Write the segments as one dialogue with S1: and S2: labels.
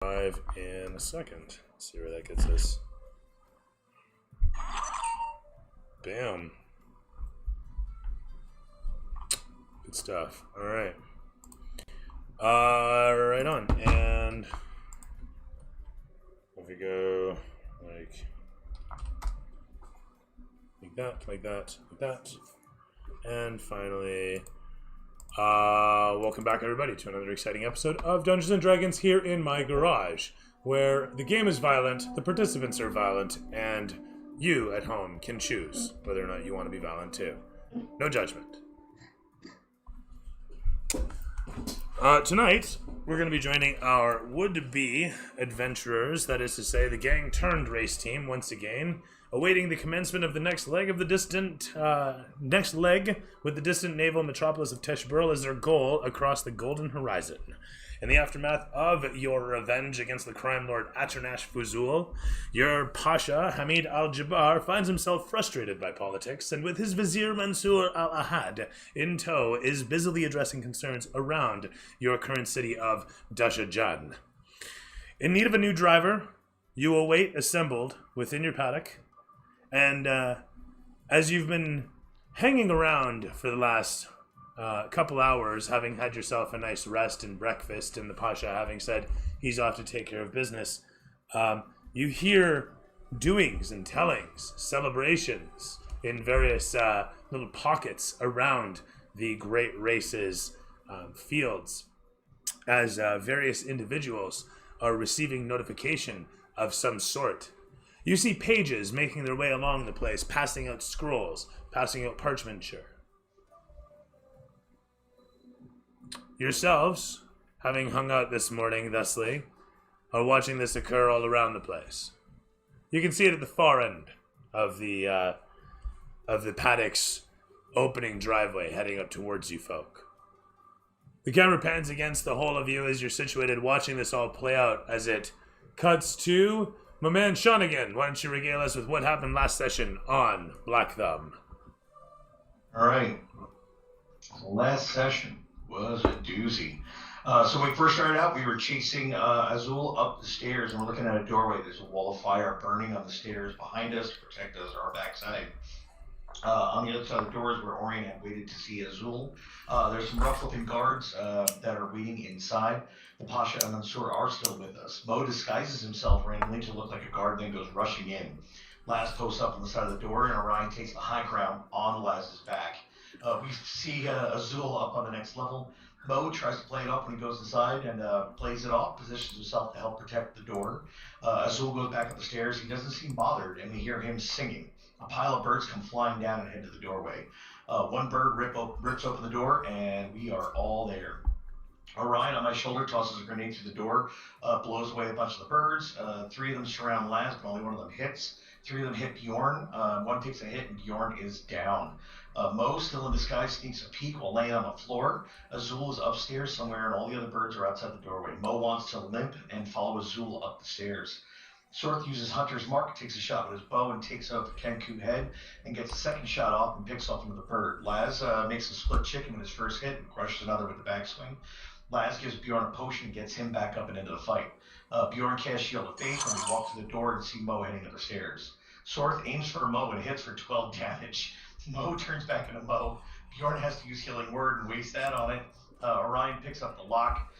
S1: Live in a second. Let's see where that gets us. Bam. Good stuff. All right. Right on. And if we go like that, like that, like that, and finally. Welcome back, everybody, to another exciting episode of Dungeons & Dragons here in my garage, where the game is violent, the participants are violent, and you at home can choose whether or not you want to be violent too. No judgment. Tonight, we're going to be joining our would-be adventurers, that is to say, the gang-turned-race team, once again, awaiting the commencement of the next leg with the distant naval metropolis of Teshburl as their goal across the golden horizon. In the aftermath of your revenge against the crime lord Atronach Fuzul, your Pasha, Hamid Al-Jabbar, finds himself frustrated by politics, and with his vizier Mansoor Al-Ahad in tow, is busily addressing concerns around your current city of Dashadjen. In need of a new driver, you await assembled within your paddock. And as you've been hanging around for the last couple hours, having had yourself a nice rest and breakfast, and the Pasha having said he's off to take care of business, you hear doings and tellings, celebrations in various little pockets around the great race's fields, as various individuals are receiving notification of some sort. You see pages making their way along the place, passing out scrolls, passing out parchmenture. Yourselves, having hung out this morning thusly, are watching this occur all around the place. You can see it at the far end of the paddock's opening driveway heading up towards you folk. The camera pans against the whole of you as you're situated watching this all play out, as it cuts to my man Sean again. Why don't you regale us with what happened last session on Black Thumb?
S2: Alright. Last session was a doozy. So when we first started out, we were chasing Azul up the stairs, and we're looking at a doorway. There's a wall of fire burning on the stairs behind us to protect us, our backside. On the other side of the doors where Orion had waited to see Azul. There's some rough-looking guards that are waiting inside. The Pasha and Mansoor are still with us. Mo disguises himself randomly to look like a guard, then goes rushing in. Laz posts up on the side of the door, and Orion takes the high ground on Laz's back. We see Azul up on the next level. Mo tries to play it off when he goes inside and plays it off, positions himself to help protect the door. Azul goes back up the stairs. He doesn't seem bothered, and we hear him singing. A pile of birds come flying down and head to the doorway. One bird rips open the door, and we are all there. Orion on my shoulder tosses a grenade through the door, blows away a bunch of the birds. 3 of them surround Laz, but only one of them hits. 3 of them hit Bjorn. One takes a hit, and Bjorn is down. Mo, still in disguise, sneaks a peek while laying on the floor. Azul is upstairs somewhere, and all the other birds are outside the doorway. Mo wants to limp and follow Azul up the stairs. Sorth uses Hunter's Mark, takes a shot with his bow, and takes out the Kenku head, and gets a second shot off and picks off another bird. Laz makes a split chicken with his first hit and crushes another with the backswing. Laz gives Bjorn a potion and gets him back up and into the fight. Bjorn casts Shield of Faith, and we walk to the door and see Mo heading up the stairs. Sorth aims for Mo and hits for 12 damage. Mo turns back into Mo. Bjorn has to use Healing Word and wastes that on it. Orion picks up the lock.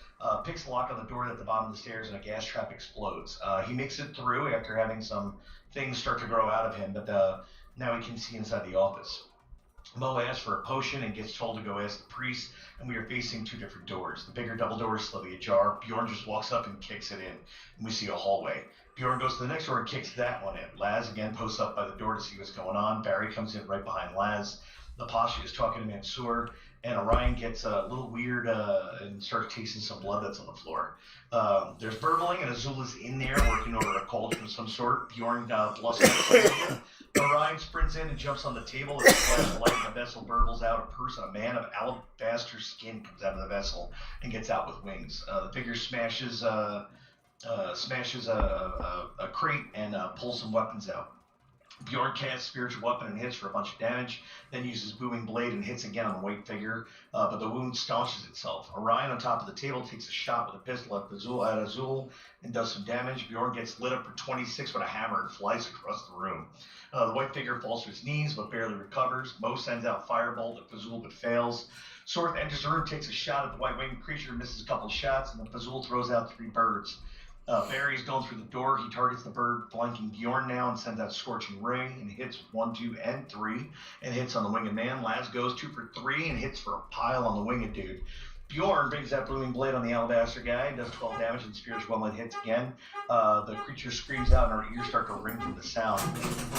S2: Picks the lock on the door at the bottom of the stairs, and a gas trap explodes. He makes it through after having some things start to grow out of him, but now he can see inside the office. Mo asks for a potion and gets told to go ask the priest, and we are facing 2 different doors. The bigger double door is slightly ajar. Bjorn just walks up and kicks it in, and we see a hallway. Bjorn goes to the next door and kicks that one in. Laz again posts up by the door to see what's going on. Barry comes in right behind Laz. The Pasha is talking to Mansoor, and Orion gets a little weird and starts tasting some blood that's on the floor. There's burbling, and Azul is in there working over a cauldron of some sort. Bjorn blusters. Orion sprints in and jumps on the table. As a flash of light in the vessel burbles out, a man of alabaster skin comes out of the vessel and gets out with wings. The figure smashes a crate and pulls some weapons out. Bjorn casts spiritual weapon and hits for a bunch of damage, then uses booming blade and hits again on the white figure, but the wound staunches itself. Orion on top of the table takes a shot with a pistol at Azul and does some damage. Bjorn gets lit up for 26 with a hammer and flies across the room. The white figure falls to his knees but barely recovers. Mo sends out firebolt at Fuzul but fails. Sorth enters the room, takes a shot at the white-winged creature, misses a couple of shots, and then Fuzul throws out 3 birds. Barry's going through the door. He targets the bird, flanking Bjorn now, and sends out Scorching Ray and hits with 1, 2, and 3, and hits on the winged man. Laz goes 2 for 3 and hits for a pile on the winged dude. Bjorn brings that booming blade on the alabaster guy and does 12 damage and spears well and hits again. The creature screams out and our ears start to ring from the sound.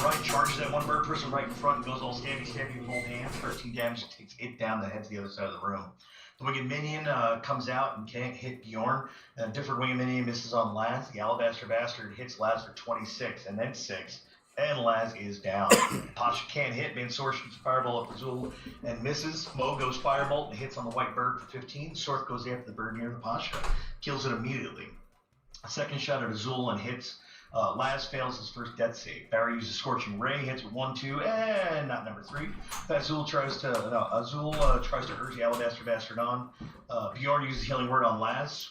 S2: Right charges that one bird person right in front and goes all stabby with both hands. 13 damage, takes it down, then heads to the other side of the room. The winged minion comes out and can't hit Bjorn. A different winged minion misses on Laz. The alabaster bastard hits Laz for 26 and then 6. And Laz is down. Pasha can't hit. Mansoor shoots fireball at Fuzul and misses. Mo goes firebolt and hits on the white bird for 15. Sorth goes after the bird near the Pasha. Kills it immediately. A second shot at Azul and hits. Laz fails his first death save. Barry uses Scorching Ray, hits with 1, 2, and not number 3. Azul tries to urge the alabaster bastard on. Bjorn uses Healing Word on Laz,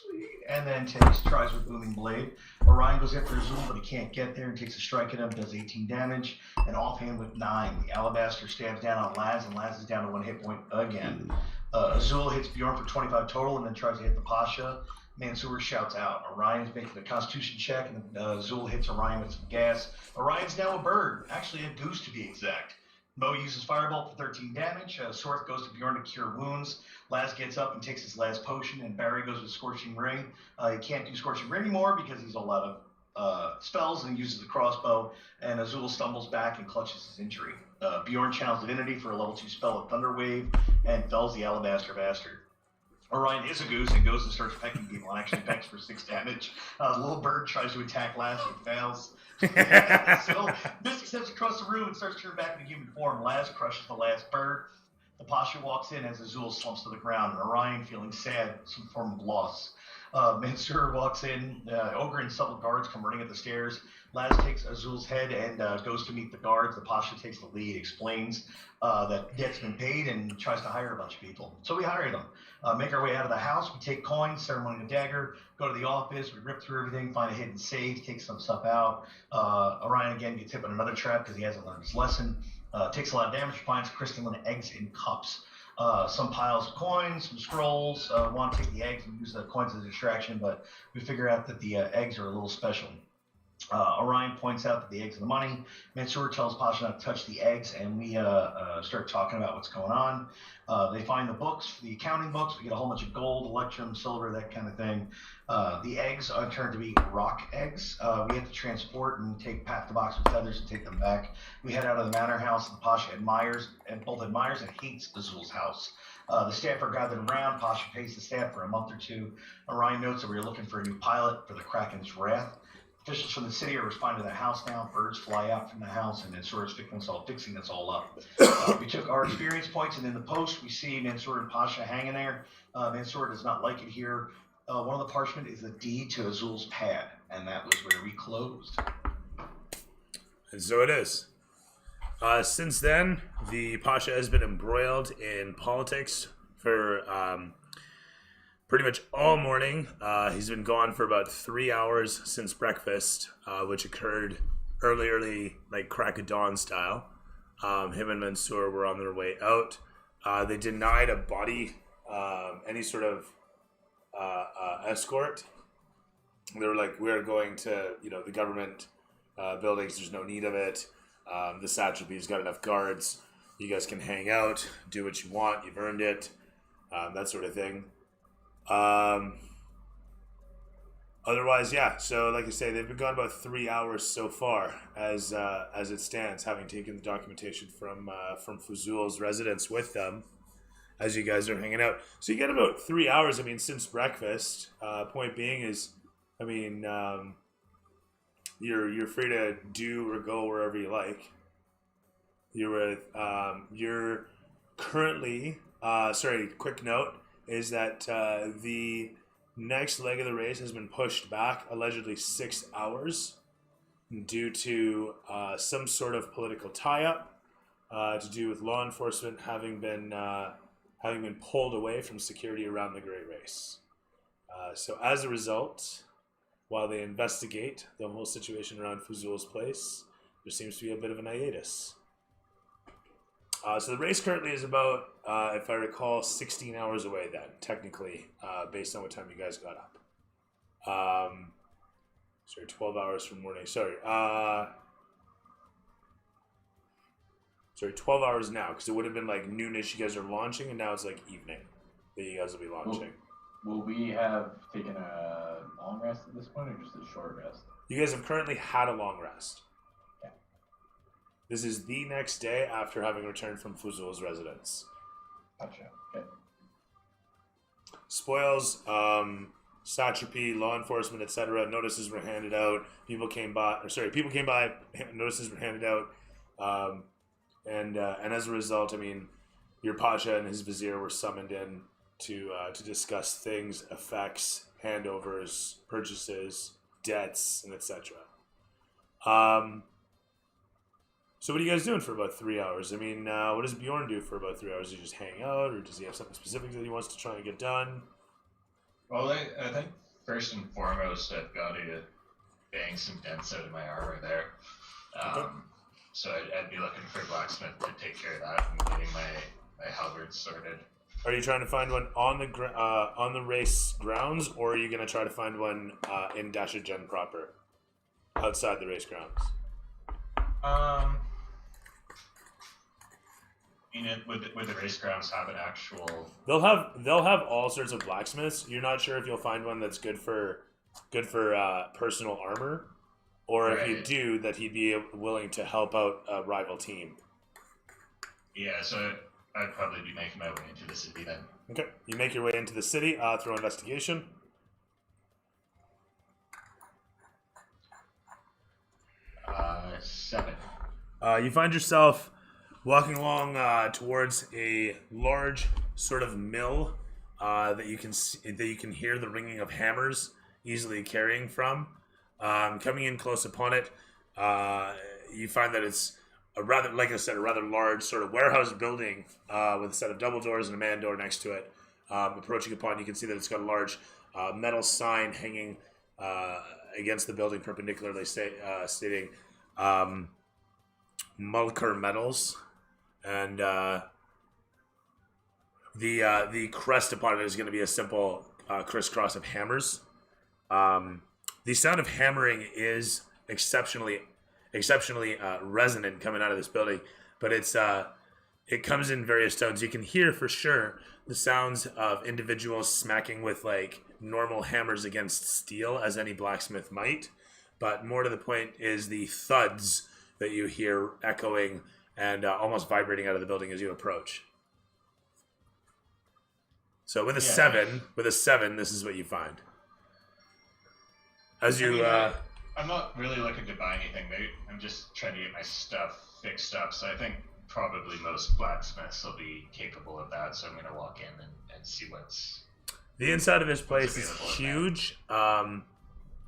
S2: and then tries with Booming Blade. Orion goes after Azul, but he can't get there and takes a strike at him, does 18 damage, and offhand with 9. The alabaster stabs down on Laz, and Laz is down to 1 hit point again. Azul hits Bjorn for 25 total, and then tries to hit the Pasha. Mansoor shouts out. Orion's making a constitution check, and Azul hits Orion with some gas. Orion's now a bird, actually a goose to be exact. Mo uses Firebolt for 13 damage. Sorth goes to Bjorn to cure wounds. Laz gets up and takes his last potion, and Barry goes with Scorching Ray. He can't do Scorching Ray anymore because he's all out of spells and uses the crossbow, and Azul stumbles back and clutches his injury. Bjorn channels Divinity for a level 2 spell of Thunder Wave and fells the Alabaster Bastard. Orion is a goose and goes and starts pecking people and actually pecks for 6 damage. The little bird tries to attack Laz and fails. So Mystic steps across the room and starts turning back into human form. Laz crushes the last bird. The Pasha walks in as Azul slumps to the ground, and Orion, feeling sad, some form of loss. Mansoor walks in. Ogre and several guards come running up the stairs. Laz takes Azul's head and goes to meet the guards. The Pasha takes the lead, explains that debt's been paid, and tries to hire a bunch of people. So we hire them. Make our way out of the house. We take coins, ceremony the dagger, go to the office. We rip through everything, find a hidden safe, take some stuff out. Orion again gets hit with another trap because he hasn't learned his lesson. Takes a lot of damage, finds crystalline eggs in cups. Some piles of coins, some scrolls. Want to take the eggs and use the coins as a distraction, but we figure out that the eggs are a little special. Orion points out that the eggs are the money. Mansoor tells Pasha not to touch the eggs, and we start talking about what's going on. They find the books, the accounting books. We get a whole bunch of gold, electrum, silver, that kind of thing. The eggs are turned to be rock eggs. We have to transport and pack the box with feathers and take them back. We head out of the manor house, and Pasha both admires and hates Azul's house. The staff are gathered around. Pasha pays the staff for a month or 2. Orion notes that we are looking for a new pilot for the Kraken's Wrath. Officials from the city are responding to the house now. Birds fly out from the house, and Mansoor is fixing this all up. We took our experience points, and in the post, we see Mansoor and Pasha hanging there. Mansoor does not like it here. One of the parchment is a deed to Azul's pad, and that was where we closed.
S1: And so it is. Since then, the Pasha has been embroiled in politics for pretty much all morning. He's been gone for about 3 hours since breakfast, which occurred early, like crack of dawn style. Him and Mansoor were on their way out. They denied a body any sort of escort. They were like, we're going to, the government buildings. There's no need of it. The Satrapi's got enough guards. You guys can hang out, do what you want. You've earned it. That sort of thing. Otherwise, yeah. So, like I say, they've been gone about 3 hours so far, as it stands, having taken the documentation from Fuzul's residence with them, as you guys are hanging out. So you get about 3 hours. Since breakfast. Point being is, you're free to do or go wherever you like. You're currently. Quick note. Is that the next leg of the race has been pushed back allegedly 6 hours. due to some sort of political tie-up to do with law enforcement having been pulled away from security around the Great Race. So as a result, while they investigate the whole situation around Fuzul's place, there seems to be a bit of an hiatus. So the race currently is about, if I recall, 16 hours away then, technically, based on what time you guys got up. 12 hours from morning. 12 hours now, because it would have been like noonish you guys are launching, and now it's like evening that you guys will be launching.
S3: Will we have taken a long rest at this point, or just a short rest?
S1: You guys have currently had a long rest.
S3: Yeah.
S1: This is the next day after having returned from Fuzul's residence.
S3: Gotcha. Okay.
S1: Spoils, satrapy, law enforcement, etc. Notices were handed out. People came by. Notices were handed out, and as a result, I mean, your Pasha and his vizier were summoned in to discuss things, effects, handovers, purchases, debts, and etc. So what are you guys doing for about 3 hours? I mean, what does Bjorn do for about 3 hours? Does he just hang out, or does he have something specific that he wants to try and get done?
S4: Well, I think first and foremost, I've got to bang some dents out of my armor there.
S1: Okay.
S4: So I'd be looking for a blacksmith to take care of that and getting my halberd sorted.
S1: Are you trying to find one on the race grounds, or are you going to try to find one in Dashadjen proper, outside the race grounds?
S4: Would the race grounds have an actual?
S1: They'll have all sorts of blacksmiths. You're not sure if you'll find one that's good for personal armor, or if you do, that he'd be willing to help out a rival team.
S4: Yeah, so I'd probably be making my way into the city then.
S1: Okay, you make your way into the city. Throw investigation.
S4: 7.
S1: You find yourself walking along towards a large sort of mill that you can hear the ringing of hammers easily carrying from. Coming in close upon it, you find that it's a rather large sort of warehouse building with a set of double doors and a man door next to it. Approaching upon, you can see that it's got a large metal sign hanging against the building, perpendicularly stating Mulker Metals, and the crest upon it is going to be a simple crisscross of hammers. The sound of hammering is exceptionally resonant coming out of this building, but it comes in various tones. You can hear for sure the sounds of individuals smacking with like normal hammers against steel, as any blacksmith might, but more to the point is the thuds that you hear echoing and almost vibrating out of the building as you approach. So with a 7, this is what you find. As you,
S4: I'm not really looking to buy anything. I'm just trying to get my stuff fixed up. So I think probably most blacksmiths will be capable of that. So I'm going to walk in and see what's.
S1: The inside of this place is huge,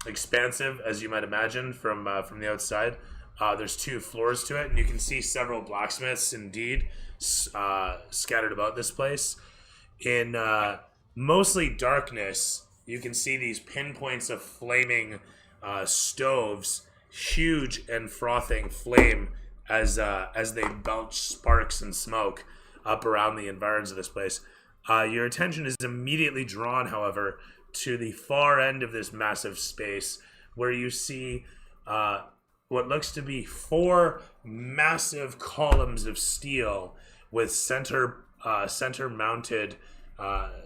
S1: expansive, as you might imagine from the outside. There's 2 floors to it, and you can see several blacksmiths indeed scattered about this place. In mostly darkness, you can see these pinpoints of flaming stoves, huge and frothing flame as they belch sparks and smoke up around the environs of this place. Your attention is immediately drawn, however, to the far end of this massive space, where you see what looks to be 4 massive columns of steel with center-mounted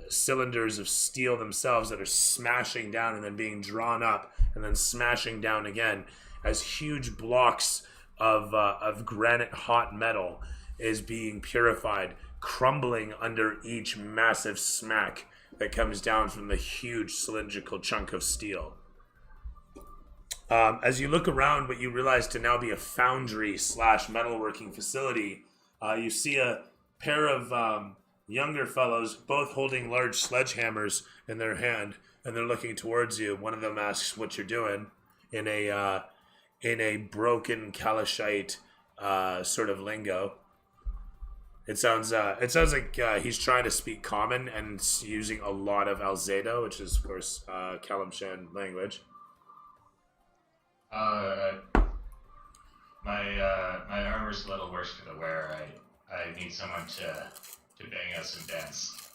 S1: cylinders of steel themselves that are smashing down and then being drawn up and then smashing down again, as huge blocks of granite hot metal is being purified, crumbling under each massive smack that comes down from the huge cylindrical chunk of steel. As you look around what you realize to now be a foundry / metalworking facility, you see a pair of younger fellows, both holding large sledgehammers in their hand, and they're looking towards you. One of them asks what you're doing in a in a broken Kalashite sort of lingo. It sounds like he's trying to speak common and using a lot of Alzado, which is, of course, Kalamshan language.
S4: My armor's a little worse for the wear. I need someone to bang out some dents.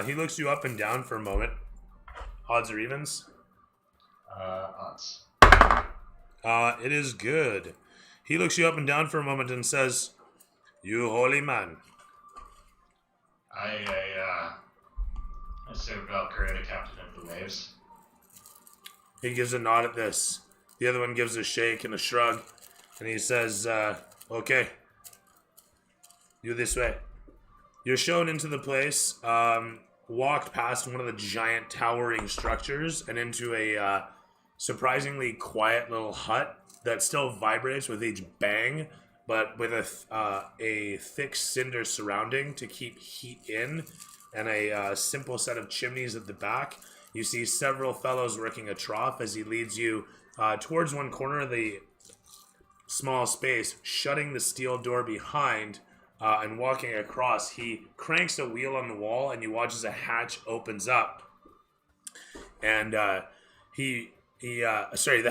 S1: He looks you up and down for a moment. Odds or evens?
S4: Odds.
S1: It is good. He looks you up and down for a moment and says, "You holy man."
S4: I serve Valkyrie, the captain of the waves.
S1: He gives a nod at this. The other one gives a shake and a shrug, and he says, "Okay, you this way." You're shown into the place, walked past one of the giant towering structures and into a surprisingly quiet little hut that still vibrates with each bang, but with a thick cinder surrounding to keep heat in, and a simple set of chimneys at the back. You see several fellows working a trough as he leads you towards one corner of the small space, shutting the steel door behind and walking across. He cranks a wheel on the wall, and you watch as a hatch opens up. And the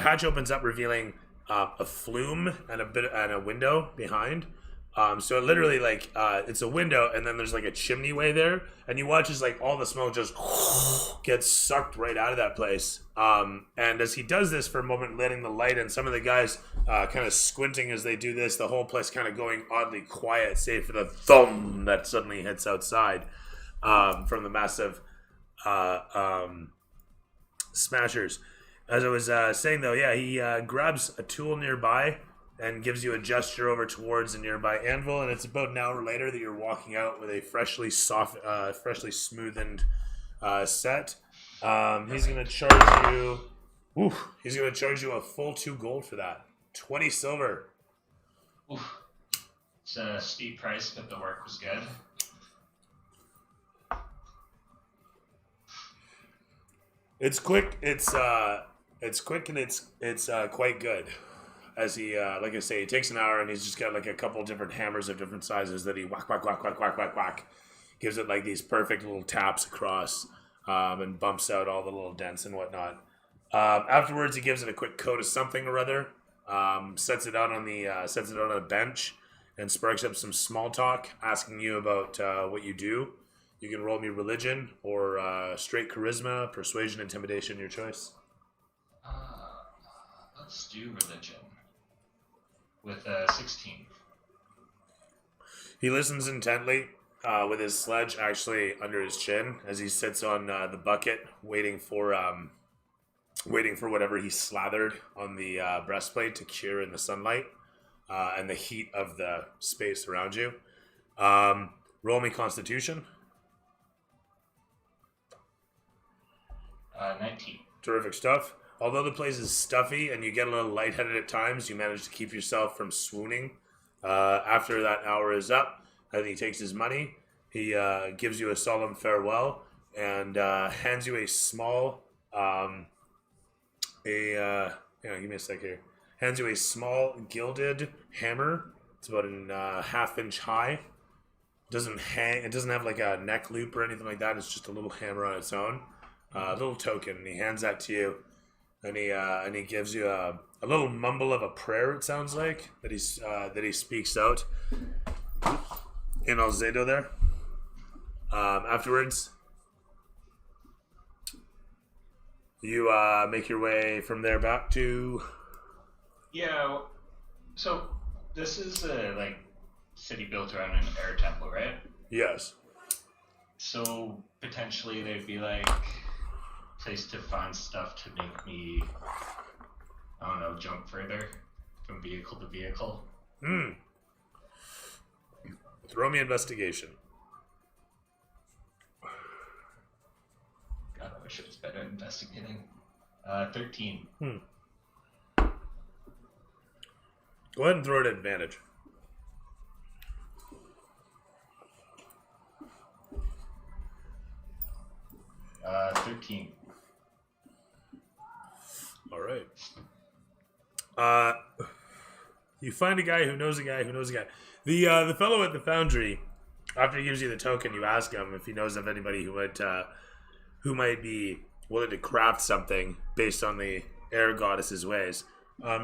S1: hatch opens up, revealing a flume and a window behind. So it literally it's a window, and then there's like a chimney way there, and you watch as like all the smoke just gets sucked right out of that place. And as he does this for a moment, letting the light in, some of the guys kind of squinting as they do this, the whole place kind of going oddly quiet, save for the thump that suddenly hits outside from the massive smashers. As I was saying, though, yeah, he grabs a tool nearby and gives you a gesture over towards a nearby anvil, and it's about an hour later that you're walking out with a freshly smoothened set. He's going to charge you. He's going to charge you a full 2 gold for that. 20 silver.
S4: Oof. It's a steep price, but the work was good.
S1: It's quick. It's quick, and it's quite good. As he, like I say, he takes an hour, and he's just got like a couple different hammers of different sizes that he whack, whack, whack, whack, whack, whack, whack. Gives it like these perfect little taps across, and bumps out all the little dents and whatnot. Afterwards, he gives it a quick coat of something or other, sets it out on a bench, and sparks up some small talk, asking you about what you do. You can roll me religion or straight charisma, persuasion, intimidation, your choice.
S4: Let's do religion. With 16.
S1: He listens intently, with his sledge actually under his chin as he sits on the bucket, waiting for whatever he slathered on the breastplate to cure in the sunlight and the heat of the space around you. Roll me Constitution.
S4: 19.
S1: Terrific stuff. Although the place is stuffy and you get a little lightheaded at times, you manage to keep yourself from swooning. After that hour is up, and he takes his money, he gives you a solemn farewell and hands you a small, give me a sec here. Hands you a small gilded hammer. It's about a half-inch high. It doesn't have like a neck loop or anything like that. It's just a little hammer on its own. A little token, and he hands that to you. And he gives you a little mumble of a prayer. It sounds like that he speaks out in Alzado there. Afterwards, you make your way from there back to.
S4: Yeah. So this is a city built around an air temple, right?
S1: Yes.
S4: So potentially there'd be place to find stuff to make me, I don't know, jump further from vehicle to vehicle.
S1: Throw me investigation.
S4: God, I wish it was better at investigating. 13.
S1: Go ahead and throw it at advantage.
S4: 13.
S1: All right. You find a guy who knows a guy who knows a guy. The fellow at the foundry, after he gives you the token, you ask him if he knows of anybody who might be willing to craft something based on the air goddess's ways.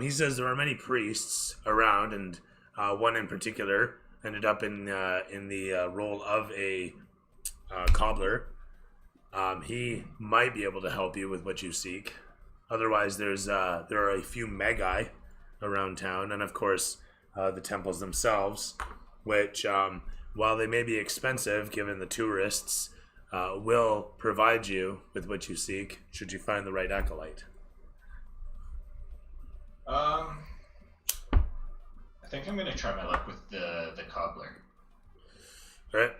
S1: He says there are many priests around, and one in particular ended up in the role of a cobbler. He might be able to help you with what you seek. Otherwise, there are a few magi around town, and of course, the temples themselves, which, while they may be expensive given the tourists, will provide you with what you seek should you find the right acolyte.
S4: I think I'm gonna try my luck with the cobbler.
S1: All right.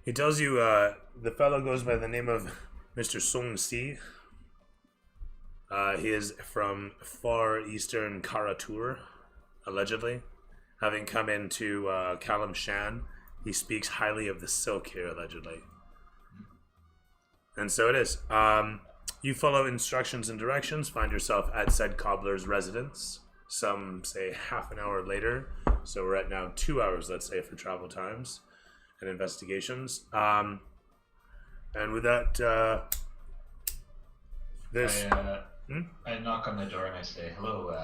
S1: He tells you the fellow goes by the name of Mr. Song Si. He is from far eastern Karatur, allegedly. Having come into Kalam Shan, he speaks highly of the silk here, allegedly. And so it is. You follow instructions and directions, find yourself at said cobbler's residence. Some say half an hour later, so we're at now 2 hours, let's say, for travel times and investigations. And with that,
S4: I knock on the door and I say, "Hello,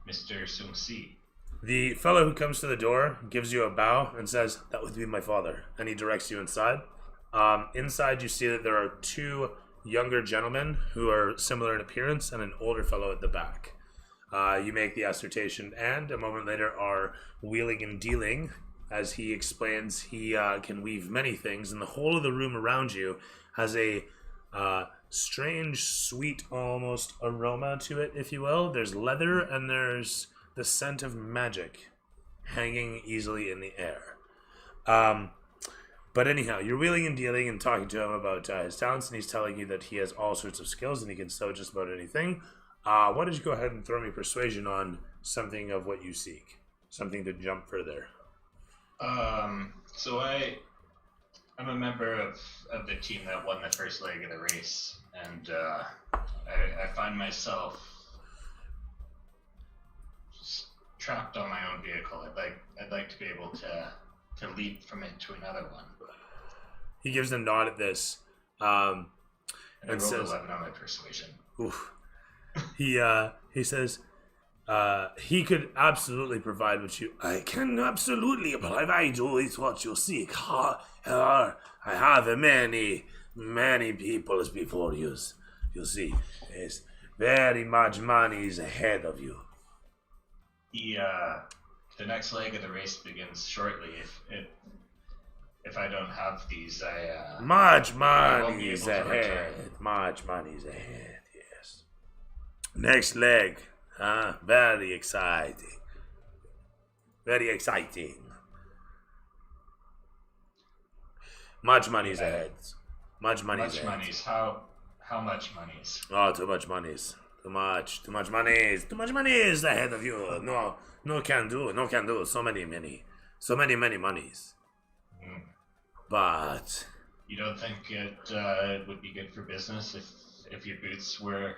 S4: Mr. Sung Si."
S1: The fellow who comes to the door gives you a bow and says, "That would be my father," and he directs you inside. Inside, you see that there are two younger gentlemen who are similar in appearance and an older fellow at the back. You make the assertion, and a moment later are wheeling and dealing. As he explains, he can weave many things, and the whole of the room around you has a strange, sweet, almost aroma to it, if you will. There's leather, and there's the scent of magic hanging easily in the air. But anyhow, you're wheeling and dealing and talking to him about his talents, and he's telling you that he has all sorts of skills and he can sew just about anything. Why don't you go ahead and throw me persuasion on something of what you seek, something to jump further.
S4: So I'm a member of the team that won the first leg of the race, and I find myself just trapped on my own vehicle. I'd like to be able to leap from it to another one.
S1: He gives a nod at this,
S4: and
S1: and
S4: I rolled
S1: says,
S4: 11 on my persuasion.
S1: Oof. He says he could absolutely provide what you. I can absolutely provide you with what you seek. I have many peoples before you. You see, there's very much money is ahead of you.
S4: The next leg of the race begins shortly. If I don't have these,
S1: much
S4: I won't
S1: money
S4: be
S1: is
S4: able to
S1: ahead.
S4: return.
S1: Much money is ahead. Yes. Next leg. Very exciting. Very exciting. Much money is ahead. Much money is ahead.
S4: Monies. How much monies?
S1: Oh, too much monies. Too much monies. Too much money is ahead of you. No can do. So many monies.
S4: Mm.
S1: But
S4: You don't think it would be good for business if your boots were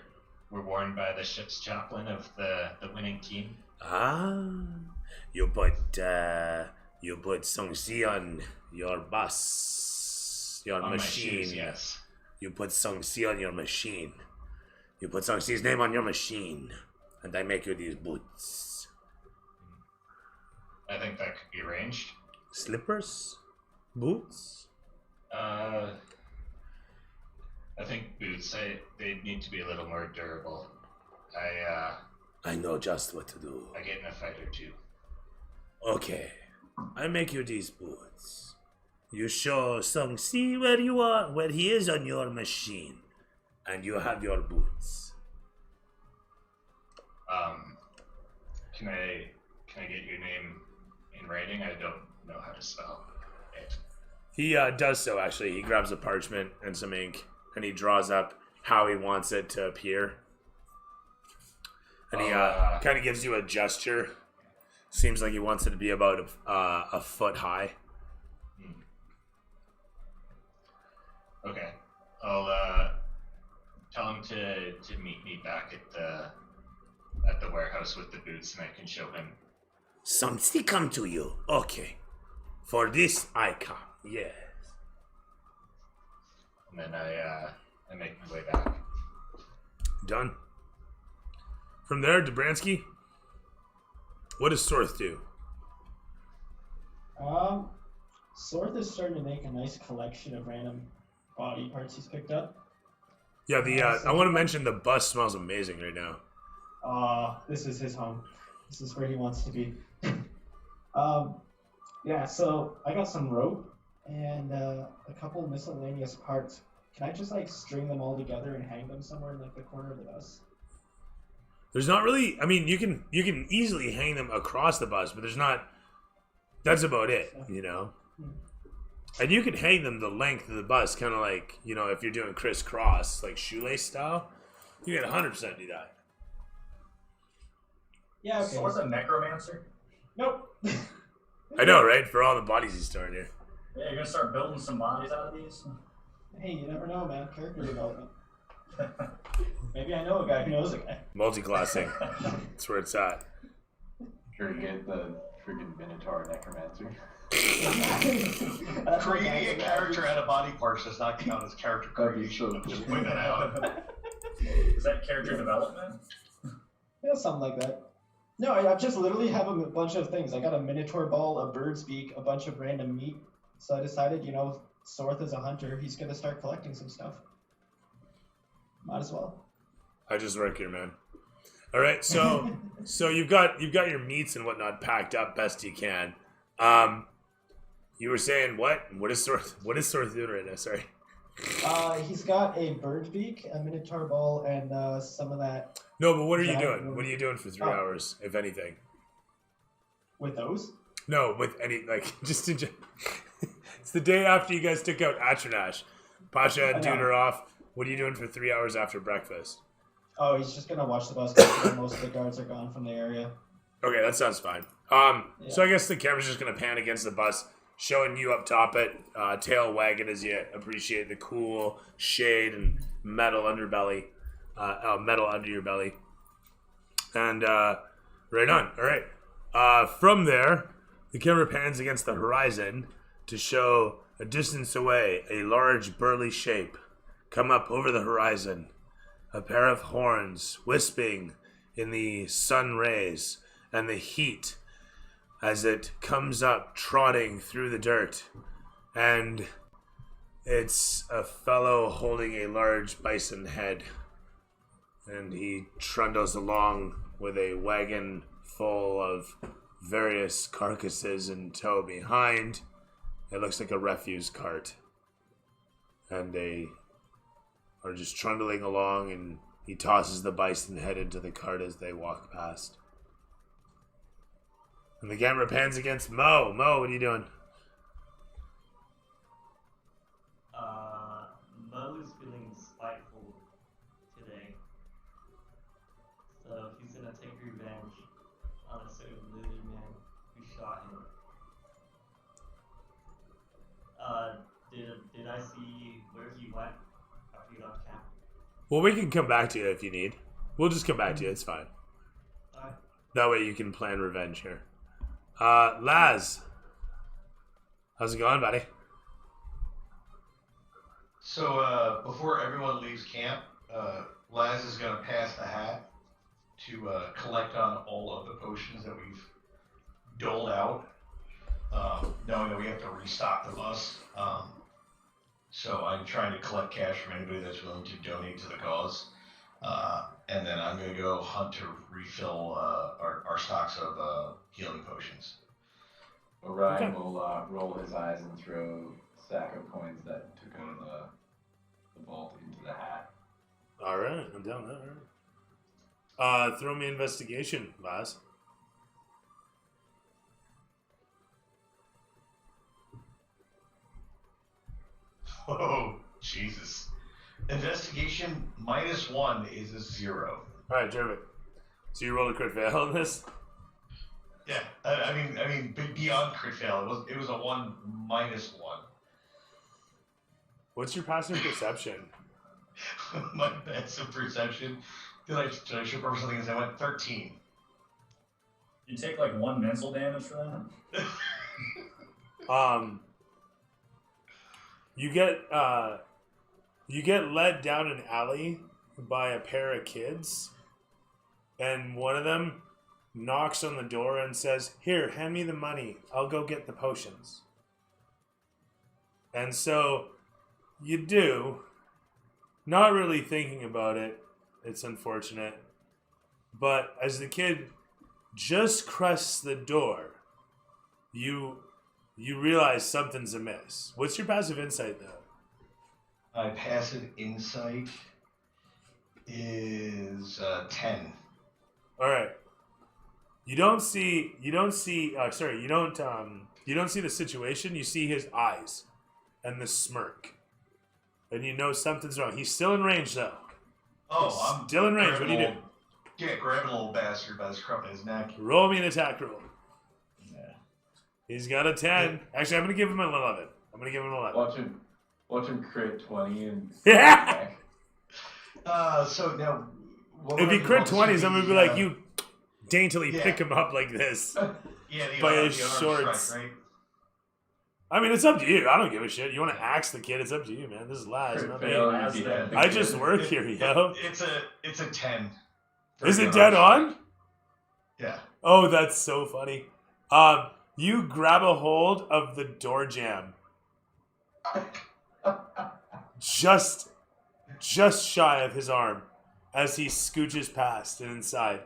S4: worn by the ship's chaplain of the winning team?
S1: You put Song Si on your bus, your
S4: On
S1: machine.
S4: my shoes, yes.
S1: You put Song Si on your machine. You put Song Si's name on your machine, and I make you these boots.
S4: I think that could be arranged.
S1: Slippers? Boots?
S4: I think boots. They need to be a little more durable.
S1: I know just what to do.
S4: I get in a fight or two.
S1: Okay, I make you these boots. You show Song Si where you are, where he is on your machine, and you have your boots.
S4: Can I get your name in writing? I don't know how to spell it.
S1: He does so, actually. He grabs a parchment and some ink, and he draws up how he wants it to appear. And he kind of gives you a gesture. Seems like he wants it to be about a foot high.
S4: Okay. I'll tell him to meet me back at the warehouse warehouse with the boots, and I can show him.
S1: Something come to you. Okay. For this I come. Yes.
S4: And then I make my way back.
S1: Done. From there, Dobransky, what does Sorth do?
S5: Sorth is starting to make a nice collection of random body parts he's picked up.
S1: Yeah, I want to mention the bus smells amazing right now.
S5: This is his home. This is where he wants to be. Yeah, so I got some rope and a couple miscellaneous parts. Can I just like string them all together and hang them somewhere in like the corner of the bus?
S1: There's not really. I mean, you can easily hang them across the bus, but there's not. That's about it, you know. And you could hang them the length of the bus, kind of like, you know, if you're doing crisscross, like shoelace style. You can 100% do that.
S5: Yeah, okay.
S6: So what's a necromancer?
S5: Nope.
S1: I know, right? For all the bodies he's storing here.
S6: Yeah, you're gonna start building some bodies out of these?
S5: Hey, you never know, man. Character development. Maybe I know a guy who knows a guy.
S1: Multi-classing. That's where it's at.
S3: Sure, get the freaking Minotaur Necromancer.
S2: Creating a character out of body parts does not count as character creation. Just point that out.
S6: Is that character development?
S5: Yeah, something like that. No, I just literally have a bunch of things. I got a minotaur ball, a bird's beak, a bunch of random meat. So I decided, you know, Sorth is a hunter. He's gonna start collecting some stuff. Might as well.
S1: I just work here, man. All right, so you've got your meats and whatnot packed up best you can. You were saying what? What is Sorth doing right now? Sorry.
S5: He's got a bird's beak, a minotaur ball, and some of that.
S1: No, but what are you doing? What are you doing for 3 hours, if anything?
S5: With those?
S1: No, with any, like, just in it's the day after you guys took out Atronach. Pasha and Dude are off. What are you doing for 3 hours after breakfast?
S5: Oh, he's just gonna watch the bus because most of the guards are gone from the area.
S1: Okay, that sounds fine. So I guess the camera's just gonna pan against the bus, showing you up top it, tail wagging as you appreciate the cool shade and metal underbelly, metal under your belly. And right on. All right. From there, the camera pans against the horizon to show a distance away a large burly shape come up over the horizon. A pair of horns wisping in the sun rays and the heat as it comes up trotting through the dirt. And it's a fellow holding a large bison head. And he trundles along with a wagon full of various carcasses in tow behind. It looks like a refuse cart. And they are just trundling along, and he tosses the bison head into the cart as they walk past. And the camera pans against Mo. Mo, what are you doing?
S7: Mo is feeling spiteful today. So he's gonna take revenge on a certain lizard man who shot him. Did I see where he went after he left camp?
S1: Well, we can come back to you if you need. We'll just come back to you. It's fine.
S7: Alright.
S1: That way you can plan revenge here. Laz. How's it going, buddy?
S2: So before everyone leaves camp, Laz is going to pass the hat to collect on all of the potions that we've doled out, knowing that we have to restock the bus. So I'm trying to collect cash from anybody that's willing to donate to the cause. And then I'm going to go hunt to refill our stocks of healing potions.
S3: Orion will roll his eyes and throw a sack of coins that took out of the vault into the hat.
S1: All right, I'm down that. All right. Throw me investigation, Laz.
S2: Oh, Jesus. Investigation -1 is a 0.
S1: All right, Jeremy. So you rolled a crit fail on this?
S2: Yeah, I mean, beyond crit fail, it was a 1 -1.
S1: What's your passive perception?
S2: My passive perception. Did I show over something as I went 13?
S6: You take like 1 mental damage for that?
S1: You get led down an alley by a pair of kids, and one of them knocks on the door and says, "Here, hand me the money. I'll go get the potions." And so you do, not really thinking about it. It's unfortunate. But as the kid just crusts the door, you realize something's amiss. What's your passive insight, though?
S2: My passive insight is 10.
S1: All right. You don't see the situation. You see his eyes and the smirk, and you know something's wrong. He's still in range, though.
S2: Oh, I'm
S1: still in range. What do you do?
S2: Yeah, grab a little bastard by the scruff of his neck.
S1: Roll me an attack roll.
S2: Yeah.
S1: He's got a 10. Actually, I'm going to give him an 11.
S3: Watch him crit 20 and...
S1: Yeah!
S2: So now...
S1: If he crit 20s, I'm going to be like, you daintily pick him up like this.
S2: Yeah,
S1: by his shorts.
S2: Strike, right?
S1: I mean, it's up to you. I don't give a shit. You want to axe the kid, it's up to you, man. This is Laz, not me. I just work here, yo.
S2: It's a 10.
S1: Is it dead on?
S2: Yeah.
S1: Oh, that's so funny. You grab a hold of the door jamb. Just shy of his arm as he scooches past and inside.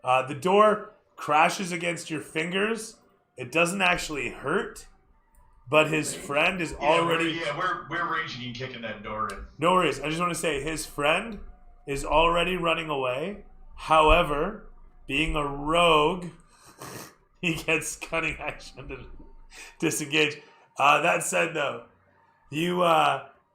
S1: The door crashes against your fingers. It doesn't actually hurt, but his friend is already...
S2: We're raging and kicking that door in.
S1: No worries. I just want to say his friend is already running away. However, being a rogue, he gets cunning action to disengage. That said, though, you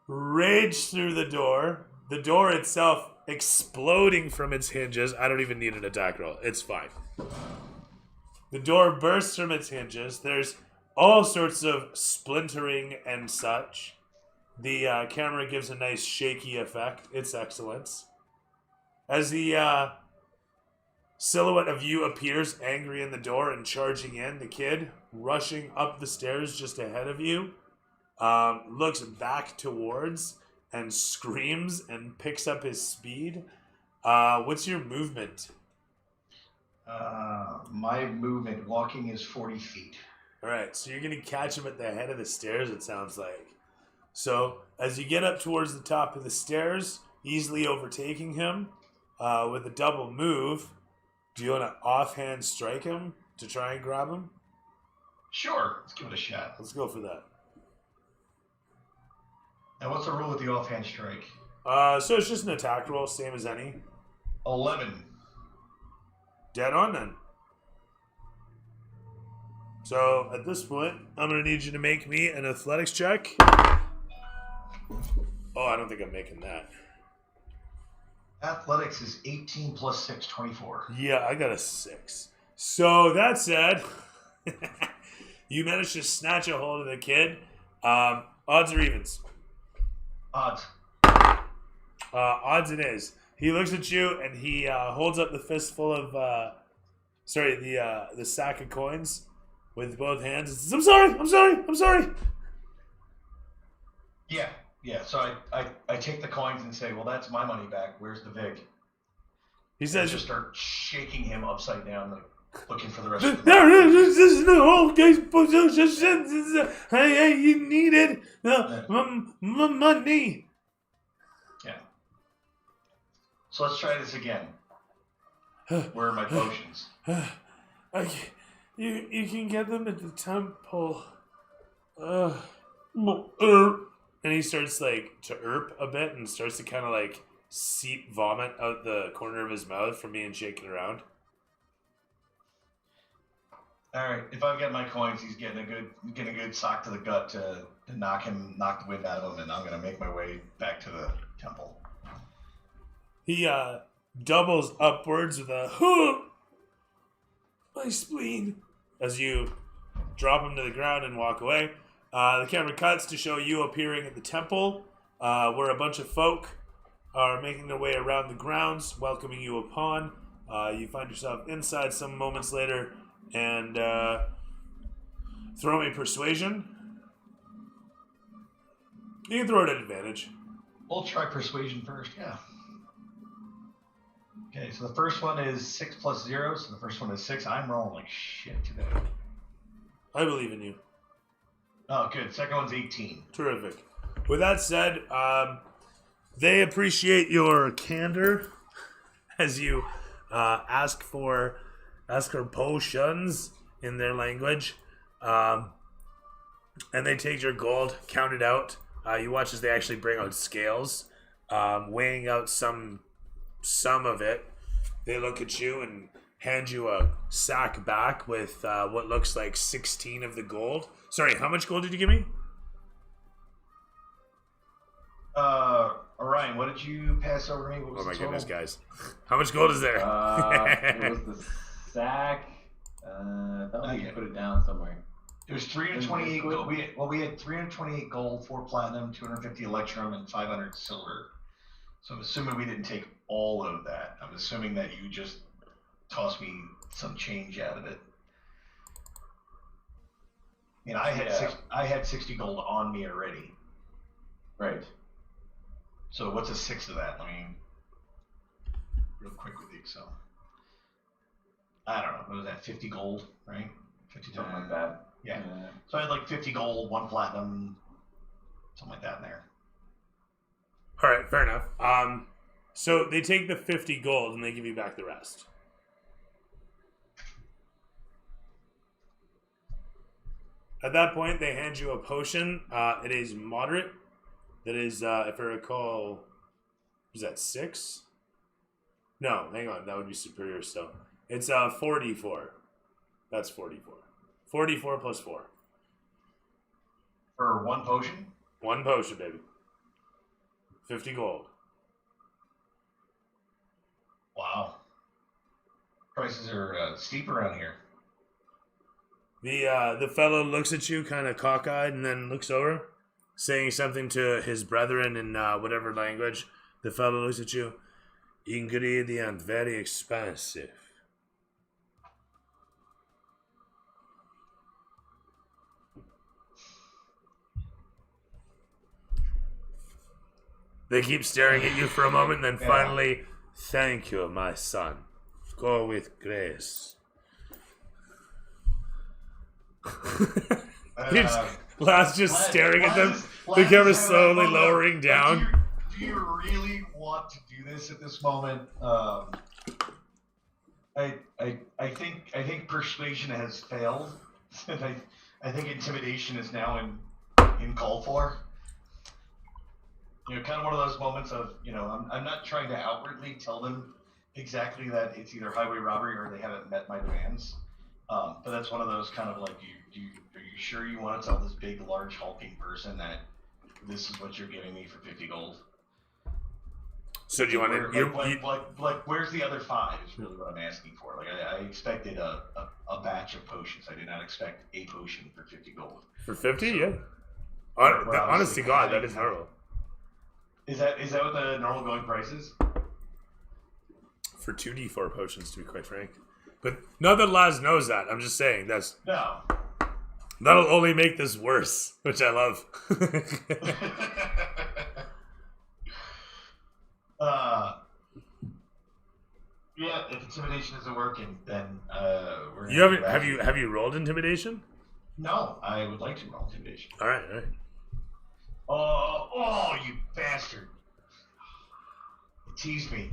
S1: rage through the door. The door itself exploding from its hinges. I don't even need an attack roll. It's fine. The door bursts from its hinges. There's all sorts of splintering and such. The camera gives a nice shaky effect. It's excellence. As the silhouette of you appears angry in the door and charging in, the kid rushing up the stairs just ahead of you looks back towards and screams and picks up his speed. What's your movement?
S2: My movement, walking, is 40 feet.
S1: All right, so you're going to catch him at the head of the stairs, it sounds like. So as you get up towards the top of the stairs, easily overtaking him with a double move, do you want to offhand strike him to try and grab him?
S2: Sure, let's give it a shot.
S1: Let's go for that.
S2: Now, what's the rule with the offhand strike?
S1: So it's just an attack roll, same as any.
S2: 11.
S1: Dead on then. So at this point, I'm going to need you to make me an athletics check. Oh, I don't think I'm making that.
S2: Athletics is 18 plus 6, 24.
S1: Yeah, I got a 6. So that said, you managed to snatch a hold of the kid. Odds or evens?
S2: Odds.
S1: Odds it is. He looks at you and he holds up the fistful of, the sack of coins with both hands. And says, I'm sorry.
S2: Yeah. So I take the coins and say, well, that's my money back. Where's the vig?
S1: He says,
S2: and just start shaking him upside down, like looking for the rest of the
S1: this is the whole case. You needed my money.
S2: Yeah. So let's try this again. Where are my potions?
S1: You can get them at the temple. And he starts like to erp a bit and starts to kind of like seep vomit out the corner of his mouth from being shaken around.
S2: All right, if I've got my coins, he's getting a good sock to the gut to knock the wind out of him, and I'm gonna make my way back to the temple.
S1: He doubles upwards with a my spleen as you drop him to the ground and walk away. The camera cuts to show you appearing at the temple, where a bunch of folk are making their way around the grounds, welcoming you upon. You find yourself inside some moments later, And throw me persuasion. You can throw it at advantage.
S2: We'll try persuasion first, yeah. Okay, so the first one is 6 plus 0, so the first one is 6. I'm rolling like shit today.
S1: I believe in you.
S2: Oh, good. Second one's 18.
S1: Terrific. With that said, they appreciate your candor as you ask for potions in their language, and they take your gold, count it out. You watch as they actually bring out scales, weighing out some of it. They look at you and hand you a sack back with what looks like 16 of the gold. Sorry, how much gold did you give me?
S2: Orion, what did you pass over to me? What was
S1: Oh my
S2: the total?
S1: goodness, guys. How much gold is there?
S3: It was the sack. I thought we put it down somewhere.
S2: It was 328 gold. We had 328 gold, 4 platinum, 250 electrum, and 500 silver. So I'm assuming we didn't take all of that. I'm assuming that you just tossed me some change out of it. I mean, I had 60 gold on me already.
S3: Right.
S2: So what's a sixth of that? I mean, real quick with the Excel. I don't know. What was that? 50 gold, right? 50
S3: Something like that.
S2: Yeah. So I had like 50 gold, 1 platinum, something like that in there.
S1: All right, fair enough. So they take the 50 gold and they give you back the rest. At that point, they hand you a potion. It is moderate. That is, if I recall, was that 6? No, hang on. That would be superior still. It's 4d4. That's 44. 44 plus 4.
S2: For 1 potion?
S1: 1 potion, baby. 50 gold.
S2: Wow. Prices are steep around here.
S1: The fellow looks at you kind of cockeyed and then looks over, saying something to his brethren in whatever language. The fellow looks at you. Ingredient very expensive. They keep staring at you for a moment, and then finally, thank you, my son. Go with grace. Last just staring at them. The camera's slowly lowering down.
S2: Do you really want to do this at this moment? I think persuasion has failed. I think intimidation is now in call for. Kind of one of those moments of, I'm not trying to outwardly tell them exactly that it's either highway robbery or they haven't met my demands. But that's one of those kind of like, are you sure you want to tell this big, large, hulking person that this is what you're giving me for 50 gold?
S1: So do you want to...
S2: Like, where's the other 5 is really what I'm asking for. Like, I expected a batch of potions. I did not expect a potion for 50 gold.
S1: For 50? So, yeah. Honest to God, that is horrible.
S2: Is that what the normal going price is?
S1: For 2d4 potions, to be quite frank. But not that Laz knows that. I'm just saying that's...
S2: No.
S1: That'll only make this worse, which I love.
S2: Yeah, if intimidation isn't working, then we're...
S1: You haven't... Have you rolled intimidation?
S2: No, I would like to roll intimidation.
S1: All right.
S2: Oh, you bastard! It teased me.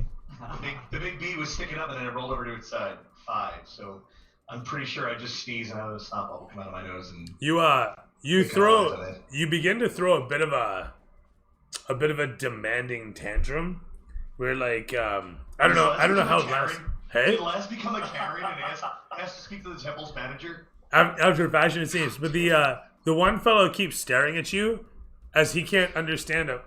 S2: The big B was sticking up, and then it rolled over to its side. 5. So I'm pretty sure I just sneezed and I had a snot bubble come out of my nose. And
S1: you begin to throw a bit of a demanding tantrum. Where like I don't know how last. Hey,
S2: did Laz become a Karen and asked to speak to the temple's manager?
S1: After fashion, it seems. But the one fellow keeps staring at you, as he can't understand a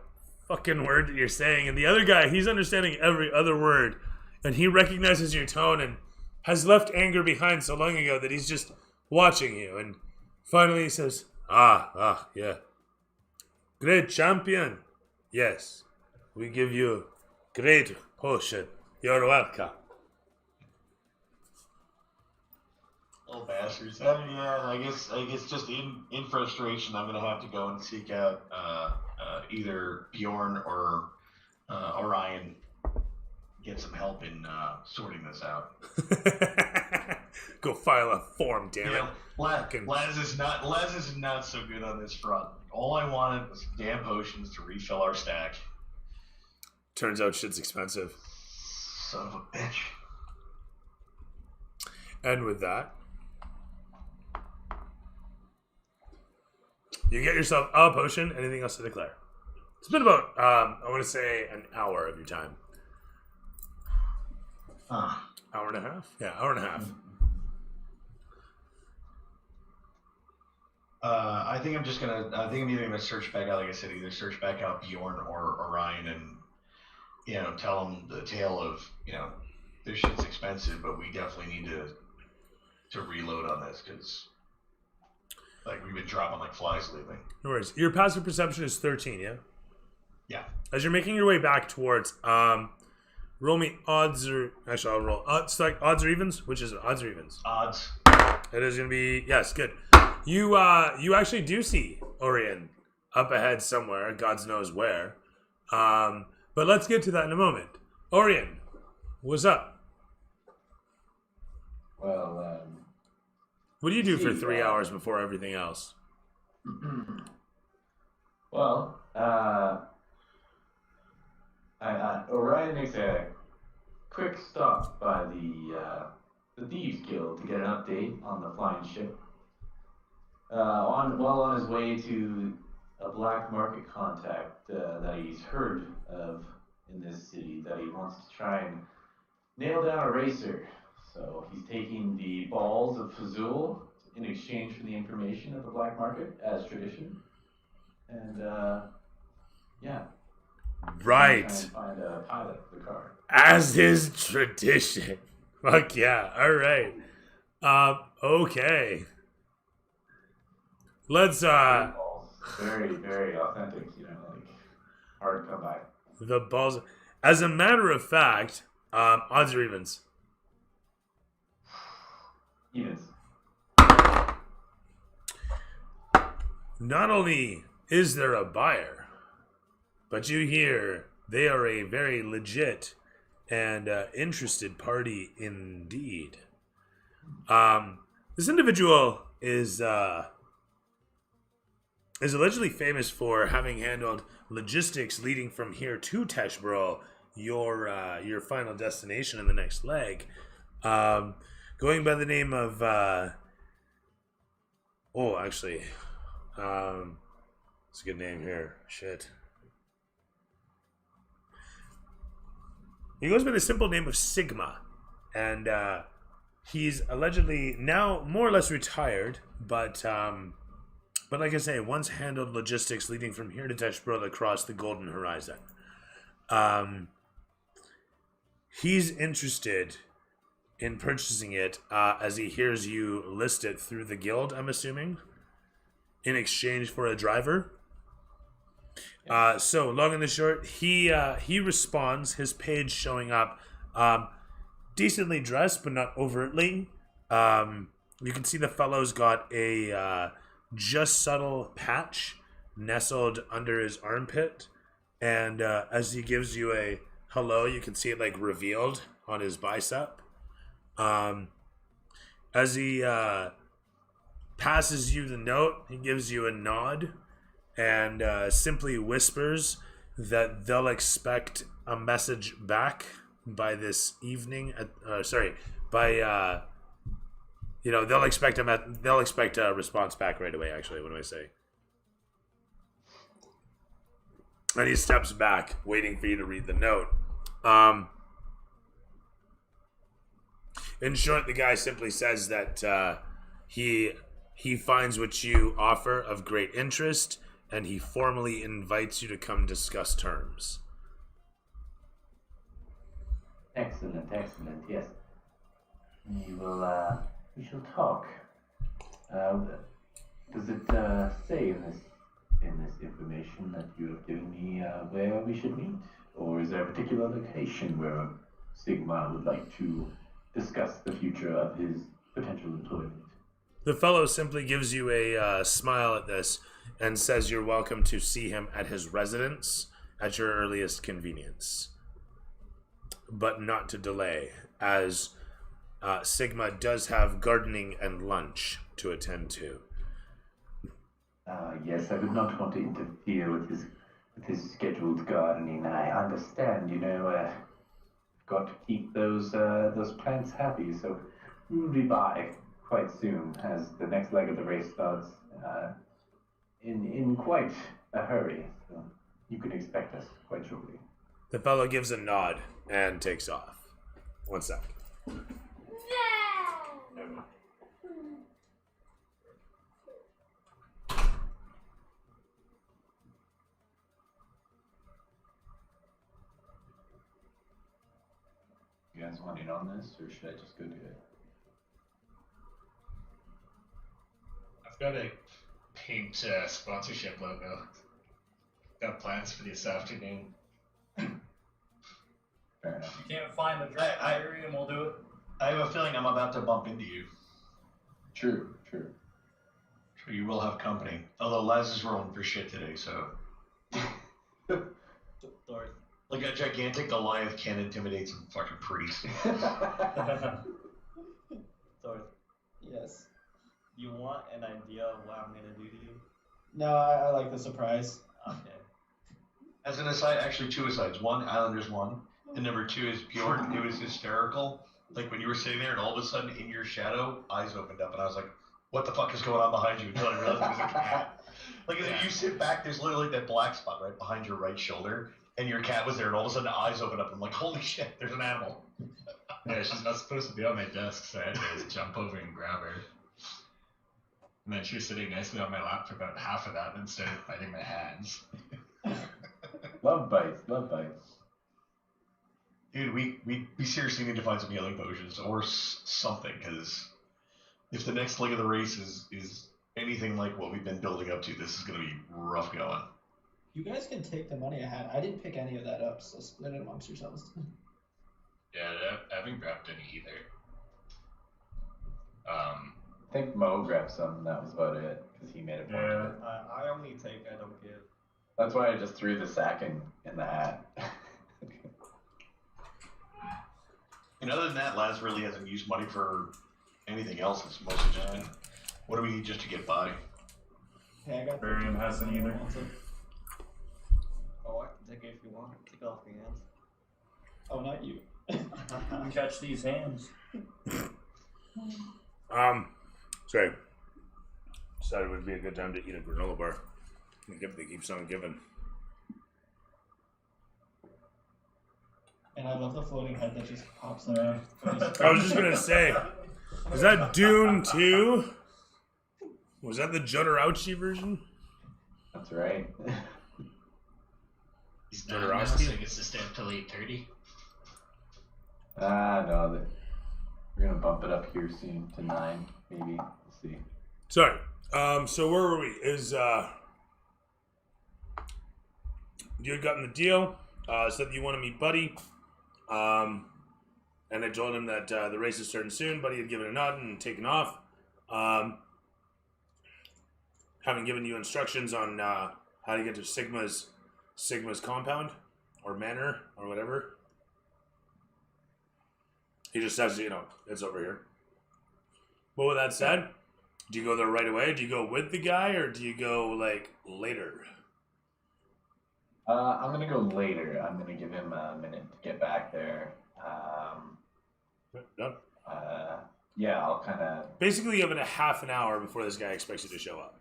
S1: fucking word that you're saying, and the other guy, he's understanding every other word, and he recognizes your tone and has left anger behind so long ago that he's just watching you, and finally he says, yeah. Great champion. Yes, we give you great potion. You're welcome.
S2: Little bastards. Yeah, I guess just in frustration, I'm gonna have to go and seek out either Bjorn or Orion. Get some help in sorting this out.
S1: Go file a form, damn it.
S2: Laz is not so good on this front. All I wanted was damn potions to refill our stack.
S1: Turns out shit's expensive.
S2: Son of a bitch.
S1: And with that, you get yourself a potion. Anything else to declare? It's been about, I want to say, an hour of your time. Hour and a half? Yeah, hour and a half.
S2: I think I'm either gonna search back out, like I said, either search back out Bjorn or Orion and, tell them the tale of, this shit's expensive, but we definitely need to reload on this because, we've been dropping like flies lately.
S1: No worries. Your passive perception is 13, yeah?
S2: Yeah.
S1: As you're making your way back towards, roll me odds or, actually I'll roll, select odds or evens? Which is it? Odds or evens?
S2: Odds.
S1: It is going to be, yes, good. You actually do see Orion up ahead somewhere, God's knows where. But let's get to that in a moment. Orion, what's up?
S3: Well,
S1: What do you do for 3 hours before everything else?
S3: well, Orion makes a quick stop by the Thieves Guild to get an update on the flying ship. While on his way to a black market contact that he's heard of in this city that he wants to try and nail down a racer. So he's taking the balls of Fuzul in exchange for the information of the black market as tradition. And yeah.
S1: Right.
S3: Try and find a pilot for the car.
S1: As is tradition. Fuck yeah. All right. Okay. Let's
S3: Very, very authentic, hard to come by.
S1: the balls. As a matter of fact, odds or evens?
S3: Evens.
S1: Not only is there a buyer, but you hear they are a very legit and interested party indeed. This individual is allegedly famous for having handled logistics leading from here to Teshburl, your final destination in the next leg. Going by the name of it's a good name here. Shit. He goes by the simple name of Sigma, and he's allegedly now more or less retired, but like I say, once handled logistics leading from here to Teshburl across the Golden Horizon. He's interested in purchasing it as he hears you list it through the guild, I'm assuming, in exchange for a driver. So long and the short, he responds, his page showing up decently dressed, but not overtly. You can see the fellow's got a just subtle patch nestled under his armpit, and as he gives you a hello, you can see it revealed on his bicep. As he passes you the note, he gives you a nod and simply whispers that they'll expect a message back by this evening. They'll expect a response back right away. Actually, what do I say? And he steps back, waiting for you to read the note. In short, the guy simply says that he finds what you offer of great interest, and he formally invites you to come discuss terms.
S8: Excellent, yes. We shall talk. Does it say in this information that you have given me where we should meet? Or is there a particular location where Sigma would like to discuss the future of his potential employment.
S1: The fellow simply gives you a smile at this and says you're welcome to see him at his residence at your earliest convenience. But not to delay, as Sigma does have gardening and lunch to attend to.
S8: Yes, I would not want to interfere with his scheduled gardening. I understand, got to keep those plants happy, so we'll be by quite soon as the next leg of the race starts in quite a hurry. So you can expect us quite shortly.
S1: The fellow gives a nod and takes off. 1 sec.
S3: You guys want in on this, or should I just go do it?
S4: I've got a paint sponsorship logo. Got plans for this afternoon.
S3: Fair enough.
S6: You can't find the draft diary and we'll do it.
S2: I have a feeling I'm about to bump into you.
S3: True.
S2: So you will have company. Although Laz is rolling for shit today, so.
S7: Darth.
S2: Like a gigantic Goliath can intimidate some fucking priest.
S7: Darth,
S5: Yes.
S7: you want an idea of what I'm gonna do to you?
S5: No, I like the surprise.
S7: Okay.
S2: As an aside, actually 2 asides. 1, Islanders won. And number 2 is Bjorn. It was hysterical. Like when you were sitting there and all of a sudden in your shadow, eyes opened up and I was like, what the fuck is going on behind you? Until I realized it was a cat. Like if you sit back, there's literally that black spot right behind your right shoulder. And your cat was there and all of a sudden the eyes opened up and I'm like, holy shit, there's an animal.
S4: Yeah, she's not supposed to be on my desk, so I had to just jump over and grab her. And then she was sitting nicely on my lap for about half of that and then started biting my hands.
S3: Love bites.
S2: Dude, we seriously need to find some healing potions or something, because if the next leg of the race is anything like what we've been building up to, this is going to be rough going.
S5: You guys can take the money I had. I didn't pick any of that up, so split it amongst yourselves.
S4: Yeah, I haven't grabbed any either.
S3: I think Mo grabbed some, and that was about it, because he made a point of it.
S7: I only take, I don't give.
S3: That's why I just threw the sack in the hat.
S2: And other than that, Laz really hasn't used money for anything else. It's mostly just been, what do we need just to get by?
S5: Hey, I got
S6: Barium hasn't either.
S7: Oh, I can take it if you want. Take it off your hands.
S5: Oh, not you.
S6: You can catch these hands.
S1: Sorry. Decided it would be a good time to eat a granola bar. They keep on giving.
S5: And I love the floating head that just pops up.
S6: Yeah.
S1: I was just gonna say, is that Dune 2? Was that the Jodorowsky version?
S3: That's right.
S4: He's not now,
S1: Jodorowsky?
S4: so he gets to stay up till 8:30.
S3: No, we're gonna bump it up here soon to 9, maybe. We'll see.
S1: Sorry. So where were we? You had gotten the deal. Said that you want to meet Buddy. And I told him that the race is starting soon. Buddy had given a nod and taken off. Having given you instructions on how to get to Sigma's compound or manor or whatever. He just says, it's over here. But with that said, do you go there right away? Do you go with the guy or do you go later?
S3: I'm gonna go later. I'm gonna give him a minute to get back there.
S1: Done.
S3: Yeah, I'll kind of.
S1: Basically, you have a half an hour before this guy expects you to show up.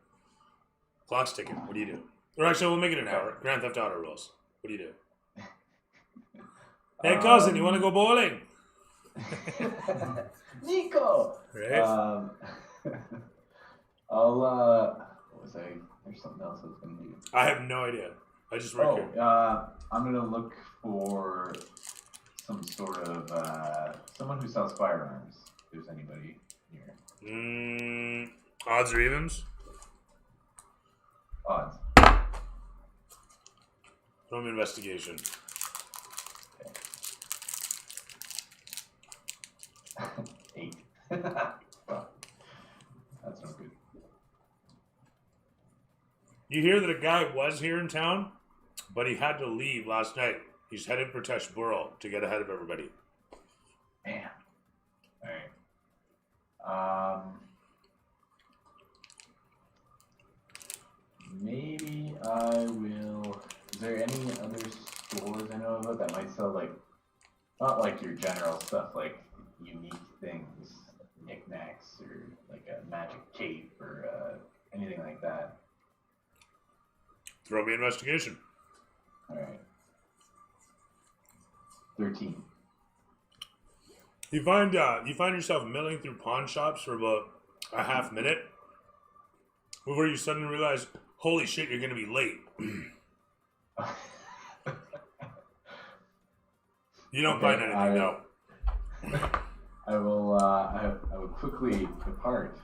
S1: Clock's ticking. What do you do? Or actually, we'll make it an hour. Grand Theft Auto rules. What do you do? Hey, cousin, you want to go bowling?
S3: Nico!
S1: Right?
S3: I'll, what was I? There's something else I was gonna do.
S1: I have no idea. I just work here.
S3: I'm gonna look for some sort of, someone who sells firearms. If there's anybody here.
S1: Odds or evens?
S3: Odds.
S1: From investigation.
S3: Okay. 8.
S1: You hear that a guy was here in town, but he had to leave last night. He's headed for Teshburl to get ahead of everybody.
S3: Man. Alright. Maybe I will. Is there any other stores I know about that might sell, like, not like your general stuff, like unique things, knickknacks, or like a magic cape, or anything like that?
S1: Throw me investigation.
S3: Alright. 13.
S1: You find yourself milling through pawn shops for about a half minute before you suddenly realize, holy shit, you're gonna be late. You don't find anything, no.
S3: I will quickly depart.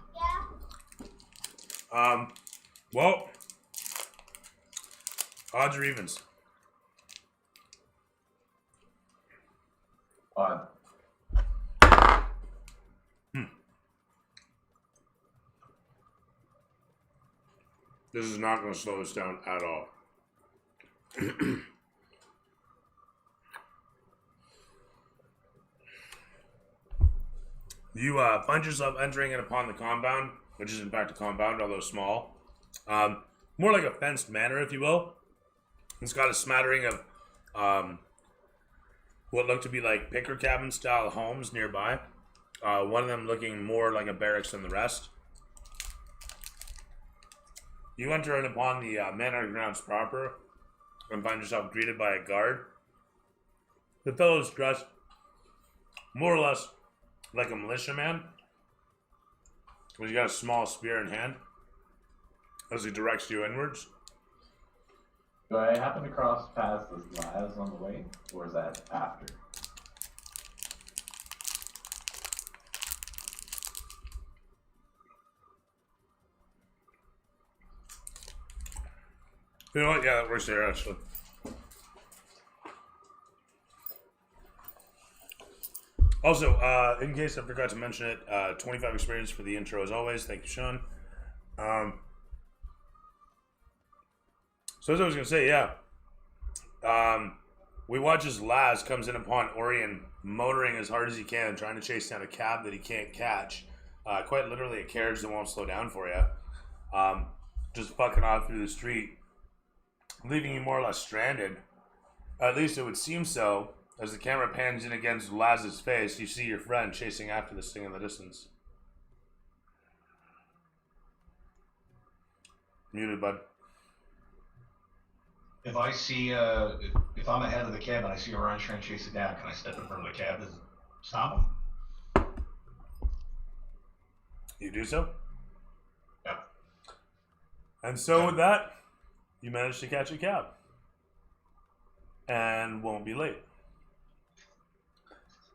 S1: Well, odds or evens?
S3: Odd.
S1: This is not going to slow us down at all. You find yourself entering in upon the compound, which is in fact a compound, although small. More like a fenced manor, if you will. It's got a smattering of what look to be like picker cabin style homes nearby. One of them looking more like a barracks than the rest. You enter in upon the manor grounds proper and find yourself greeted by a guard. The fellow's dressed more or less like a militiaman. He's got a small spear in hand as he directs you inwards.
S3: Do I happen to cross paths with Laz on the way, or is that after?
S1: You know what? Yeah, that works there, actually. Also, in case I forgot to mention it, 25 experience for the intro as always. Thank you, Sean. So as I was going to say, yeah. We watch as Laz comes in upon Orion motoring as hard as he can, trying to chase down a cab that he can't catch. Quite literally a carriage that won't slow down for you. Just fucking off through the street, leaving you more or less stranded. At least it would seem so. As the camera pans in against Laz's face, you see your friend chasing after this thing in the distance. Muted, bud.
S2: If I see, if I'm ahead of the cab and I see Orion trying to chase it down, can I step in front of the cab and stop him?
S1: You do so?
S2: Yep.
S1: And so with that, you manage to catch a cab. And won't be late.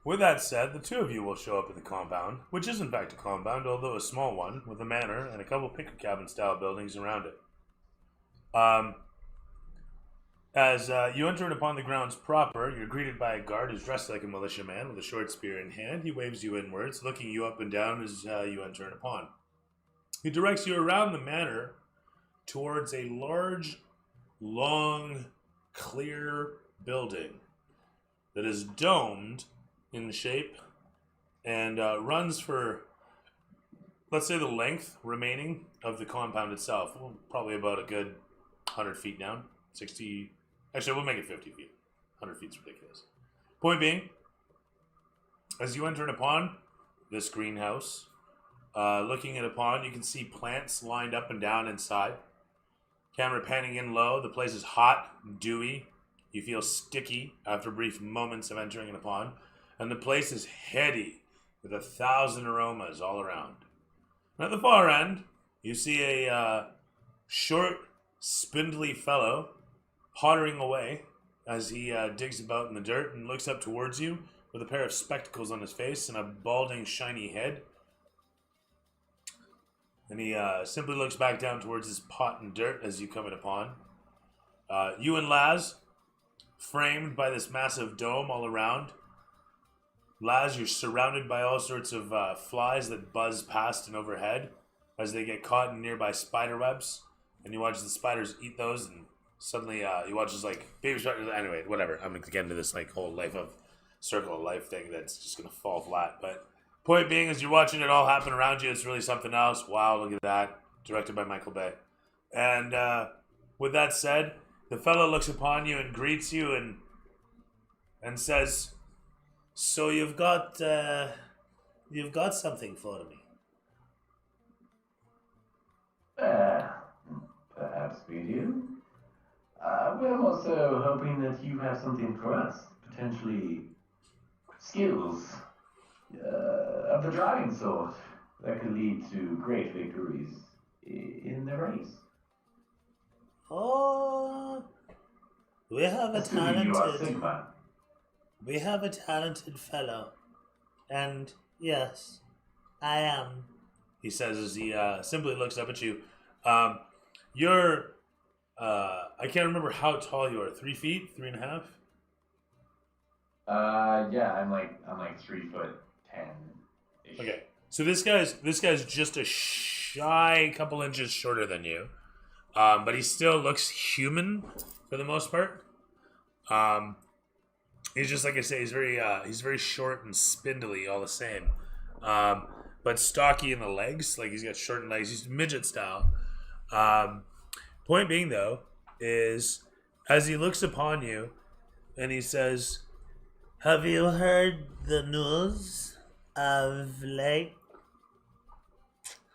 S1: With that said, the two of you will show up at the compound, which is in fact a compound, although a small one, with a manor and a couple picker cabin style buildings around it. As you enter in upon the grounds proper, you're greeted by a guard who's dressed like a militiaman with a short spear in hand. He waves you inwards, looking you up and down as you enter in upon. He directs you around the manor towards a large, long, clear building that is domed in shape and runs for, let's say, the length remaining of the compound itself. Well, probably about a good 100 feet down, 60. Actually, we'll make it 50 feet. 100 feet's ridiculous. Point being, as you enter in upon this greenhouse, looking at upon, you can see plants lined up and down inside. Camera panning in low. The place is hot, dewy. You feel sticky after brief moments of entering in upon. And the place is heady with 1,000 aromas all around. And at the far end, you see a short, spindly fellow pottering away as he digs about in the dirt and looks up towards you with a pair of spectacles on his face and a balding, shiny head. And he simply looks back down towards his pot and dirt as you come in upon. You and Laz, framed by this massive dome all around. Laz, you're surrounded by all sorts of flies that buzz past and overhead as they get caught in nearby spider webs. and you watch the spiders eat those, and suddenly you watch this like baby spiders. Anyway, whatever. I'm gonna get into this like whole life of circle of life thing that's just gonna fall flat. But point being, as you're watching it all happen around you, it's really something else. Wow, look at that. Directed by Michael Bay. And with that said, the fellow looks upon you and greets you and says, "So you've got something for me."
S8: Perhaps we do. We're also hoping that you have something for us, potentially skills of the driving sort that could lead to great victories in the race.
S1: Oh, we have a
S8: Assuming you are
S1: talented,
S8: Sigma.
S1: we have a talented fellow, and yes, I am. He says as he simply looks up at you. You're, I can't remember how tall you are. 3 feet, 3.5.
S3: Yeah, I'm like 3'10".
S1: Okay, so this guy's just a shy couple inches shorter than you, but he still looks human for the most part. He's just like I say, he's very short and spindly all the same, but stocky in the legs. Like he's got shortened legs. He's midget style. Point being though is as he looks upon you, and he says, "Have you heard the news of late?"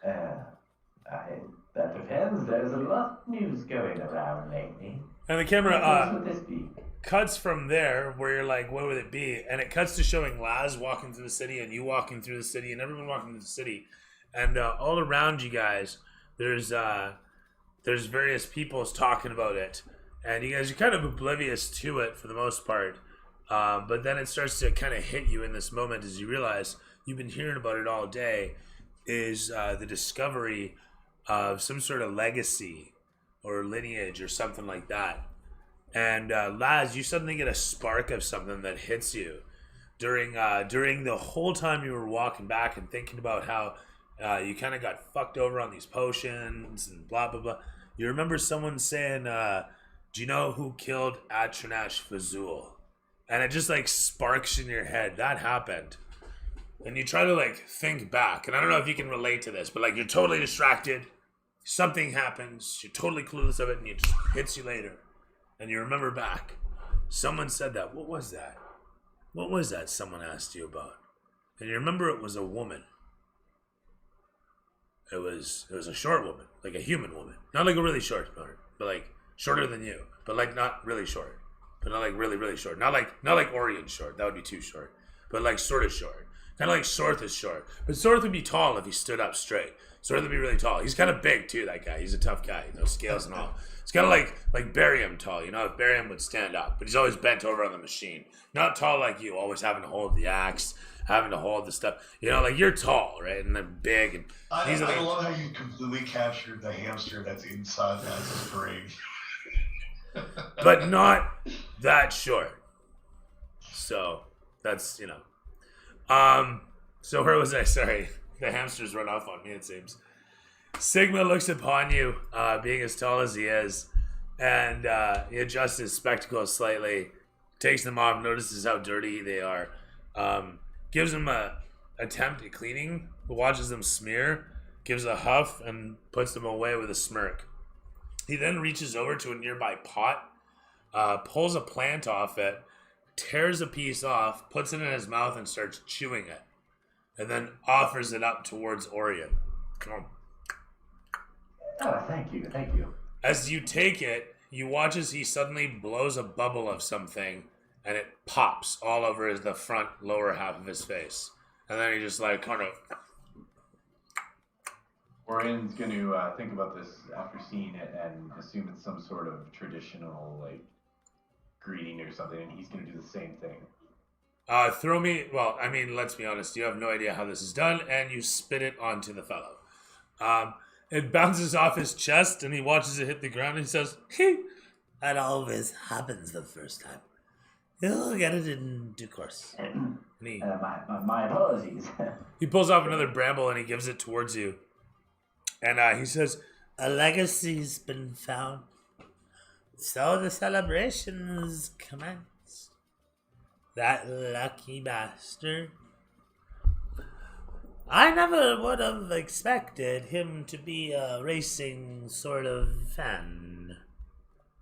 S8: That depends. There's a lot of news going around lately.
S1: And the
S8: What
S1: camera
S8: would this be?
S1: cuts from there where you're like, what would it be? And it cuts to showing Laz walking through the city and you walking through the city and everyone walking through the city. And all around you guys, there's various peoples talking about it. And you guys are kind of oblivious to it for the most part. But then it starts to kind of hit you in this moment as you realize you've been hearing about it all day, is the discovery of some sort of legacy or lineage or something like that. And Laz, you suddenly get a spark of something that hits you during the whole time you were walking back and thinking about how you kind of got fucked over on these potions and blah blah blah. You remember someone saying, "Do you know who killed Atronach Fuzul?" And it just like sparks in your head. That happened. And you try to like think back, and I don't know if you can relate to this, but like you're totally distracted. Something happens, you're totally clueless of it, and it just hits you later. And you remember back. Someone said that. What was that? What was that someone asked you about? And you remember it was a woman. It was a short woman, like a human woman. Not like a really short woman, but like shorter than you. But like not really short. But not like really, really short. Not like Orion short. That would be too short. But like sort of short. Kind of like Sorth is short. But Sorth would be tall if he stood up straight. Sorth would be really tall. He's kind of big too, that guy. He's a tough guy. You know, scales and all. It's kind of like Barium tall. You know, if Barium would stand up. But he's always bent over on the machine. Not tall like you, always having to hold the axe, having to hold the stuff. You know, like you're tall, right? And then big. And
S2: I love how you completely captured the hamster that's inside that brain.
S1: But not that short. So that's, you know. So where was I? Sorry. The hamster's run off on me, it seems. Sigma looks upon you, being as tall as he is, and he adjusts his spectacles slightly, takes them off, notices how dirty they are, gives them a attempt at cleaning, watches them smear, gives a huff, and puts them away with a smirk. He then reaches over to a nearby pot, pulls a plant off it, tears a piece off, puts it in his mouth, and starts chewing it. And then offers it up towards Orion. Come on.
S8: Oh, thank you.
S1: As you take it, you watch as he suddenly blows a bubble of something, and it pops all over the front lower half of his face. And then he just like kind of...
S3: Orion's going to think about this after seeing it and assume it's some sort of traditional like greeting or something, and he's going to do the same thing.
S1: Throw me... Well, I mean, let's be honest. You have no idea how this is done, and you spit it onto the fellow. It bounces off his chest, and he watches it hit the ground, and he says, "That always happens the first time. You'll get it in due course." And
S8: my apologies.
S1: he pulls off another bramble, and he gives it towards you. And he says, A legacy's been found. So the celebrations commenced. That lucky bastard. I never would have expected him to be a racing sort of fan.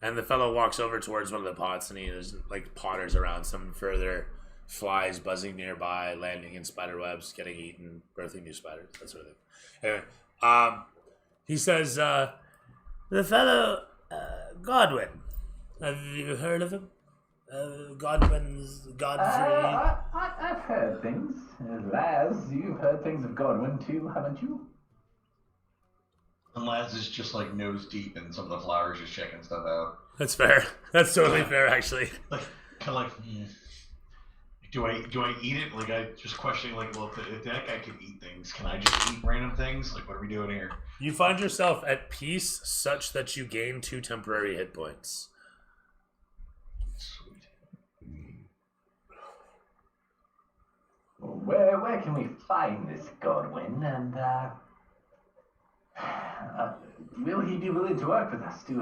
S1: And the fellow walks over towards one of the pots and he is like potters around some further flies buzzing nearby, landing in spider webs, getting eaten, birthing new spiders, that sort of thing. Anyway, he says, the fellow, Godwin. Have you heard of him? Godwin's Godfrey.
S8: I've heard things. Laz, you've heard things of Godwin too, haven't you?
S2: And Laz is just like nose deep in some of the flowers, just checking stuff out.
S1: That's fair. That's totally fair, actually.
S2: Like, kind of like, do I eat it? Like, I just questioning, like, well, if that guy can eat things, can I just eat random things? Like, what are we doing here?
S1: You find yourself at peace such that you gain 2 temporary hit points.
S2: Sweet.
S8: Where can we find this Godwin? And will he be willing to work with us? Do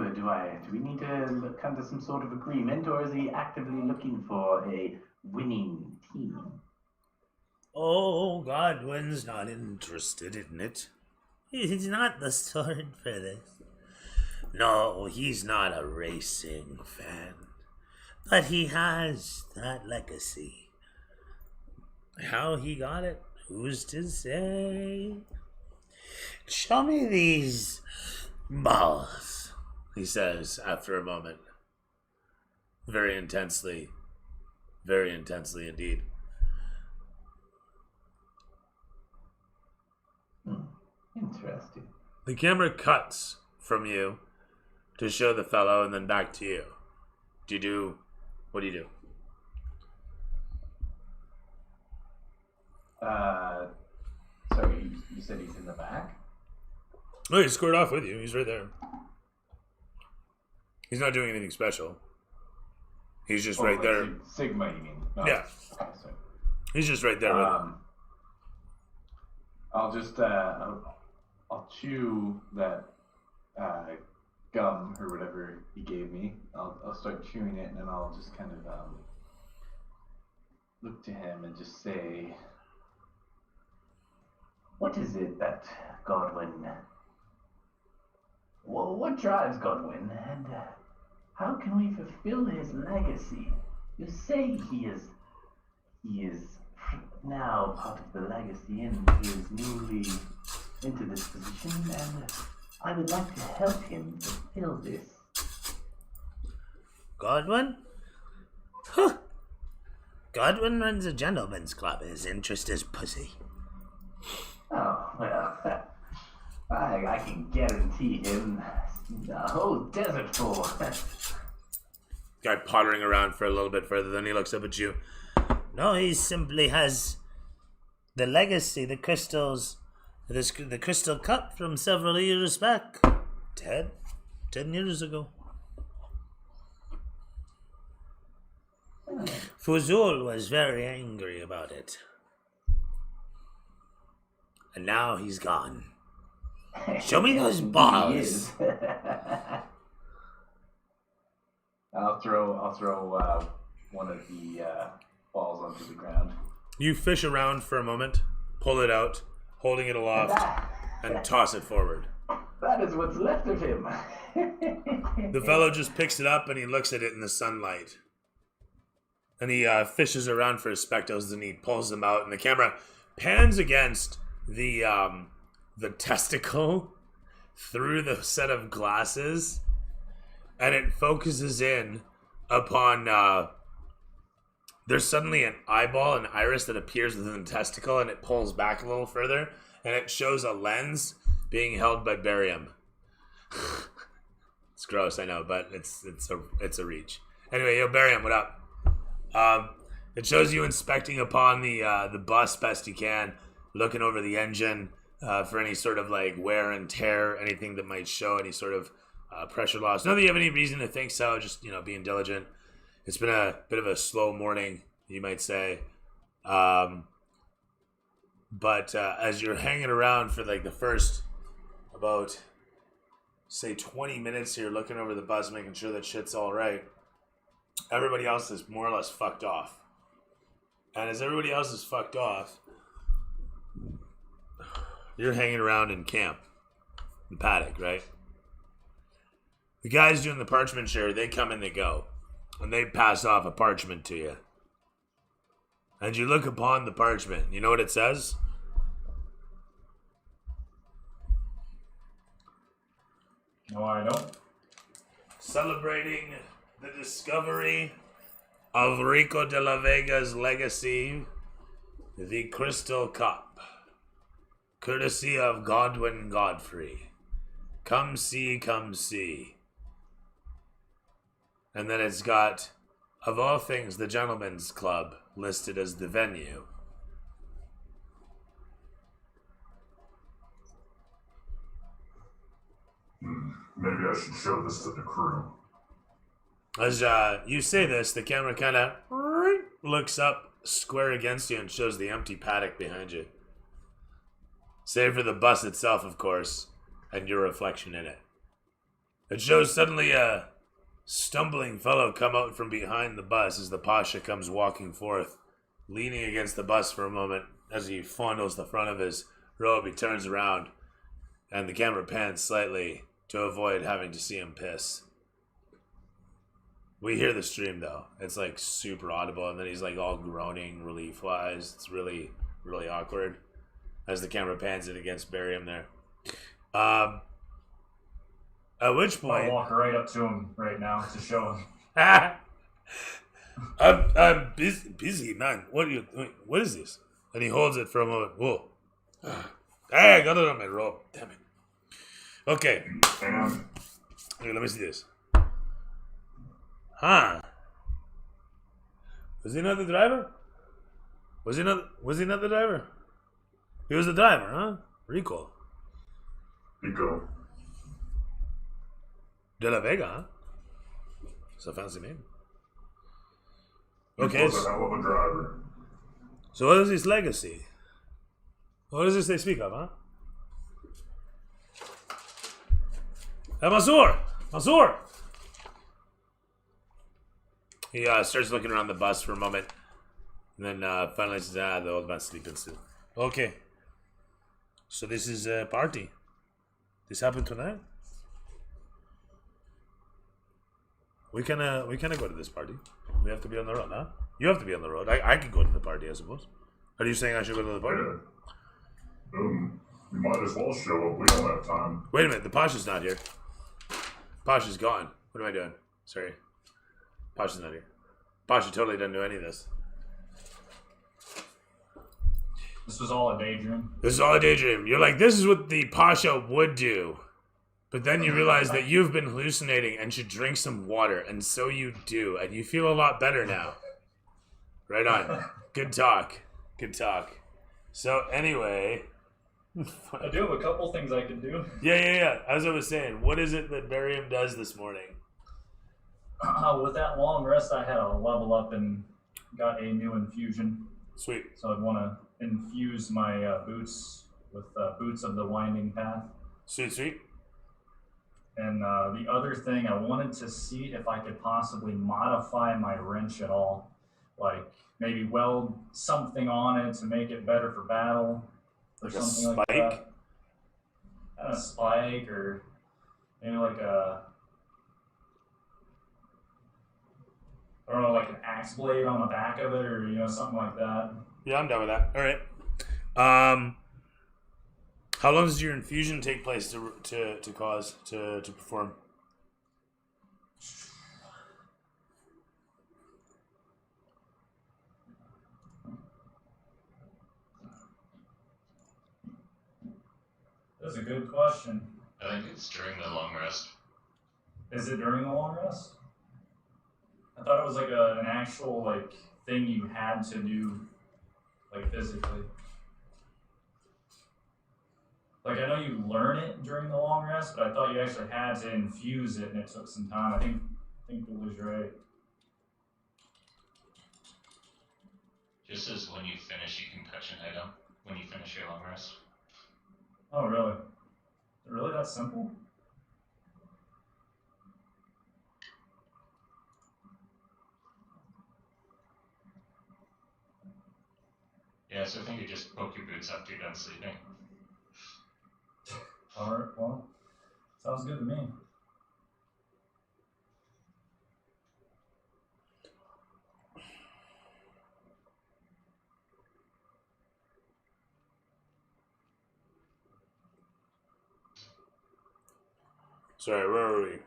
S8: we need to come to some sort of agreement, or is he actively looking for a winning team?
S1: Oh, Godwin's not interested in it. He's not the sort for this. No, he's not a racing fan. But he has that legacy. How he got it, who's to say? Show me these balls, he says after a moment. Very intensely indeed.
S8: Interesting.
S1: The camera cuts from you to show the fellow and then back to you. What do you do?
S3: Sorry, you said he's in the back?
S1: Oh, he squared off with you. He's right there. He's not doing anything special. He's just right there.
S3: Sigma, you mean? No.
S1: Yeah.
S3: Okay, sorry.
S1: He's just right there with him.
S3: I'll just I'll chew that gum or whatever he gave me. I'll start chewing it, and then I'll just kind of look to him and just say,
S8: What is it that Godwin... Well, what drives Godwin, and how can we fulfill his legacy? You say he is now part of the legacy and he is newly into this position, and I would like to help him fulfill this.
S1: Godwin? Huh. Godwin runs a gentleman's club. His interest is pussy.
S8: Oh, well, I can guarantee him a whole desert full.
S1: Guy pottering around for a little bit further, then he looks up at you. No, he simply has the legacy, the crystals, the crystal cup from several years back. 10 years ago. Fuzul was very angry about it. And now he's gone. Show me those balls.
S3: I'll throw one of the balls onto the ground.
S1: You fish around for a moment, pull it out, holding it aloft, and toss it forward.
S8: That is what's left of him.
S1: The fellow just picks it up and he looks at it in the sunlight. And he fishes around for his spectacles and he pulls them out, and the camera pans against the testicle through the set of glasses, and it focuses in upon there's suddenly an eyeball, an iris that appears within the testicle, and it pulls back a little further, and it shows a lens being held by barium. It's gross, I know, but it's a reach. Anyway, yo, barium, what up? It shows you inspecting upon the bus best you can, looking over the engine for any sort of like wear and tear, anything that might show any sort of pressure loss. Not that you have any reason to think so, just being diligent. It's been a bit of a slow morning, you might say. But as you're hanging around for like the first about say 20 minutes here looking over the bus, making sure that shit's all right. Everybody else is more or less fucked off. And as everybody else is fucked off, you're hanging around in camp, in paddock, right? The guys doing the parchment share, they come and they go. And they pass off a parchment to you. And you look upon the parchment. You know what it says?
S6: No, I don't.
S1: Celebrating the discovery of Rico de la Vega's legacy, the Crystal Cup, courtesy of Godwin Godfrey. Come see, come see. And then it's got, of all things, the Gentlemen's Club listed as the venue.
S9: Maybe I should show this to the crew.
S1: As you say this, the camera kind of looks up square against you and shows the empty paddock behind you. Save for the bus itself, of course, and your reflection in it. It shows suddenly a stumbling fellow come out from behind the bus as the Pasha comes walking forth, leaning against the bus for a moment. As he fondles the front of his robe, he turns around, and the camera pans slightly to avoid having to see him piss. We hear the stream, though. It's, like, super audible, and then he's, like, all groaning relief-wise. It's really, really awkward as the camera pans it against Barium there. At which point...
S6: I'll walk right up to him right now to show him.
S1: I'm busy, man. What is this? And he holds it for a moment. Whoa. Hey, I got it on my robe. Damn it. Okay. Okay, let me see this. Huh. Was he not the driver? Was he not the driver? He was the driver, huh? Rico.
S9: Rico.
S1: De la Vega, huh? It's a fancy name.
S9: He
S1: Okay.
S9: was a hell of a driver.
S1: So what is his legacy? What does this they speak of, huh? Hey, Mansoor! Mansoor! He starts looking around the bus for a moment. And then finally says, the old man's sleeping still. Okay. So this is a party. This happened tonight? We can go to this party. We have to be on the road, huh? You have to be on the road. I could go to the party, I suppose. Are you saying I should go to the party?
S9: Yeah. You might as well show up. We don't have time.
S1: Wait a minute. The Pasha's not here. Pasha's gone. What am I doing? Sorry. Pasha's not here. Pasha totally doesn't do any of this.
S6: This was all a daydream.
S1: This is all a daydream. You're like, this is what the Pasha would do. But then you realize that you've been hallucinating and should drink some water. And so you do. And you feel a lot better now. Right on. Good talk. Good talk. So anyway...
S6: I do have a couple things I can do.
S1: Yeah. As I was saying, what is it that Barium does this morning?
S6: With that long rest, I had a level up and got a new infusion.
S1: Sweet.
S6: So I'd want to infuse my boots with Boots of the Winding Path.
S1: Sweet.
S6: And the other thing, I wanted to see if I could possibly modify my wrench at all. Like maybe weld something on it to make it better for battle. Or
S1: like
S6: something
S1: a spike?
S6: like that. And a spike, or maybe like I don't know, like an axe blade on the back of it, or something like that.
S1: Yeah, I'm down with that. All right. How long does your infusion take place to perform?
S6: That's a good question.
S4: I think it's during the long rest.
S6: Is it during the long rest? I thought it was like an actual thing you had to do, physically. I know you learn it during the long rest, but I thought you actually had to infuse it, and it took some time. I think it was right.
S4: Just as when you finish, you can touch an item when you finish your long rest.
S6: Oh, really? Really that simple?
S4: Yeah, so I think you just poke your boots after you're done sleeping.
S6: Alright, well, sounds good to me.
S1: Sorry, where were we?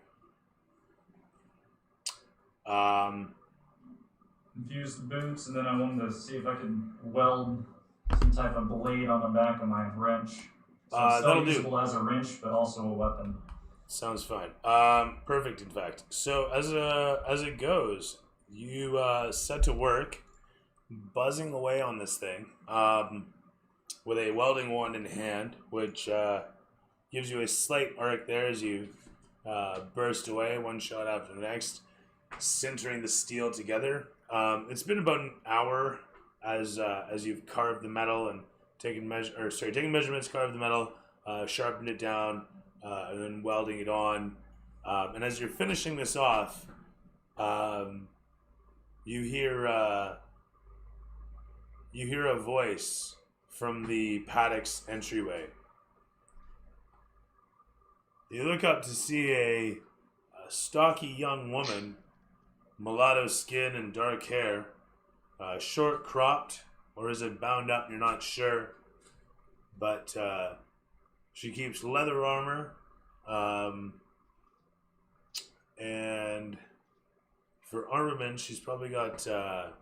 S6: Infused the boots, and then I wanted to see if I could weld some type of blade on the back of my wrench. So it's still
S1: that'll
S6: usable
S1: do.
S6: as a wrench, but also a weapon.
S1: Sounds fine. Perfect, in fact. So as it goes, you set to work, buzzing away on this thing, with a welding wand in hand, which gives you a slight arc there as you burst away, one shot after the next, sintering the steel together. It's been about an hour as you've carved the metal and taken measurements, carved the metal, sharpened it down, and then welding it on. And as you're finishing this off, you hear a voice from the paddock's entryway. You look up to see a stocky young woman, mulatto skin and dark hair, short cropped, or is it bound up? You're not sure, but she keeps leather armor, and for armament, she's probably got a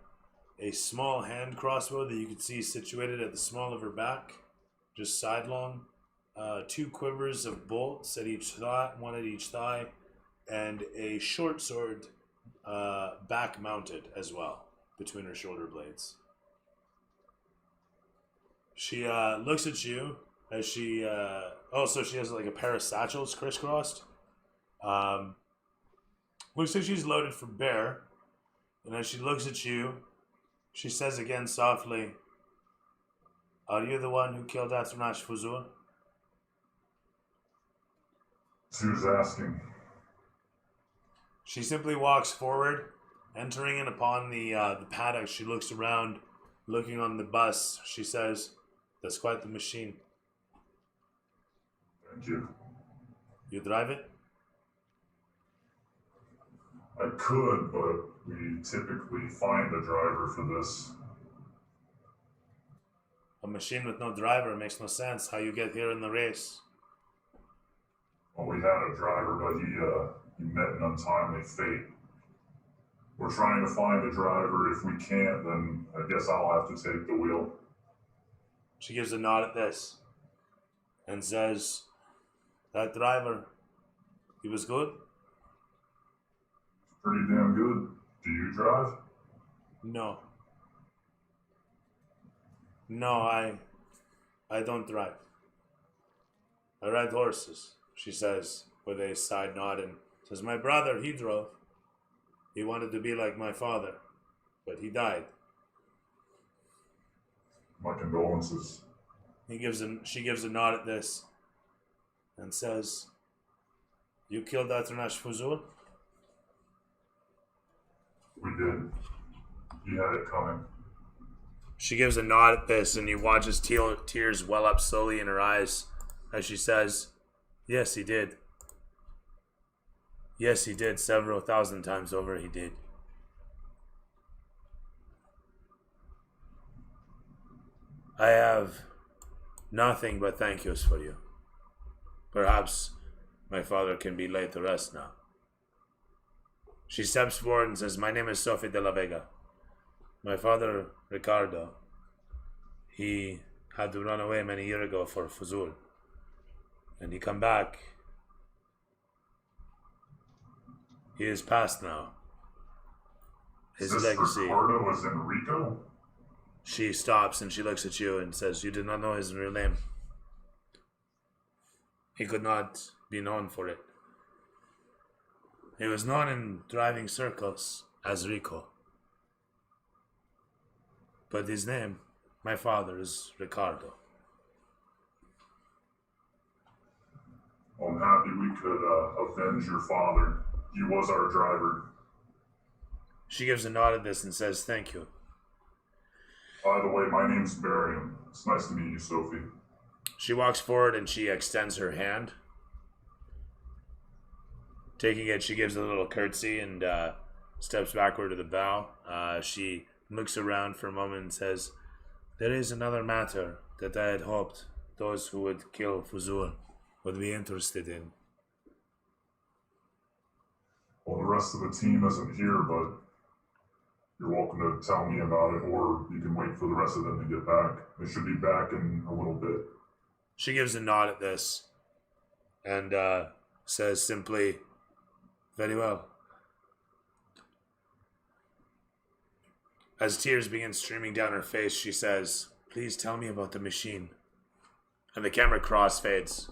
S1: small hand crossbow that you can see situated at the small of her back, just sidelong. 2 quivers of bolts at each thigh, one at each thigh, and a short sword back mounted as well between her shoulder blades. She looks at you as she also she has like a pair of satchels crisscrossed. Looks like she's loaded for bear, and as she looks at you, she says again softly, "Are you the one who killed Atronach Fuzul?"
S9: She was asking.
S1: She simply walks forward, entering in upon the paddock. She looks around, looking on the bus. She says, "That's quite the machine.
S9: Thank you.
S1: You drive it?"
S9: I could, but we typically find a driver for this.
S1: A machine with no driver makes no sense. How you get here in the race?
S9: Well, we had a driver, but he met an untimely fate. We're trying to find a driver. If we can't, then I guess I'll have to take the wheel.
S1: She gives a nod at this and says, "That driver, he was good?"
S9: Pretty damn good. Do you drive?
S1: No. No, I don't drive. I ride horses, she says with a side nod, and says, "My brother, he drove. He wanted to be like my father, but he died."
S9: My condolences.
S1: She gives a nod at this and says, "You killed Atronach Fuzul?"
S9: We did. He had it coming.
S1: She gives a nod at this, and you watch his tears well up slowly in her eyes as she says, "Yes, he did. Yes, he did. Several thousand times over, he did." I have nothing but thank yous for you. Perhaps my father can be laid to rest now. She steps forward and says, "My name is Sophie de la Vega. My father, Ricardo, he had to run away many years ago for Fuzul. And he come back. He is passed now. His
S9: Is this
S1: legacy."
S9: Ricardo as in Rico?
S1: She stops and she looks at you and says, "You did not know his real name. He could not be known for it. He was known in driving circles as Rico. But his name, my father, is Ricardo."
S9: I'm happy we could avenge your father. He was our driver.
S1: She gives a nod at this and says, "Thank you."
S9: By the way, my name's Marion. It's nice to meet you, Sophie.
S1: She walks forward and she extends her hand. Taking it, she gives a little curtsy and steps backward to the bow. She looks around for a moment and says, "There is another matter that I had hoped those who would kill Fuzul would be interested in."
S9: Well, the rest of the team isn't here, but you're welcome to tell me about it, or you can wait for the rest of them to get back. They should be back in a little bit.
S1: She gives a nod at this and says simply, "Very well." As tears begin streaming down her face, she says, "Please tell me about the machine." And the camera crossfades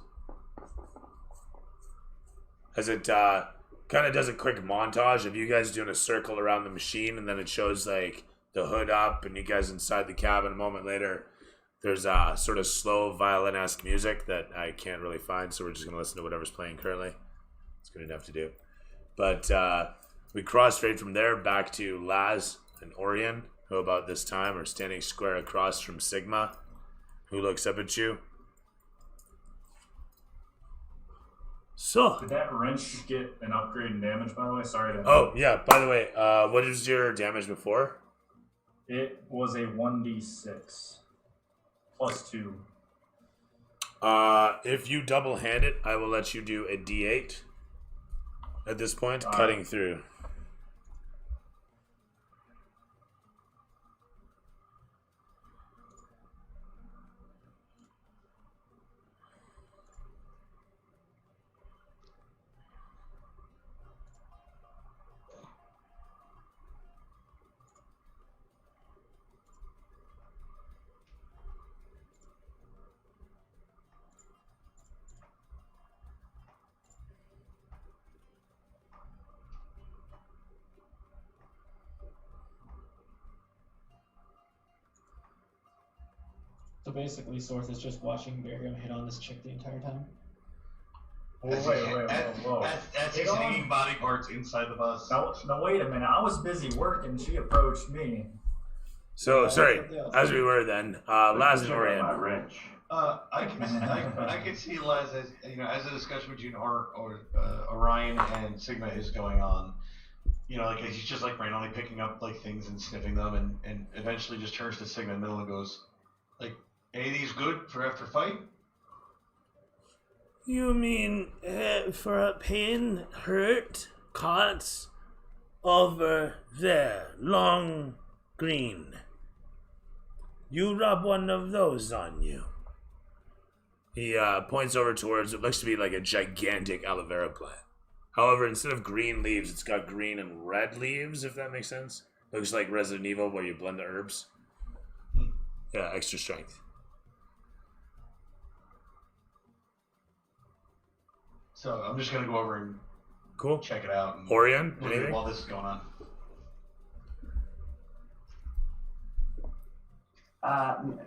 S1: as it kind of does a quick montage of you guys doing a circle around the machine, and then it shows like the hood up and you guys inside the cabin. A moment later, there's sort of slow violin-esque music that I can't really find, so we're just going to listen to whatever's playing currently. It's good enough to do. But we crossfade from there back to Laz and Orion, who about this time are standing square across from Sigma, who looks up at you. So,
S6: Did that wrench get an upgrade in damage, by the way? Sorry to...
S1: oh, yeah, by the way, what is your damage before?
S6: It was a 1d6. Plus 2.
S1: If you double hand it, I will let you do a d8 at this point, cutting through.
S5: So basically, Sorth is just watching Barium hit on this chick the entire time.
S6: Whoa, whoa.
S2: That's his hanging body parts inside the bus.
S6: No, wait a minute. I was busy working. She approached me.
S1: So, sorry, as we were then, Laz and Orion.
S8: My wrench.
S2: I can see Laz as as the discussion between Orion and Sigma is going on. Like he's just like randomly picking up like things and sniffing them, and eventually just turns to Sigma in the middle and goes, like, "Any of these good for after fight?"
S1: You mean for a pain, hurt, cuts over there, long green? You rub one of those on you. He points over towards what looks to be like a gigantic aloe vera plant. However, instead of green leaves, it's got green and red leaves, if that makes sense. Looks like Resident Evil where you blend the herbs. Yeah, extra strength.
S2: So I'm just gonna go over and check it out. And
S1: Orion, anything?
S2: While this is going on.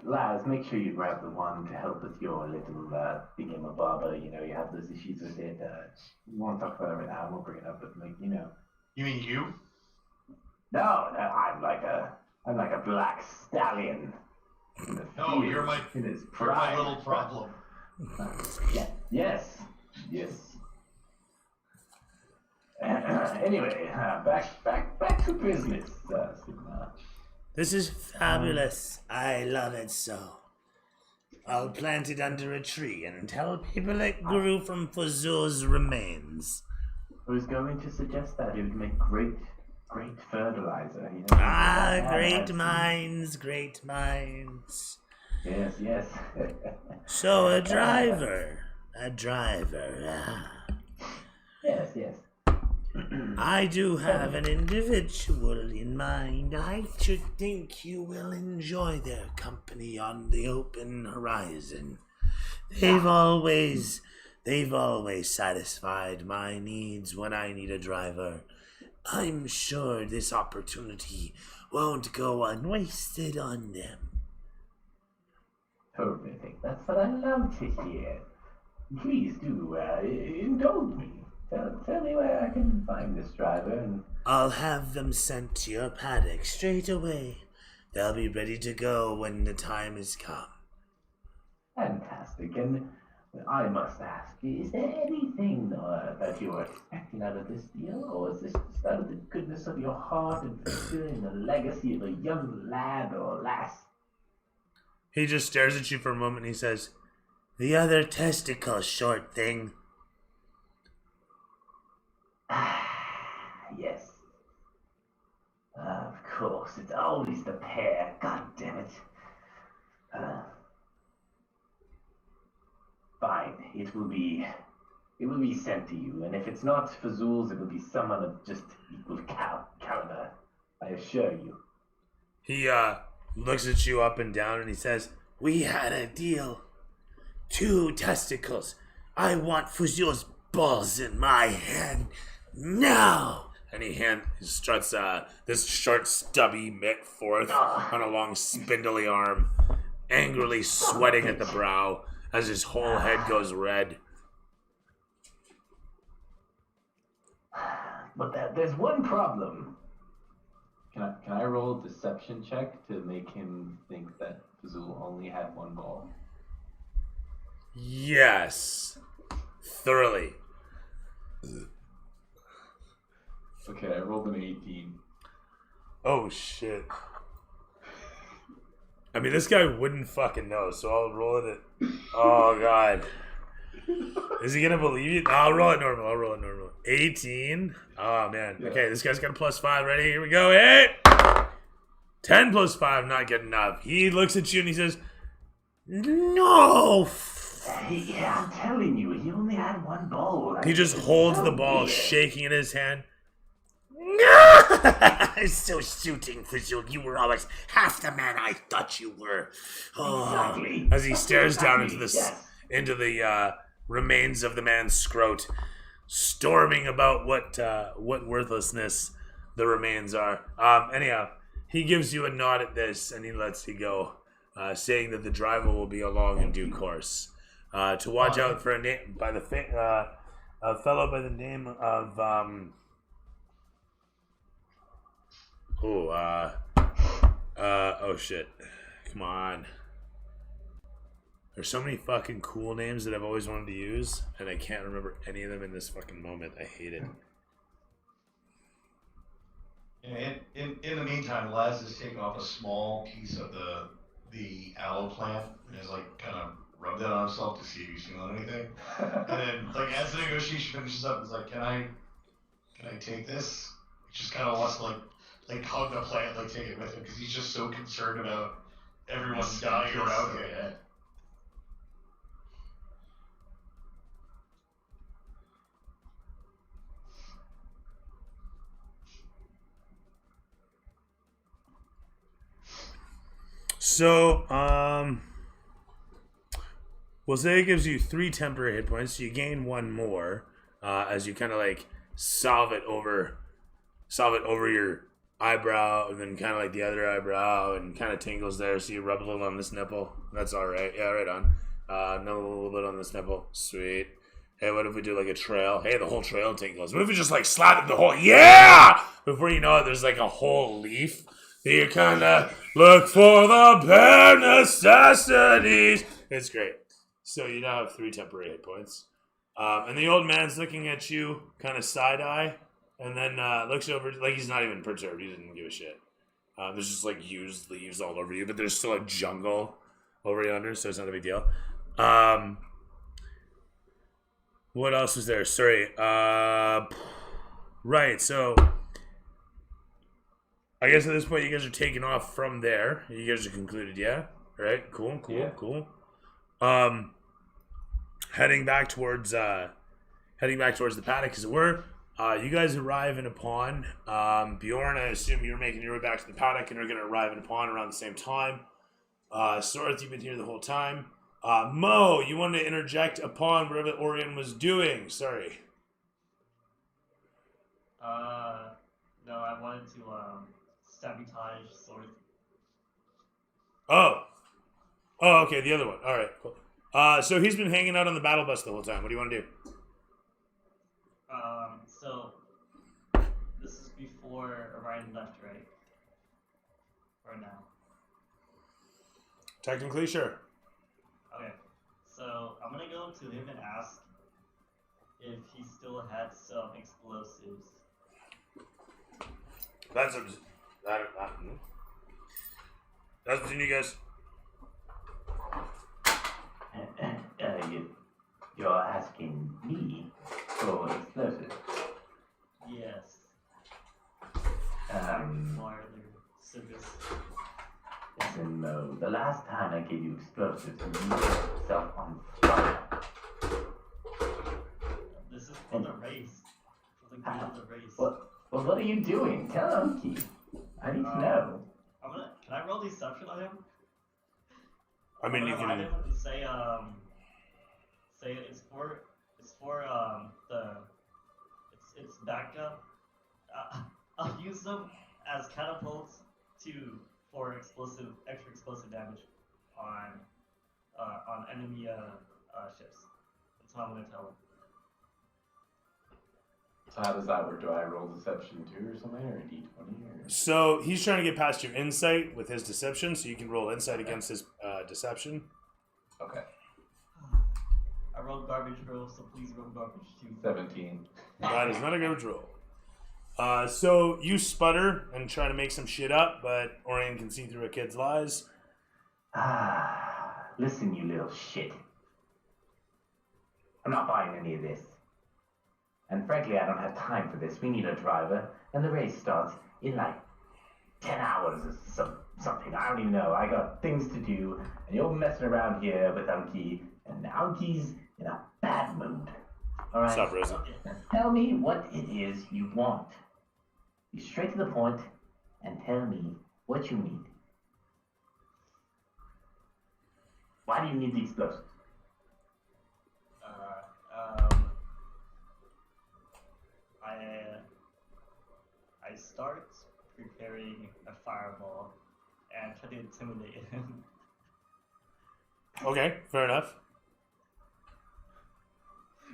S8: Laz, make sure you grab the one to help with your little thingamabobber. You have those issues with it. We won't talk about it right now. I won't bring it up, but
S2: You mean you?
S8: No, I'm like a black stallion.
S2: No, you're my little problem.
S8: Yes. Anyway, back to business, Sigma.
S1: This is fabulous. I love it so. I'll plant it under a tree and tell people it grew from Fuzul's remains.
S8: I was going to suggest that it would make great fertilizer.
S1: Great minds.
S8: Yes.
S1: So a driver.
S8: Yes.
S1: I do have an individual in mind. I should think you will enjoy their company on the open horizon. They've always satisfied my needs when I need a driver. I'm sure this opportunity won't go unwasted on them.
S8: Terrific. That's what I love to hear. Please do indulge me. Tell me where I can find this driver.
S1: I'll have them sent to your paddock straight away. They'll be ready to go when the time has come.
S8: Fantastic. And I must ask, is there anything that you are expecting out of this deal, or is this just out of the goodness of your heart and fulfilling the legacy of a young lad or lass?
S1: He just stares at you for a moment and he says, "The other testicle, short thing."
S8: Yes. Of course, it's always the pair. God damn it. Fine. It will be sent to you, and if it's not Fuzul's, it will be someone of just equal caliber. I assure you.
S1: He looks at you up and down and he says, "We had a deal. 2 testicles. I want Fuzul's balls in my hand now." And he struts this short, stubby mitt forth on a long, spindly arm, angrily sweating at the brow as his whole head goes red.
S8: But there's one problem.
S3: Can I roll a deception check to make him think that Fuzul only had 1 ball?
S1: Yes. Thoroughly.
S3: Okay, I rolled an 18.
S1: Oh, shit. I mean, this guy wouldn't fucking know, so I'll roll it at... Oh, God. Is he gonna believe you? I'll roll it normal. 18? Oh, man.
S3: Yeah.
S1: Okay, this guy's got a +5. Ready? Here we go. 8! 10 + 5, not good enough. He looks at you and he says, "No!"
S8: Yeah, I'm telling you, he only had 1 ball.
S1: He just holds the ball, shaking in his hand. So suiting, Fuzul. You were always half the man I thought you were. Oh.
S8: Exactly.
S1: As he stares down into the
S8: Yes.
S1: remains of the man's scrot, storming about what worthlessness the remains are. Anyhow, he gives you a nod at this and he lets you go, saying that the driver will be along in due course. To watch out for a fellow by the name of oh shit. Come on. There's so many fucking cool names that I've always wanted to use, and I can't remember any of them in this fucking moment. I hate it.
S2: In the meantime, Laz is taking off a small piece of the aloe plant and is like kind of rubbed it on himself to see if he's feeling anything. And then like as the negotiation finishes up, he's like, Can I take this?" He just kind of wants to like hug the plant, like take it with him because he's just so concerned about everyone dying around him.
S3: Yeah.
S1: So, we'll say it gives you 3 temporary hit points, so you gain 1 more as you kind of like salve it over your eyebrow, and then kind of like the other eyebrow, and kind of tingles there. So you rub a little on this nipple. That's all right. Yeah, right on. Another little bit on this nipple. Sweet. Hey, what if we do like a trail? Hey, the whole trail tingles. What if we just like slap it the whole? Yeah! Before you know it, there's like a whole leaf. You kind of look for the bare necessities. It's great. So you now have 3 temporary hit points. And the old man's looking at you, kind of side-eye, and then looks over, like he's not even perturbed. He didn't give a shit. There's just like used leaves all over you, but there's still a jungle over yonder, so it's not a big deal. What else is there? Sorry. Right, so I guess at this point you guys are taking off from there. You guys are concluded, yeah? Right? Cool. Cool. Heading back towards the paddock, as it were. You guys arrive in a pond. Bjorn, I assume you're making your way back to the paddock and are going to arrive in a pond around the same time. Sorth, you've been here the whole time. Mo, you wanted to interject upon whatever Orion was doing. Sorry.
S7: No, I wanted to sabotage Sorth.
S1: Oh, okay, the other one. All right, cool. So he's been hanging out on the battle bus the whole time. What do you want to do?
S7: So this is before Orion left, right? Or now?
S1: Technically, sure.
S7: Okay, so I'm gonna go to him and ask if he still had some explosives.
S1: That's between you guys.
S8: You're asking me for explosives.
S7: Yes. I require their service.
S8: Listen, Mo, the last time I gave you explosives, you lit yourself on fire.
S7: This is for the race. For the good of the race.
S8: Well, what are you doing? Tell Unky. I need to know.
S7: Can I roll deception on him?
S1: I mean, you can.
S7: Say it's for it's backup. I'll use them as catapults for extra explosive damage on enemy ships. That's what I'm gonna tell him.
S3: So how does that work? Do I roll deception too or something, or a d20? Or...
S1: So he's trying to get past your insight with his deception, so you can roll insight against his deception.
S3: Okay.
S7: I rolled garbage roll, so please roll garbage too.
S3: 17.
S1: That is not a good roll. So you sputter and try to make some shit up, but Orion can see through a kid's lies.
S8: Listen, you little shit. I'm not buying any of this. And frankly, I don't have time for this. We need a driver, and the race starts in like 10 hours or something. I don't even know. I got things to do, and you're messing around here with Unky, and Unky's in a bad mood. All right?
S1: Stop, Rosa.
S8: Tell me what it is you want. Be straight to the point, and tell me what you need. Why do you need the explosives?
S7: I start preparing a fireball and try to intimidate him.
S1: Okay, fair enough.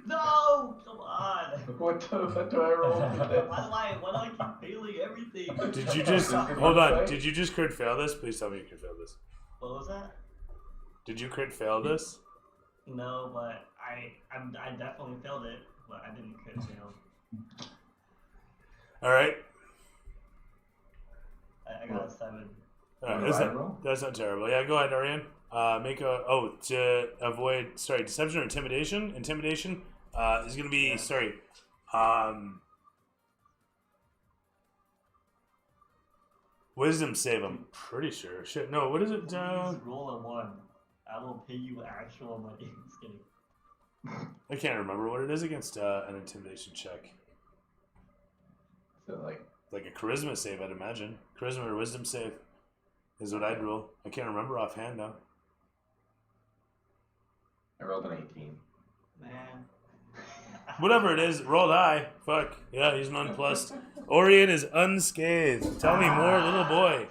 S7: No! Come on!
S3: What do I roll?
S7: Why do I keep failing everything?
S1: Did you just hold on? Did you just crit fail this? Please tell me you crit fail this.
S7: What was that?
S1: Did you crit fail this?
S7: No, but I definitely failed it, but I didn't crit fail.
S1: All right.
S7: I got a 7.
S1: All right, that's not terrible. Yeah, go ahead, Ariane. Make a to avoid deception or intimidation. Intimidation is going to be wisdom save. I'm pretty sure. Shit, no. What is it?
S7: Please roll a 1. I will pay you actual money. Just kidding.
S1: I can't remember what it is against an intimidation check.
S3: So
S1: like a charisma save, I'd imagine. Charisma or wisdom save is what I'd roll. I can't remember offhand now.
S3: I rolled an 18.
S7: Man.
S1: Whatever it is, rolled high. Fuck. Yeah, he's nonplussed. Orion is unscathed. Tell me more, little boy.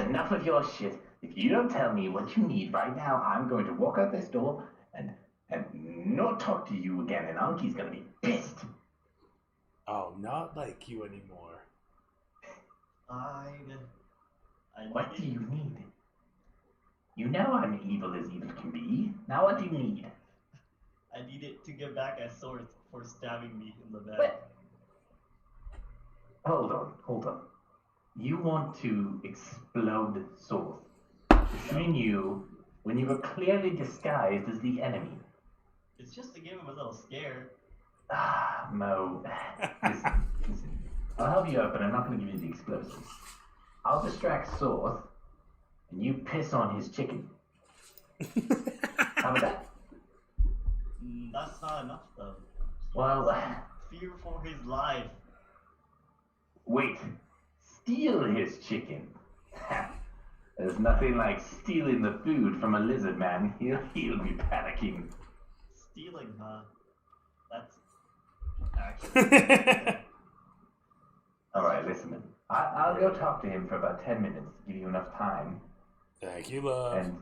S8: Enough of your shit. If you don't tell me what you need right now, I'm going to walk out this door and not talk to you again, and Unky's gonna be pissed.
S1: Oh, not like you anymore.
S8: What do you need? You know I'm evil as evil can be. Now what do you need?
S7: I need it to get back at Sword for stabbing me in the back.
S8: What? Hold on. You want to explode Source, shooting you when you were clearly disguised as the enemy.
S7: It's just to give him a little scare.
S8: Mo. Listen. I'll help you out, but I'm not going to give you the explosives. I'll distract Source, and you piss on his chicken. How about that?
S7: That's not enough, though.
S8: Well,
S7: Fear for his life.
S8: Wait. Steal his chicken. There's nothing like stealing the food from a lizard man. He'll be panicking.
S7: Stealing, huh? That's actually...
S8: Alright, listen. I'll go talk to him for about 10 minutes to give you enough time.
S1: Thank you, love.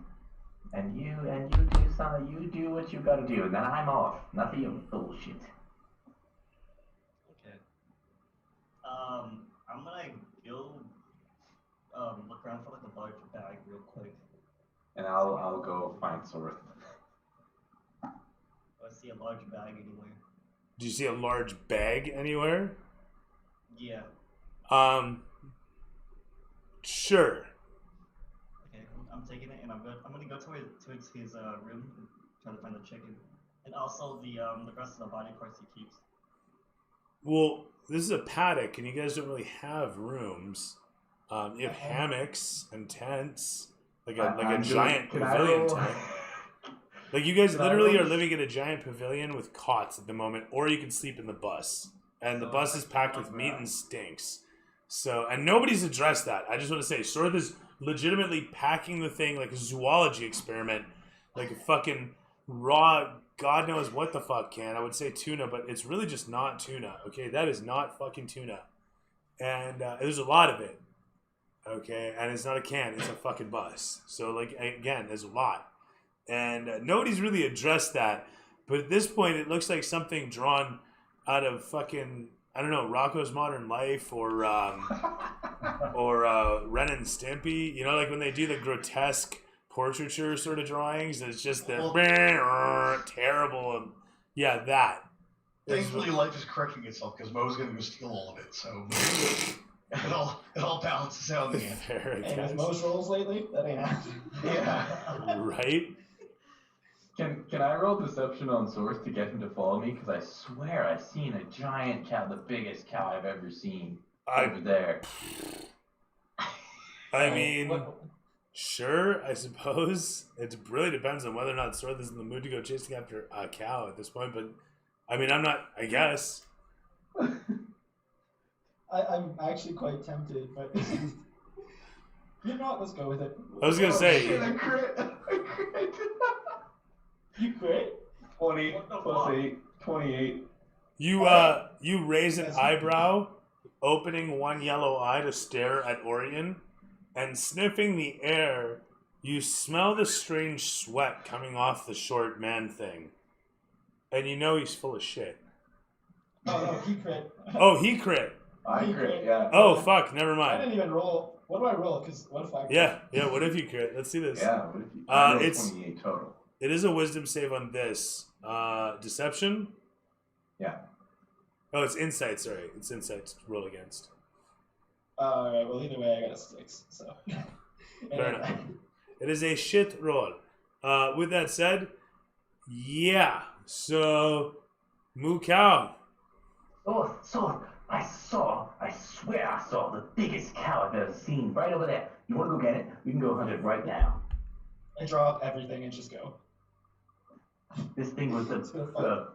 S8: And you do something. You do what you gotta do, and then I'm off. Nothing of bullshit.
S7: Okay. I'm gonna go look around for like a large bag real quick.
S8: And I'll go find Sorth.
S7: Do I see a large bag anywhere?
S1: Do you see a large bag anywhere?
S7: Yeah.
S1: Sure.
S7: Okay, I'm taking it, and I'm gonna go towards his room and try to find the chicken, and also the rest of the body parts he keeps.
S1: Well, this is a paddock, and you guys don't really have rooms. You have hammocks and tents, like a giant pavilion tent. Like you guys literally are living in a giant pavilion with cots at the moment, or you can sleep in the bus, and the bus is packed with meat and stinks. So, and nobody's addressed that. I just want to say, Sorth is legitimately packing the thing like a zoology experiment, like a fucking raw, God knows what the fuck can. I would say tuna, but it's really just not tuna. Okay, that is not fucking tuna, and there's a lot of it. Okay, and it's not a can; it's a fucking bus. So, like again, there's a lot, and nobody's really addressed that. But at this point, it looks like something drawn out of fucking, I don't know, Rocco's Modern Life or Ren and Stimpy. You know, like when they do the grotesque portraiture sort of drawings, and it's just the terrible. Yeah, that.
S2: Thankfully, life is correcting itself because Mo's going to go steal all of it. So it all balances out in the end.
S1: Fair,
S5: Hey, with most rolls lately, that ain't happening.
S2: Yeah.
S1: Right?
S8: Can I roll deception on Sorth to get him to follow me? Because I swear I've seen a giant cow, the biggest cow I've ever seen, over there.
S1: I mean, sure, I suppose. It really depends on whether or not Sorth is in the mood to go chasing after a cow at this point, but I mean, I'm not, I guess.
S5: I'm actually quite tempted, but you know what? Let's go with it.
S1: I was going to say.
S2: Shit, I crit.
S5: You quit?
S8: 20 plus 8, 28.
S1: You raise an eyebrow, opening one yellow eye to stare at Orion, and sniffing the air, you smell the strange sweat coming off the short man thing. And you know he's full of shit.
S5: Oh, no, he crit.
S1: Oh, he crit.
S8: I crit, yeah.
S1: Oh, fuck, never
S5: I
S1: mind.
S5: didn't even roll. What do I roll? Because what if I crit?
S1: Yeah, what if you crit? Let's see this.
S8: Yeah, what if you... I rolled
S1: It's
S8: 28 total.
S1: It is a wisdom save on this. Deception?
S8: Yeah.
S1: Oh, it's insight, sorry. It's insight to roll against.
S5: Alright, well, either way, I got a 6, so.
S1: Fair enough. It is a shit roll. With that said, yeah. So, Moo Cow.
S8: Sorth, I swear I saw the biggest cow I've ever seen right over there. You want to go get it? We can go hunt it right now.
S5: I drop everything and just go.
S8: This thing was
S5: name
S8: of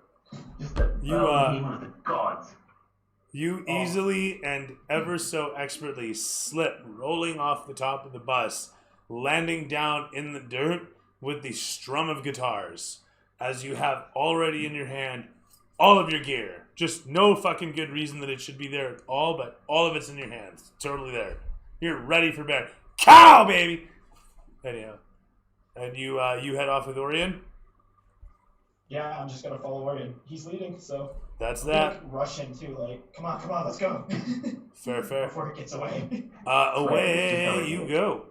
S8: the gods.
S1: You easily and ever so expertly slip, rolling off the top of the bus, landing down in the dirt with the strum of guitars, as you have already in your hand all of your gear. Just no fucking good reason that it should be there at all, but all of it's in your hands. Totally there. You're ready for bed. Cow, baby! Anyhow. And you head off with Orion?
S5: Yeah, I'm just gonna follow Orion. He's leading, so.
S1: That's
S5: I'm
S1: that.
S5: like rushing too, like, come on, let's go.
S1: Fair.
S5: Before it gets away.
S1: Away you go.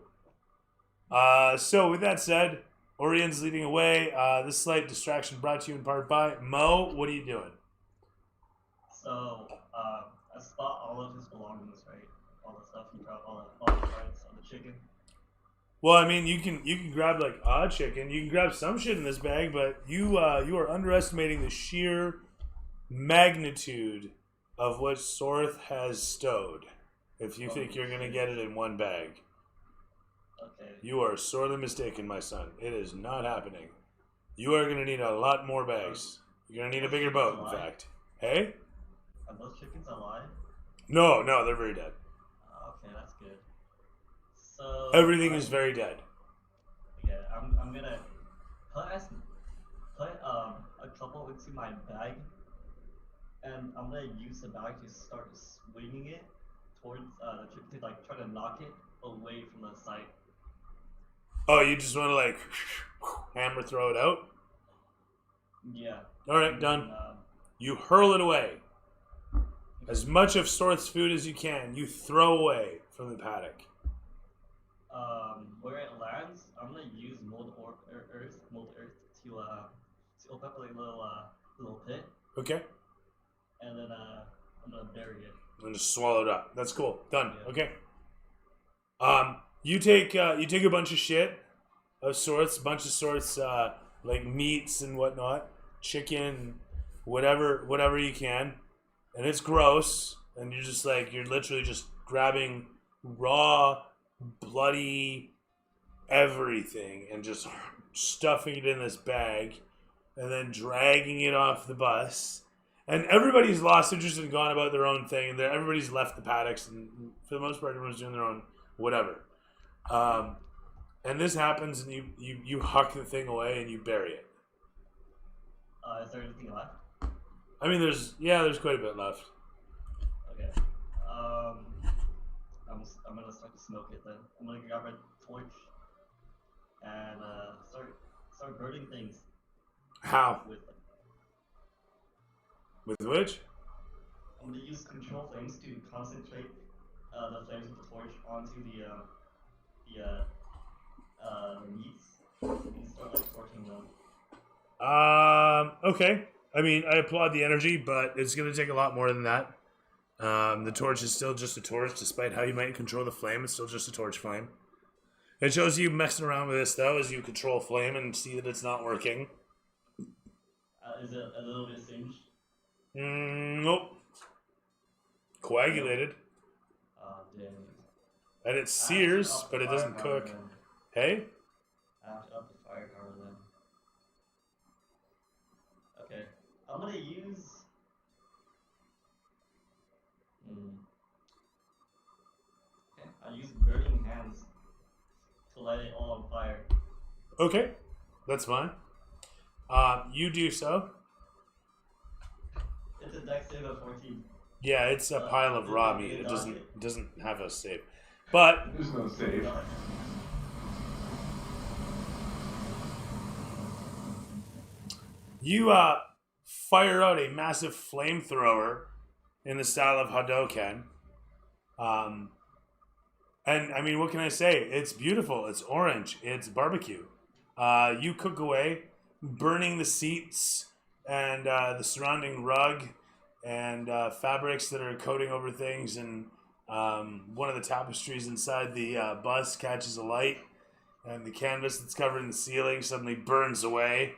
S1: So with that said, Orion's leading away. This slight distraction brought to you in part by Mo. What are you doing?
S7: So, I spot all of his belongings, right? All the stuff he brought, all the parts of the chicken.
S1: Well, I mean, you can grab like a chicken. You can grab some shit in this bag, but you are underestimating the sheer magnitude of what Sorth has stowed. If you think you're gonna get it in one bag,
S7: Okay.
S1: you are sorely mistaken, my son. It is not happening. You are gonna need a lot more bags. You're gonna need a bigger boat, in fact. Hey?
S7: Are those chickens alive?
S1: No, they're very dead.
S7: Okay, that's good. So
S1: Everything is very dead.
S7: Yeah, I'm gonna put a couple into my bag, and I'm gonna use the bag to start swinging it towards the chicken, to like try to knock it away from the site.
S1: Oh, you just want to like hammer throw it out?
S7: Yeah.
S1: All right, done. You hurl it away. As much of Sorth's food as you can, you throw away from the paddock.
S7: Where it lands, I'm gonna use mold earth to open up like a little pit,
S1: Okay.
S7: and then I'm gonna bury it.
S1: And just swallow it up. That's cool. Done.
S7: Yeah.
S1: Okay. You take a bunch of shit of sorts, like meats and whatnot, chicken, whatever you can, and it's gross. And you're literally just grabbing raw, bloody everything and just stuffing it in this bag, and then dragging it off the bus. And everybody's lost interest and gone about their own thing. And everybody's left the paddocks, and for the most part, everyone's doing their own whatever. And this happens, and you huck the thing away and you bury it.
S7: Is there anything left?
S1: I mean, there's quite a bit left.
S7: Okay. I'm gonna start to smoke it then. I'm gonna grab a torch and start burning things.
S1: How?
S7: With
S1: With which?
S7: I'm gonna use control flames to concentrate the flames with the torch onto the meats and start like torching them.
S1: Okay. I mean, I applaud the energy, but it's going to take a lot more than that. The torch is still just a torch, despite how you might control the flame. It's still just a torch flame. It shows you messing around with this, though, as you control flame and see that it's not working.
S7: Is it a little bit singed?
S1: Nope. Coagulated.
S7: Damn.
S1: And it sears, but it doesn't cook.
S7: Then.
S1: Hey?
S7: I have to up the fire power then. Okay. I'm gonna use... Okay, I'll use burning hands to light it all on fire.
S1: Okay. That's fine. You do so.
S7: It's a dex save of 14.
S1: Yeah, it's a pile of raw meat. It doesn't have a save. But
S8: There's no save.
S1: you fire out a massive flamethrower in the style of Hadoken. And I mean, what can I say? It's beautiful. It's orange. It's barbecue. You cook away, burning the seats and the surrounding rug and fabrics that are coating over things. And one of the tapestries inside the bus catches a light, and the canvas that's covering the ceiling suddenly burns away.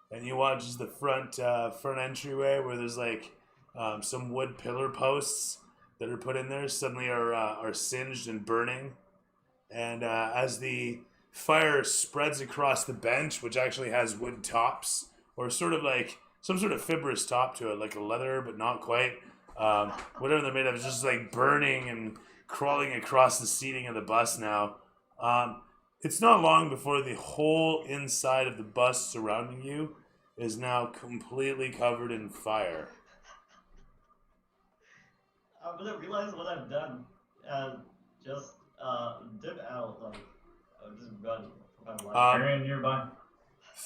S1: And you watch as the front entryway, where there's like some wood pillar posts that are put in there, suddenly are singed and burning. And as the fire spreads across the bench, which actually has wood tops, or sort of like some sort of fibrous top to it, like a leather, but not quite. Whatever they're made of is just like burning and crawling across the seating of the bus now. It's not long before the whole inside of the bus surrounding you is now completely covered in fire.
S7: I'm gonna realize what I've done and just dip out, like, just run for my life.
S6: Area nearby.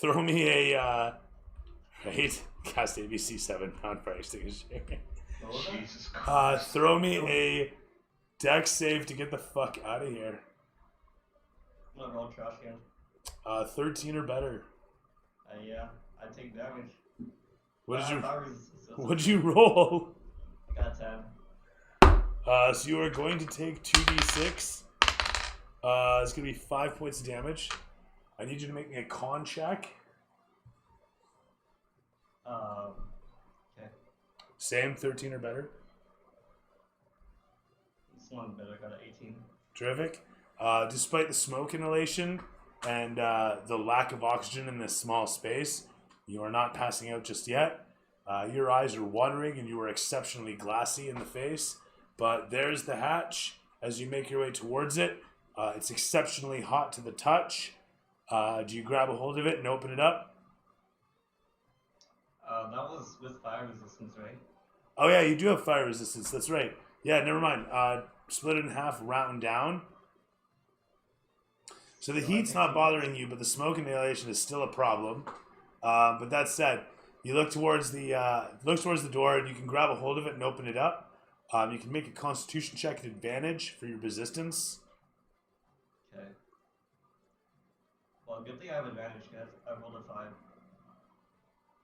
S1: Throw me a, right? Cast ABC 7 on fire extinguisher.
S7: What was that?
S2: Jesus Christ.
S1: Throw me a dex save to get the fuck out of here.
S7: I'm gonna roll trash can.
S1: 13 or better.
S7: Yeah, I take damage.
S1: What'd you roll?
S7: I got 10.
S1: So you are going to take 2d6. It's going to be 5 points of damage. I need you to make me a con check.
S7: Okay.
S1: Same, 13 or better.
S7: This one better, got an 18.
S1: Terrific. Despite the smoke inhalation and the lack of oxygen in this small space, you are not passing out just yet. Your eyes are watering and you are exceptionally glassy in the face. But there's the hatch as you make your way towards it. It's exceptionally hot to the touch. Do you grab a hold of it and open it up?
S7: That was with fire resistance, right?
S1: Oh yeah, you do have fire resistance. That's right. Yeah, never mind. Split it in half, round down. So the heat's not bothering you, but the smoke inhalation is still a problem. But that said, you look towards the door, and you can grab a hold of it and open it up. You can make a Constitution check at advantage for your resistance.
S7: Okay. Well, good thing I have advantage, guys. I rolled a 5.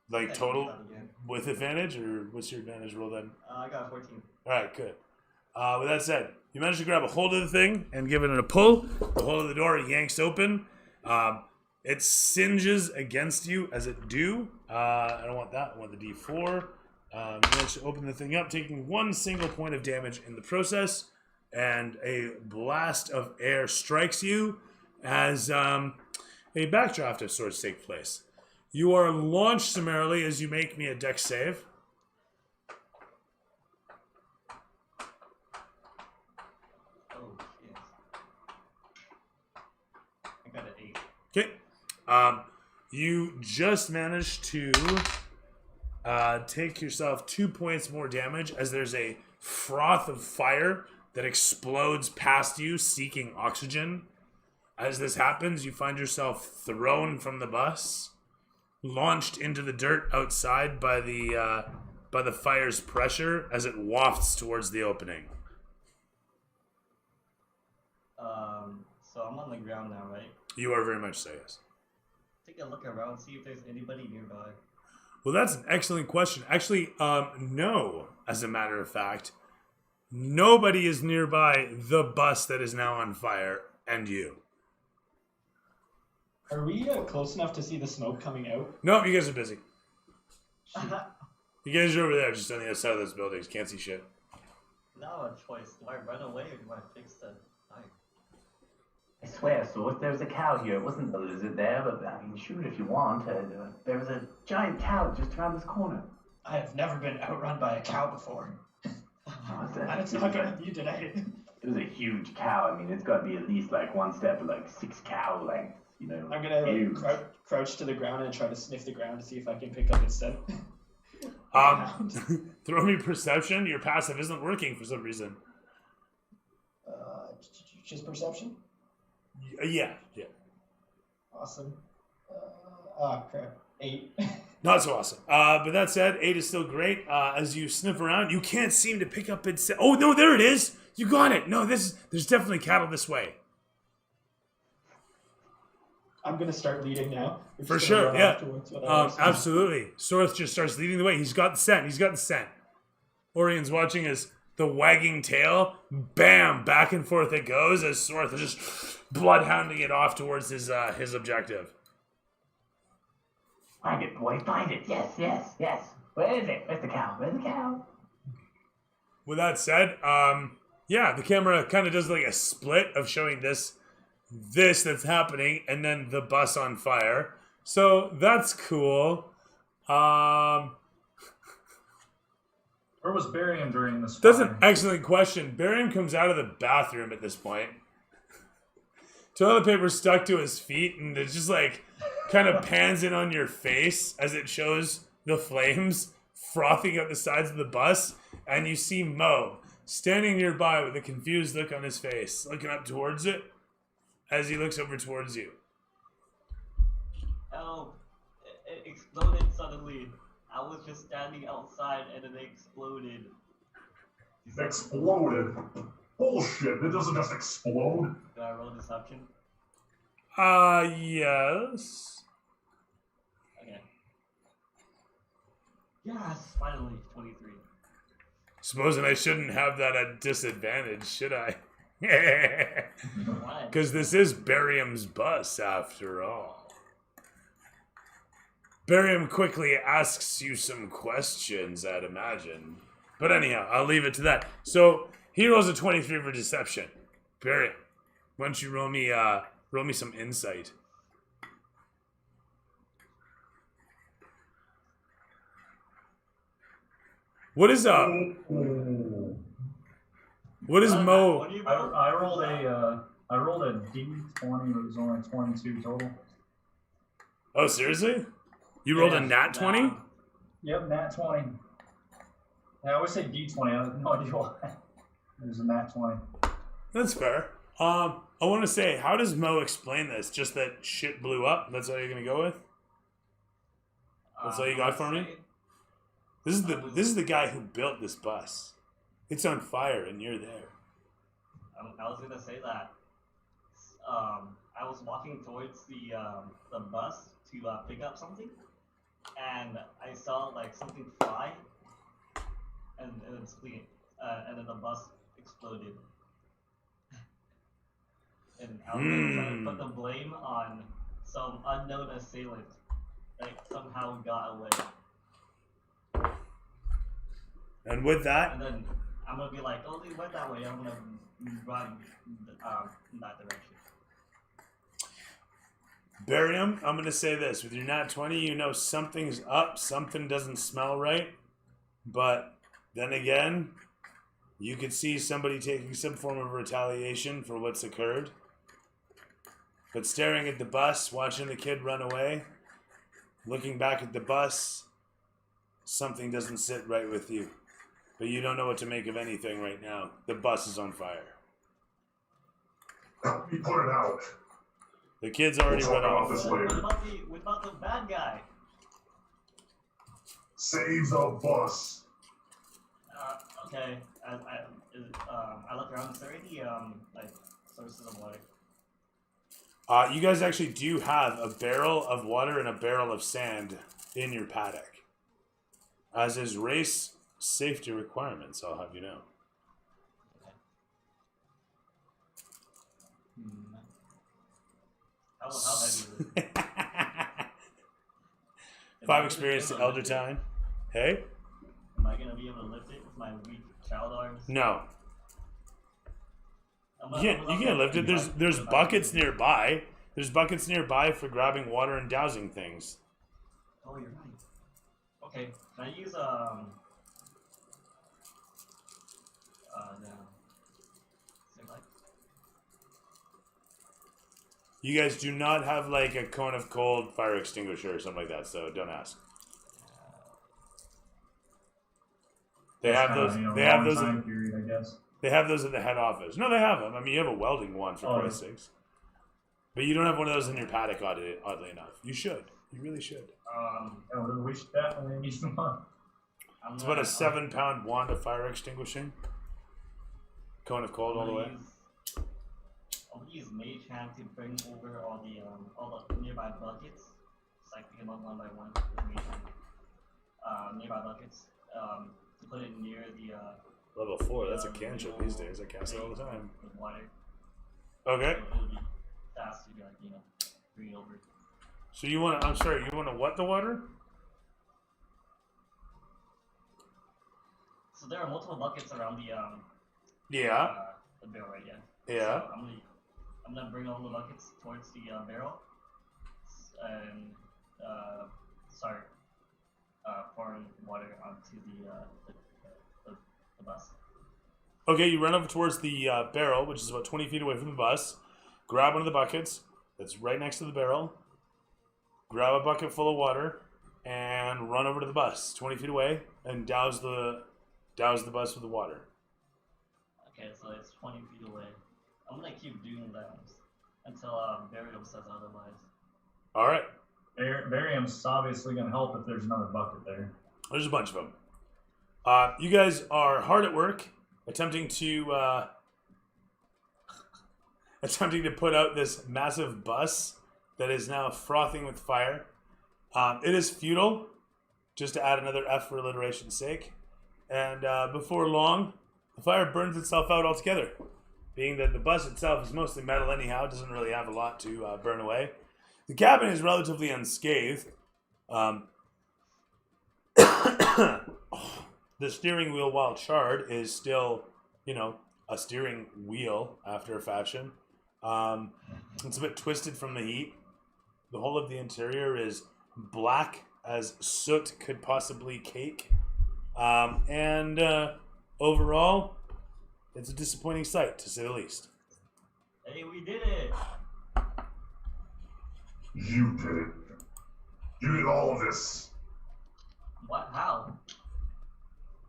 S1: Like
S7: I
S1: total
S7: can do that again.
S1: with advantage, or what's your advantage roll then?
S7: I got a 14.
S1: All right, good. With that said, you manage to grab a hold of the thing and give it a pull. The hold of the door yanks open. It singes against you as it do. I don't want that. I want the D4. You manage to open the thing up, taking 1 single point of damage in the process, and a blast of air strikes you as a backdraft of sorts takes place. You are launched summarily as you make me a dex save.
S7: Oh, yes. I got an 8.
S1: Okay. You just managed to take yourself 2 points more damage as there's a froth of fire that explodes past you, seeking oxygen. As this happens, you find yourself thrown from the bus, launched into the dirt outside by the fire's pressure as it wafts towards the opening.
S7: So I'm on the ground now, right?
S1: You are very much so, yes.
S7: Take a look around, see if there's anybody nearby.
S1: Well, that's an excellent question. Actually, no, as a matter of fact. Nobody is nearby the bus that is now on fire, and you.
S5: Are we close enough to see the smoke coming out?
S1: No, you guys are busy. You guys are over there, just on the other side of those buildings. Can't see shit.
S7: Now a choice. Do I run away or do I fix the pipe?
S8: I swear, Sword, there was a cow here. It wasn't the lizard there, but I mean, shoot if you want. There was a giant cow just around this corner.
S5: I have never been outrun by a cow before. And it's not gonna be today.
S8: It was a huge cow. I mean, it's got to be at least like one step of like 6 cow lengths, you know.
S5: I'm gonna
S8: huge.
S5: crouch to the ground and try to sniff the ground to see if I can pick up its scent.
S1: Throw me perception. Your passive isn't working for some reason.
S5: Just perception?
S1: Yeah.
S5: Awesome. Crap. 8.
S1: Not so awesome. But that said, 8 is still great. As you sniff around, you can't seem to pick up its... Oh, no, there it is! You got it! No, there's definitely cattle this way.
S5: I'm gonna start leading now.
S1: For sure, yeah. Absolutely. Sorth just starts leading the way. He's got the scent. Orion's watching as the wagging tail, bam, back and forth it goes as Sorth is just bloodhounding it off towards his objective.
S8: Find it, boy, find it. Yes. Where is it? Where's the cow?
S1: With that said, the camera kind of does like a split of showing this that's happening and then the bus on fire. So that's cool.
S6: Where was Barium during this
S1: That's
S6: fire?
S1: an excellent question. Barium comes out of the bathroom at this point. Toilet paper stuck to his feet, and it just like kind of pans in on your face as it shows the flames frothing up the sides of the bus, and you see Mo standing nearby with a confused look on his face, looking up towards it as he looks over towards you.
S7: Oh, it exploded suddenly. I was just standing outside and it exploded.
S9: Exploded? Bullshit, it doesn't just explode.
S7: Do I roll deception?
S1: Yes.
S7: Okay. Yes, finally, 23.
S1: Supposing I shouldn't have that at disadvantage, should I?
S7: Why?
S1: Because this is Barium's bus, after all. Barium quickly asks you some questions, I'd imagine. But anyhow, I'll leave it to that. So, he rolls a 23 for deception. Barium, why don't you roll me some insight? What is Mo?
S6: I rolled a D20, but it was only 22 total.
S1: Oh, seriously? You rolled a nat 20?
S6: Yep, nat 20. I always say D20. I have no idea why. It was a nat 20.
S1: That's fair. I want to say, how does Mo explain this? Just that shit blew up? That's all you're gonna go with? That's all you got for me? This is the guy who built this bus. It's on fire and you're there.
S7: I was gonna say that. I was walking towards the bus to pick up something, and I saw like something fly, and then split, and then the bus exploded. And I was gonna try to put the blame on some unknown assailant that somehow got away.
S1: And with that,
S7: And then I'm gonna be like, oh, they went that way. I'm gonna run in that direction.
S1: Barium, I'm going to say this. With your nat 20, you know something's up. Something doesn't smell right. But then again, you could see somebody taking some form of retaliation for what's occurred. But staring at the bus, watching the kid run away, looking back at the bus, something doesn't sit right with you. But you don't know what to make of anything right now. The bus is on fire.
S9: Help me put it out.
S1: The kid's already
S9: We'll
S1: run
S9: talk
S1: off.
S9: about this later.
S7: What about the bad guy?
S9: Save the bus.
S7: Okay. I look around. Is there any like sources of water?
S1: You guys actually do have a barrel of water and a barrel of sand in your paddock. As is race safety requirements, I'll have you know.
S7: How heavy is it?
S1: 5 experience to Elder Time. Hey?
S7: Am I gonna be able to lift it with my weak child arms?
S1: No. You can't lift it. There's buckets nearby. There's buckets nearby for grabbing water and dousing things.
S7: Oh, you're right. Okay, can I use
S1: You guys do not have like a cone of cold fire extinguisher or something like that, so don't ask. They have those. They have those.
S6: Time period, I guess.
S1: They have those at the head office. No, they have them. I mean, you have a welding one for Christ's sakes. But you don't have one of those in your paddock, oddly enough. You should. You really should.
S6: We should definitely need one.
S1: It's about a 7-pound wand of fire extinguishing. Cone of cold all the way.
S7: I'm gonna use Mage Hand to bring over all the nearby buckets. Just like pick them up one by one with Mage Hand. Nearby buckets. To put it near the
S1: Level 4, that's a cantrip these days. I cast it all the time.
S7: With water.
S1: Okay.
S7: So it would be fast to like, bring it over.
S1: So you want to, I'm sorry, you want to what the water?
S7: So there are multiple buckets around the the barrel, right? Yeah.
S1: Yeah.
S7: So I'm gonna bring all the buckets towards the barrel and start pouring water onto the bus.
S1: Okay, you run over towards the barrel, which is about 20 feet away from the bus. Grab one of the buckets that's right next to the barrel. Grab a bucket full of water and run over to the bus, 20 feet away, and douse the bus with the water.
S7: Okay, so it's 20 feet away. I'm gonna keep doing that until Barium says otherwise.
S1: All right.
S6: Barium's obviously going to help if there's another bucket there.
S1: There's a bunch of them. You guys are hard at work attempting to put out this massive bus that is now frothing with fire. It is futile, just to add another F for alliteration's sake. And before long, the fire burns itself out altogether. Being that the bus itself is mostly metal anyhow, it doesn't really have a lot to burn away. The cabin is relatively unscathed. The steering wheel, while charred, is still, a steering wheel after a fashion. It's a bit twisted from the heat. The whole of the interior is black as soot could possibly cake. And overall, it's a disappointing sight, to say the least.
S7: Hey, we did it!
S9: You did it. You did all of this.
S7: What? How?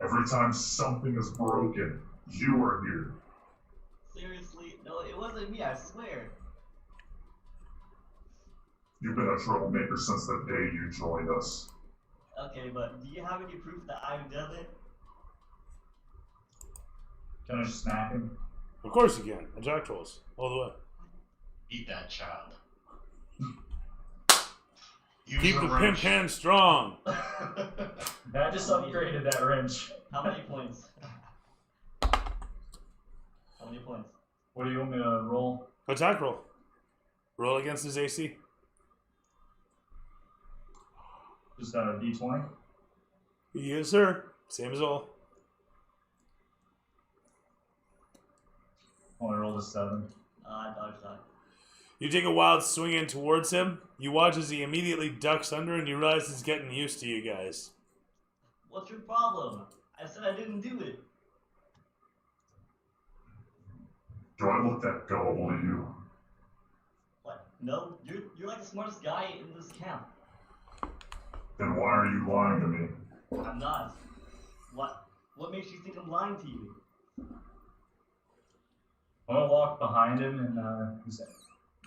S9: Every time something is broken, you are here.
S7: Seriously? No, it wasn't me, I swear.
S9: You've been a troublemaker since the day you joined us.
S7: Okay, but do you have any proof that I've done it?
S6: Can I just smack him?
S1: Of course you can. Attack rolls. All the way.
S4: Eat that child.
S1: Keep the pimp hand strong.
S6: I just upgraded that wrench.
S7: How many points? How many points?
S6: What do you want me to roll?
S1: Attack roll. Roll against his AC.
S6: Just a D20?
S1: Yes, sir. Same as all.
S6: Oh, I rolled a 7.
S7: I dodged that.
S1: You take a wild swing in towards him. You watch as he immediately ducks under and you realize he's getting used to you guys.
S7: What's your problem? I said I didn't do it.
S9: Do I look that gullible to you?
S7: What? No, you're like the smartest guy in this camp.
S9: Then why are you lying to me?
S7: I'm not. What makes you think I'm lying to you?
S6: I'm gonna walk behind him and just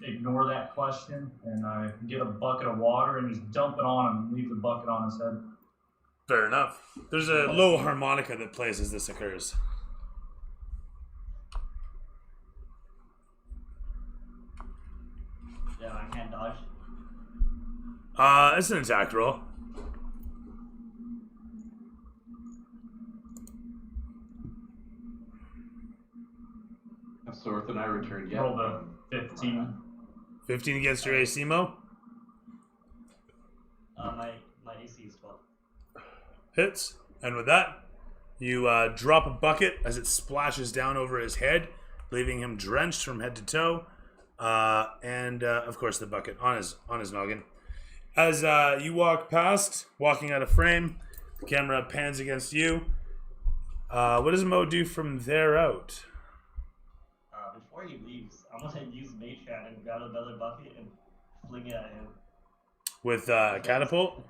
S6: ignore that question and get a bucket of water and just dump it on him and leave the bucket on his head.
S1: Fair enough. There's a low harmonica that plays as this occurs.
S7: Yeah, I can't dodge.
S1: It's an attack roll.
S8: Have Sorth and I returned yet?
S6: Rolled a 15.
S1: 15 against your AC, Mo.
S7: My AC is 12.
S1: Hits. And with that, you drop a bucket as it splashes down over his head, leaving him drenched from head to toe. And of course the bucket on his noggin. As you walk past, walking out of frame, the camera pans against you. What does Mo do from there out?
S7: Before he leaves, I'm gonna use Mage Hand and grab another bucket and fling it at him.
S1: With catapult?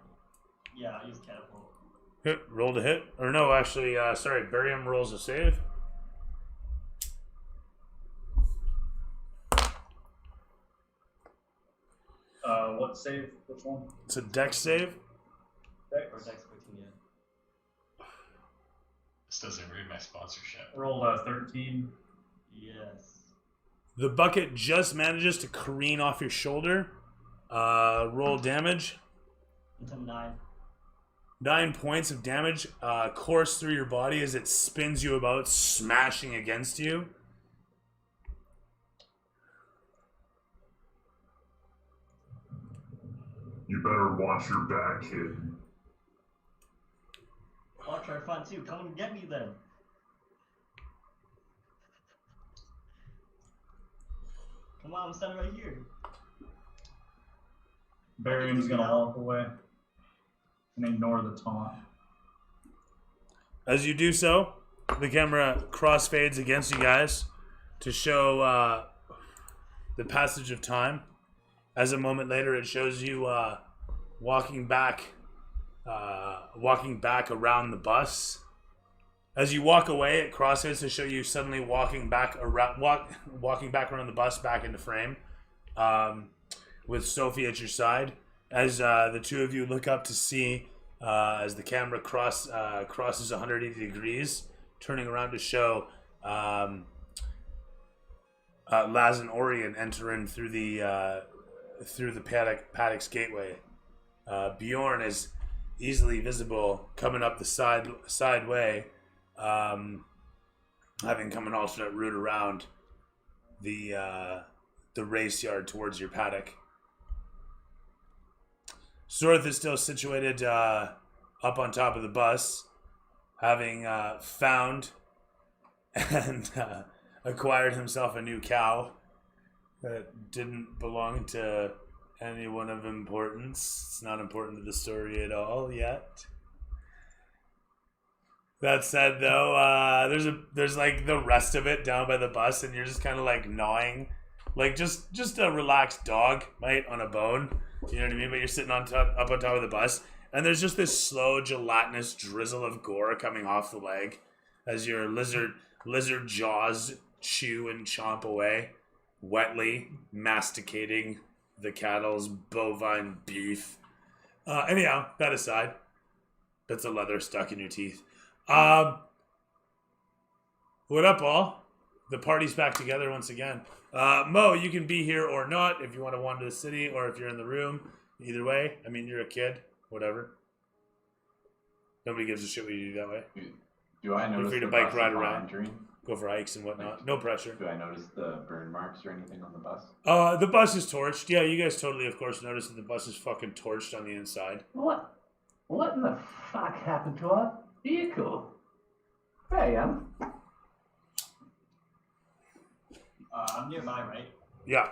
S7: Yeah, I use catapult.
S1: Hit, roll to hit. Or no, actually, sorry, Barium rolls a save.
S6: What save? Which one?
S1: It's a dex save.
S7: Or Dex 14, yeah.
S4: This doesn't ruin my sponsorship.
S6: Rolled a 13.
S7: Yes.
S1: The bucket just manages to careen off your shoulder. Roll damage.
S7: Into 9.
S1: 9 points of damage course through your body as it spins you about, smashing against you.
S9: You better watch your back, kid.
S7: I'll try to find too. Come and get me then. Come on, I'm standing right here.
S6: Barium's gonna walk away and ignore the taunt.
S1: As you do so, the camera crossfades against you guys to show the passage of time. As a moment later, it shows you walking back around the bus. As you walk away, it crossfades to show you suddenly walking back around the bus back into frame, with Sophie at your side. As the two of you look up to see, as the camera crosses 180 degrees, turning around to show Laz and Orion entering through the paddock's gateway. Bjorn is easily visible coming up the sideway, having come an alternate route around the race yard towards your paddock. Sorth is still situated up on top of the bus, having found and acquired himself a new cow that didn't belong to anyone of importance. It's not important to the story at all yet. That said, though, there's like the rest of it down by the bus, and you're just kind of like gnawing, like just a relaxed dog, right, on a bone. You know what I mean? But you're sitting up on top of the bus, and there's just this slow, gelatinous drizzle of gore coming off the leg as your lizard jaws chew and chomp away, wetly masticating the cattle's bovine beef. Anyhow, that aside, bits of leather stuck in your teeth. What up, all? The party's back together once again. Mo, you can be here or not if you want to wander the city or if you're in the room. Either way, I mean, you're a kid. Whatever. Nobody gives a shit what you do that way.
S8: Do I notice
S1: You're free to
S8: the
S1: bike
S8: bus
S1: ride
S8: upon
S1: around.
S8: entering?
S1: Go for hikes and whatnot. No pressure.
S8: Do I notice the burn marks or anything on the bus?
S1: The bus is torched. Yeah, you guys totally, of course, noticed that the bus is fucking torched on the inside.
S8: What? What in the fuck happened to our vehicle? Graham?
S7: I'm nearby, right?
S1: Yeah.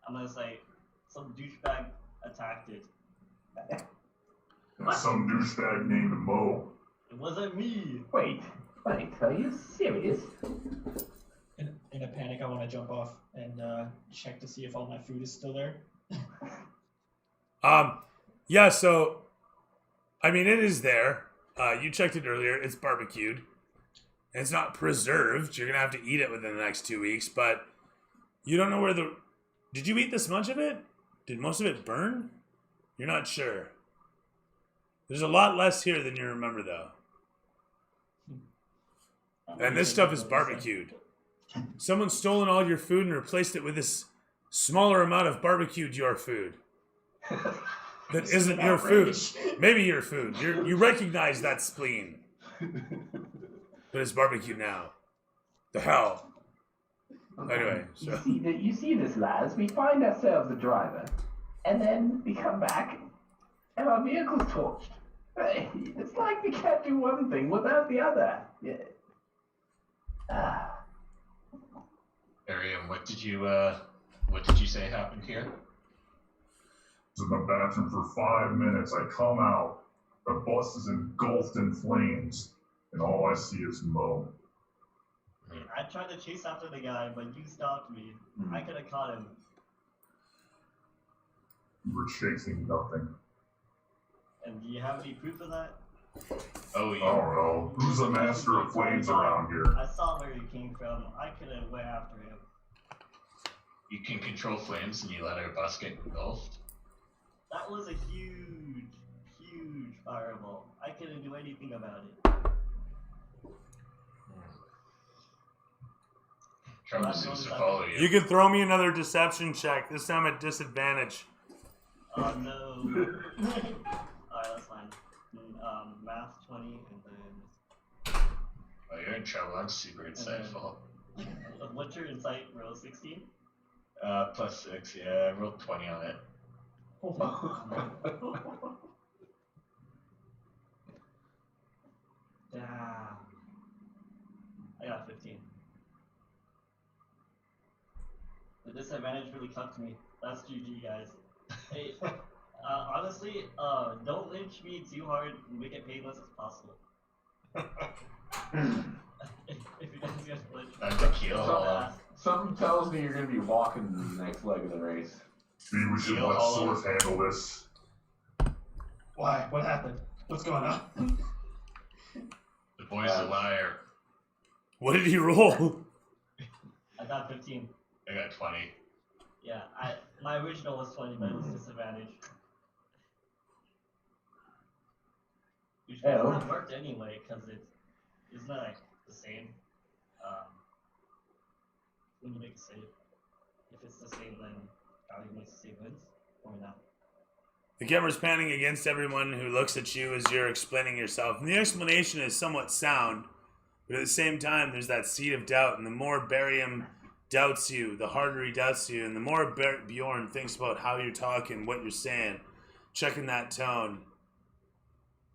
S7: I'm gonna say some douchebag attacked it.
S9: Some douchebag named Mo.
S7: It wasn't me.
S8: Wait, are you serious?
S5: In a panic, I want to jump off and check to see if all my food is still there.
S1: Yeah, so, I mean, it is there. You checked it earlier. It's barbecued. It's not preserved. You're going to have to eat it within the next 2 weeks, but you don't know where the... Did you eat this much of it? Did most of it burn? You're not sure. There's a lot less here than you remember, though. And this stuff is barbecued. Someone's stolen all your food and replaced it with this smaller amount of barbecued your food. That isn't your food. Maybe your food. You recognize that spleen. But it's barbecued now. The hell. Anyway, so...
S8: You see this, lads? We find ourselves a driver, and then we come back, and our vehicle's torched. It's like we can't do one thing without the other. Yeah.
S4: Ariam, what did you say happened here?
S9: I was in the bathroom for 5 minutes. I come out. The bus is engulfed in flames. And all I see is Mo.
S7: I tried to chase after the guy, but you stopped me. I could have caught him.
S9: You were chasing nothing.
S7: And do you have any proof of that?
S4: Oh, yeah.
S9: I don't know. Who's the master of flames around here?
S7: I saw where he came from. I could have went after him.
S4: You can control flames and you let our bus get engulfed?
S7: That was a huge, huge fireball. I couldn't do anything about it.
S4: Trouble seems to follow you.
S1: You can throw me another deception check. This time at disadvantage.
S7: Oh no. Alright, that's fine. Math 20 and then...
S4: Oh, you're in trouble. I'm super insightful.
S7: What's your insight roll? 16?
S4: +6, yeah. I rolled 20 on it.
S7: Damn. I got 15. The disadvantage really cut to me. That's GG, guys. Hey, honestly, don't lynch me too hard and make it painless as possible. if you guys just lynch me.
S4: I'm the kill.
S8: Something tells me you're going to be walking the next leg of the race.
S9: See, we should let Source handle this.
S5: Why? What happened? What's going on?
S4: The boy's a liar.
S1: What did he roll?
S7: I got 15.
S4: I got 20.
S7: Yeah, my original was 20, but it was disadvantage. Which would have worked anyway, because it's not like the same. When you make a save, if it's the same, then how you make the save wins, or not.
S1: The camera's panning against everyone who looks at you as you're explaining yourself. And the explanation is somewhat sound, but at the same time, there's that seed of doubt. And the more barium doubts you, the harder he doubts you, and the more Bjorn thinks about how you're talking, what you're saying, checking that tone,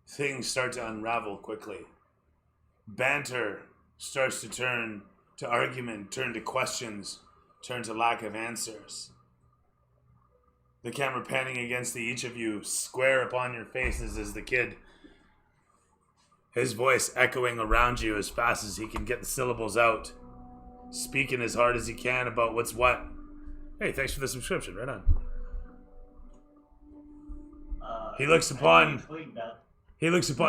S1: things start to unravel quickly. Banter starts to turn to argument, turn to questions, turn to lack of answers. The camera panning against each of you, square upon your faces as the kid, his voice echoing around you as fast as he can get the syllables out, speaking as hard as he can about what's what. Hey, thanks for the subscription. Right on. He looks upon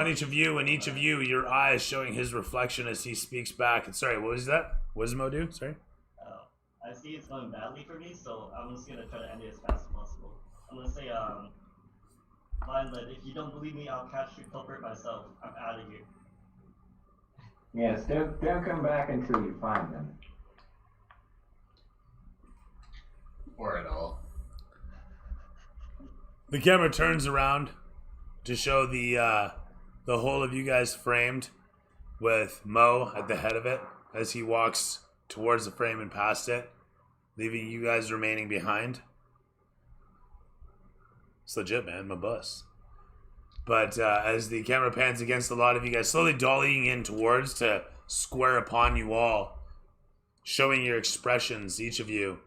S1: each of you, and each of you, your eyes showing his reflection as he speaks back. And sorry, what was that? What does Mo do? Sorry.
S7: I see it's going badly for me, so I'm just gonna try to end it as fast as possible. I'm gonna say, Violet, if you don't believe me, I'll catch the culprit myself. I'm out of here.
S8: Yes, don't come back until you find them.
S4: Or at all.
S1: The camera turns around to show the whole of you guys framed, with Mo at the head of it as he walks towards the frame and past it, leaving you guys remaining behind. It's legit, man. My bus. But as the camera pans against a lot of you guys, slowly dollying in towards to square upon you all, showing your expressions, each of you,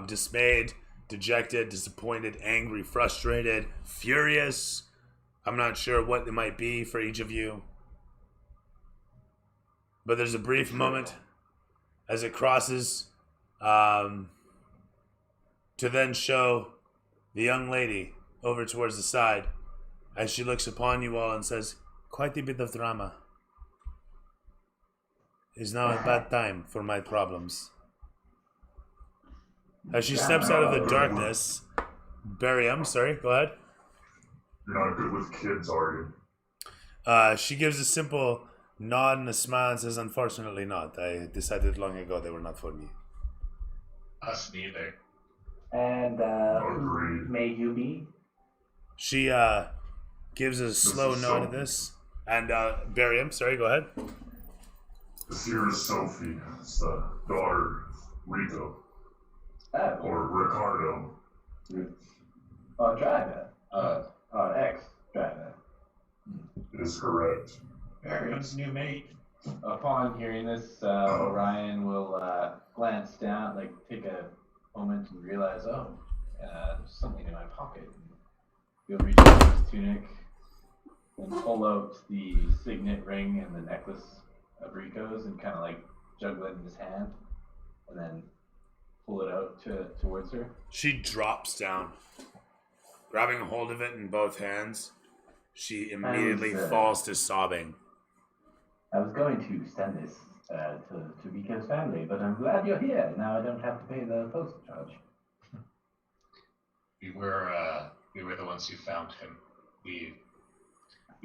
S1: dismayed, dejected, disappointed, angry, frustrated, furious. I'm not sure what it might be for each of you. But there's a brief moment as it crosses to then show the young lady over towards the side as she looks upon you all and says, "Quite a bit of drama. Is now a bad time for my problems." As she steps out of the darkness, Barry, I'm sorry, go ahead.
S9: You're not good with kids, are you?
S1: She gives a simple nod and a smile and says, "Unfortunately not. I decided long ago they were not for me."
S4: Us neither.
S8: And who
S9: Agreed.
S8: may you be?
S1: She gives a slow
S9: is
S1: nod at
S9: Sophie.
S1: this. And Barry, I'm sorry, go ahead.
S9: This here is Sophie. It's the daughter of Rico.
S8: Oh,
S9: Or Ricardo.
S8: our driver. Our ex-driver.
S9: Is correct.
S2: Miriam's new mate.
S3: Upon hearing this, Orion will glance down, like take a moment and realize, there's something in my pocket. He'll reach into his tunic and pull out the signet ring and the necklace of Rico's and kind of like juggle it in his hand, and then pull it out towards her.
S1: She drops down, grabbing a hold of it in both hands. She immediately falls to sobbing.
S8: I was going to send this to Rico's family, but I'm glad you're here. Now I don't have to pay the postal charge.
S4: We were the ones who found him. We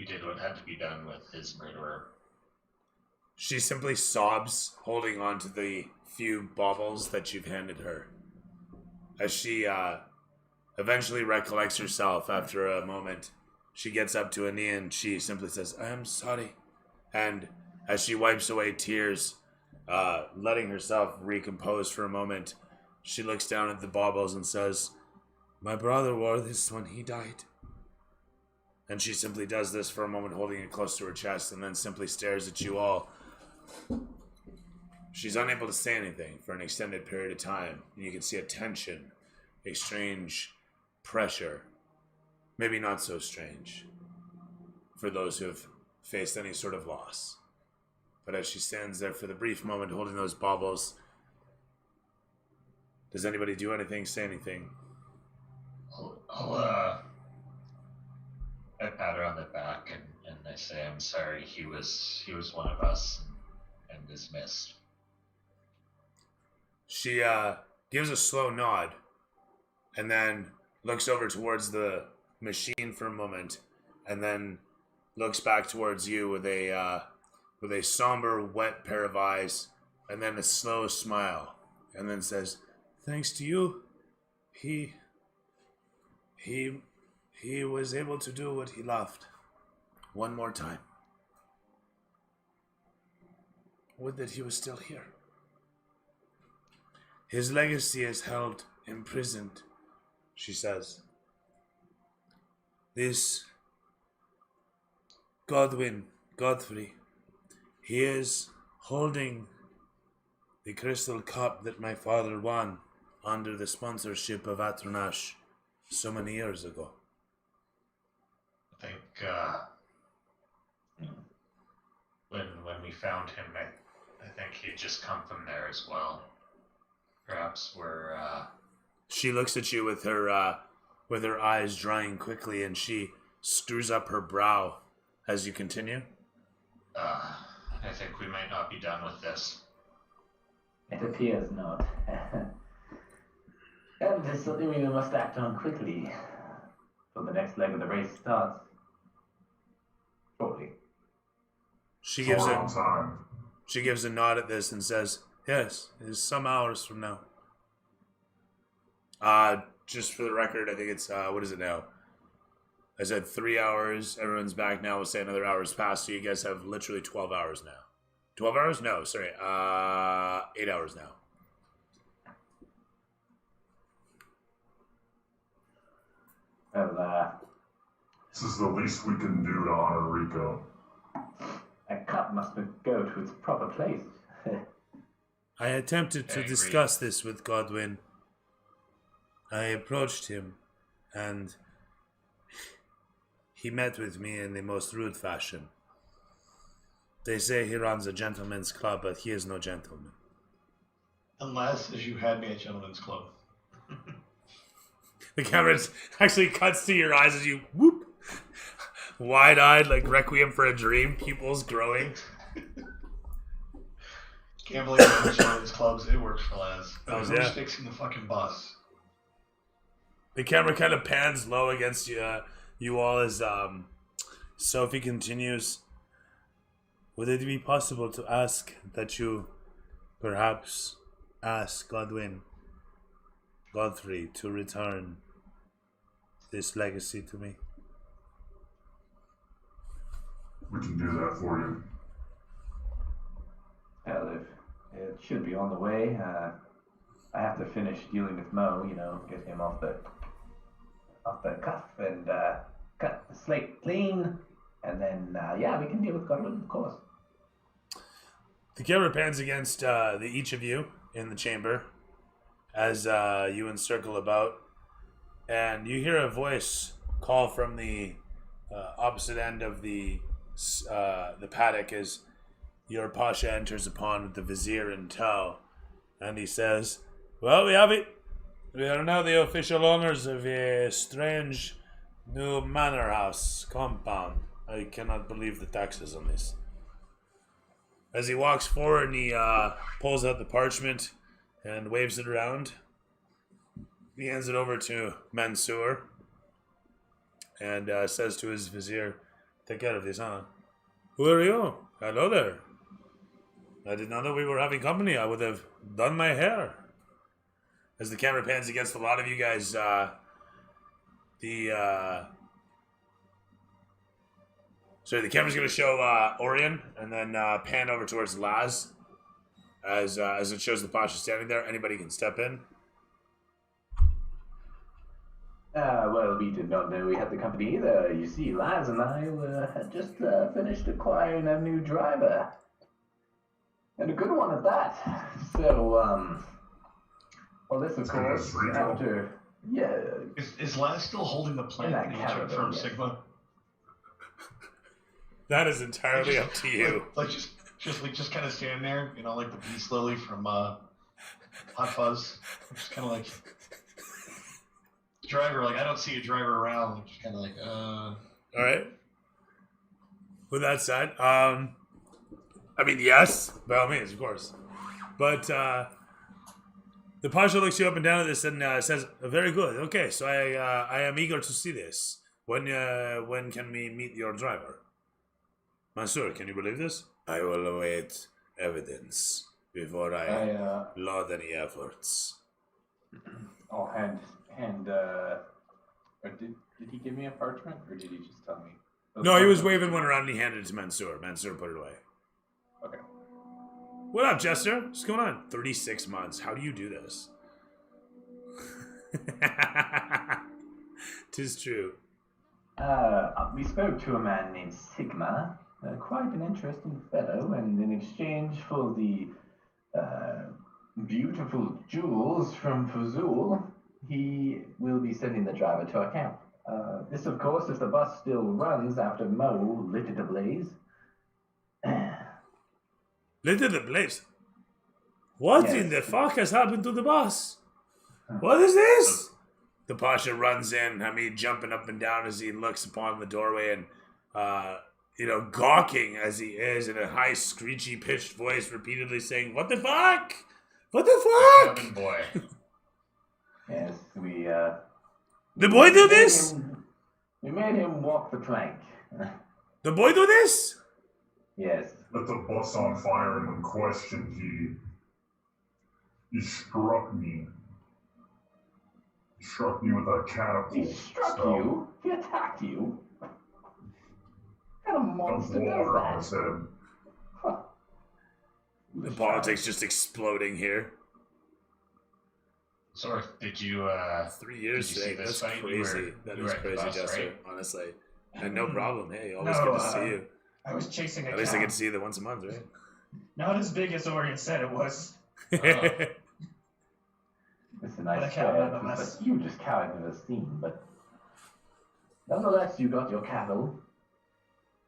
S4: did what had to be done with his murderer.
S1: She simply sobs, holding on to the few baubles that you've handed her. As she eventually recollects herself after a moment, she gets up to a knee and she simply says, "I am sorry." And as she wipes away tears, letting herself recompose for a moment, she looks down at the baubles and says, "My brother wore this when he died." And she simply does this for a moment, holding it close to her chest, and then simply stares at you all. She's unable to say anything for an extended period of time. And you can see a tension, a strange pressure, maybe not so strange, for those who have faced any sort of loss. But as she stands there for the brief moment holding those baubles, does anybody do anything, say anything?
S4: I pat her on the back and I say, "I'm sorry. He was one of us and is missed."
S1: She gives a slow nod and then looks over towards the machine for a moment and then looks back towards you with a somber, wet pair of eyes and then a slow smile and then says, "Thanks to you, he was able to do what he loved one more time. Would that he was still here. His legacy is held imprisoned," she says. "This Godfrey, he is holding the crystal cup that my father won under the sponsorship of Atronach so many years ago."
S4: I think when we found him, I think he'd just come from there as well. Perhaps we're
S1: She looks at you with her eyes drying quickly, and she screws up her brow as you continue.
S4: I think we might not be done with this.
S8: It appears not. And this is something we must act on quickly, for the next leg of the race starts shortly.
S1: She
S9: It's a
S1: gives
S9: long
S1: a
S9: time.
S1: she gives a nod at this and says, "Yes, it is some hours from now." Just for the record, I think it's what is it now? I said 3 hours. Everyone's back now. We'll say another hour's passed, so you guys have literally 12 hours now. 12 hours? No, sorry. 8 hours now.
S8: Well,
S9: This is the least we can do to honor Rico.
S8: a cup must go to its proper place.
S1: I attempted to
S4: I agree.
S1: discuss this with Godwin. I approached him, and he met with me in the most rude fashion. They say he runs a gentleman's club, but he is no gentleman.
S2: Unless, as you had me at Gentleman's Club.
S1: The camera actually cuts to your eyes as you whoop, wide-eyed like Requiem for a Dream, pupils growing.
S2: Can't believe how much Gentleman's Clubs it works for Les. But
S1: Oh,
S2: who's
S1: yeah.
S2: fixing the fucking bus?
S1: The camera kind of pans low against you all as Sophie continues. Would it be possible to ask that you perhaps ask Godwin, Godfrey, to return this legacy to me?
S9: We can do that for you.
S8: Well, if it should be on the way. I have to finish dealing with Mo, get him off the cuff and cut the slate clean. And then, we can deal with Godwin, of course.
S1: The camera pans against each of you in the chamber as you encircle about, and you hear a voice call from the opposite end of the paddock as your Pasha enters upon with the vizier in tow, and he says, "Well, we have it. We are now the official owners of a strange new manor house compound. I cannot believe the taxes on this." As he walks forward and he pulls out the parchment and waves it around, he hands it over to Mansoor and says to his vizier, "Take care of this, huh? Who are you? Hello there. I did not know we were having company. I would have done my hair." As the camera pans against a lot of you guys, the camera's going to show Orion and then pan over towards Laz as it shows the Pasha standing there. Anybody can step in.
S8: Well, we did not know we had the company either. You see, Laz and I had just finished acquiring a new driver. And a good one at that. So, this of course,
S9: Rico.
S8: after,
S2: Is Laz still holding the plant
S8: that
S2: that you took
S8: caravan,
S2: from
S8: yes.
S2: Sigma?
S1: That is entirely up to you.
S2: Like just kind of standing there, like the Beast Lily from Hot Fuzz. Just kind of like driver. Like I don't see a driver around. Just kind of like
S1: All right. With that said, yes, by all means, of course. But the Pasha looks you up and down at this and says, "Very good. Okay, so I am eager to see this. When can we meet your driver?" Mansoor, can you believe this? I will await evidence before I laud any efforts.
S8: I'll hand, or did he give me a parchment, or did he just tell me?
S1: No, he was waving one around and he handed it to Mansoor. Mansoor put it away.
S8: Okay.
S1: What up, Jester? What's going on? 36 months. How do you do this? 'Tis true.
S8: We spoke to a man named Sigma, quite an interesting fellow, and in exchange for the beautiful jewels from Fuzul, he will be sending the driver to our camp. This, of course, if the bus still runs after Mo lit it ablaze.
S1: Lit it ablaze. What
S8: Yes.
S1: in the fuck has happened to the bus? What is this? The Pasha runs in, Hamid jumping up and down as he looks upon the doorway and, gawking as he is in a high, screechy, pitched voice, repeatedly saying, "What the fuck? What the fuck?"
S4: Cabin boy.
S8: Yes, we,
S1: The boy do this?
S8: We made him walk the plank.
S1: The boy do this?
S8: Yes.
S9: lit the bus on fire, and when questioned, he struck me. He struck me with a catapult.
S8: He struck
S9: so
S8: you? He attacked you? What kind of
S9: dumped
S8: monster
S9: water on
S8: does
S9: his
S8: that?
S9: head.
S8: Huh.
S1: The politics just exploding here.
S4: So, did you,
S1: 3 years
S4: Did you see
S1: straight.
S4: this
S1: That's
S4: fight?
S1: crazy. That
S4: You
S1: is
S4: were at the
S1: crazy,
S4: bus,
S1: Jester.
S4: right?
S1: Honestly, and no problem. Hey, always
S5: No,
S1: good to see you.
S5: I was chasing a
S1: At least I
S5: cow.
S1: get to see you once a month, right?
S5: Not as big as Orion said it was.
S8: Listen, I
S5: But a
S8: swear,
S5: cow
S8: it's
S5: nonetheless.
S8: the hugest cow I've ever seen, but nonetheless, you got your cattle.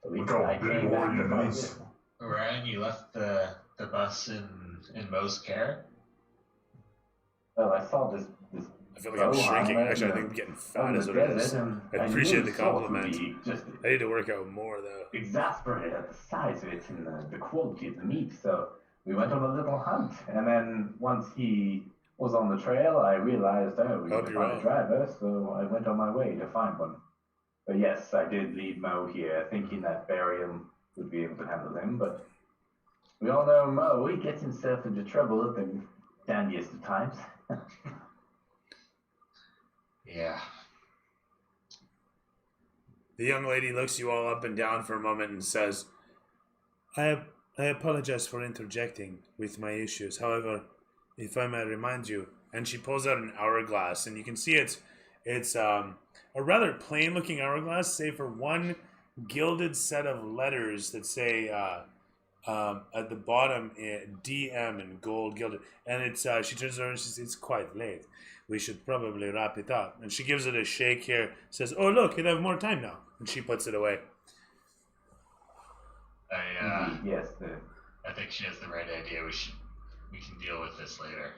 S8: So
S9: Look how
S8: I
S9: big
S8: came back to
S9: Orion
S8: fight
S9: is.
S8: you.
S4: Ryan, you left the bus in Mo's care?
S8: Well, I saw this
S1: I feel like I'm
S8: bow
S1: shrinking.
S8: hung
S1: Actually, I
S8: out
S1: think I'm getting fat
S8: on
S1: as
S8: the
S1: it is.
S8: desert, and
S1: I
S8: I
S1: appreciate
S8: knew
S1: the
S8: salt would
S1: compliment.
S8: be just
S1: I need to work out more, though.
S8: exasperated at the size of it and the quality of the meat. So we went on a little hunt, and then once he was on the trail, I realized, oh, we
S1: Hope
S8: need to
S1: you're
S8: find a
S1: well.
S8: driver. So I went on my way to find one. But yes, I did leave Mo here, thinking that Barium would be able to handle him. But we all know Mo; he gets himself into trouble at the dandiest of times.
S4: Yeah.
S1: The young lady looks you all up and down for a moment and says, I apologize for interjecting with my issues. However, if I may remind you, and she pulls out an hourglass, and you can see it's a rather plain looking hourglass, save for one gilded set of letters that say at the bottom DM in gold gilded, and it's she turns around and she says, it's quite late. We should probably wrap it up. And she gives it a shake here, says, oh look, you have more time now. And she puts it away.
S8: Indeed, yes.
S4: I think she has the right idea. We can deal with this later.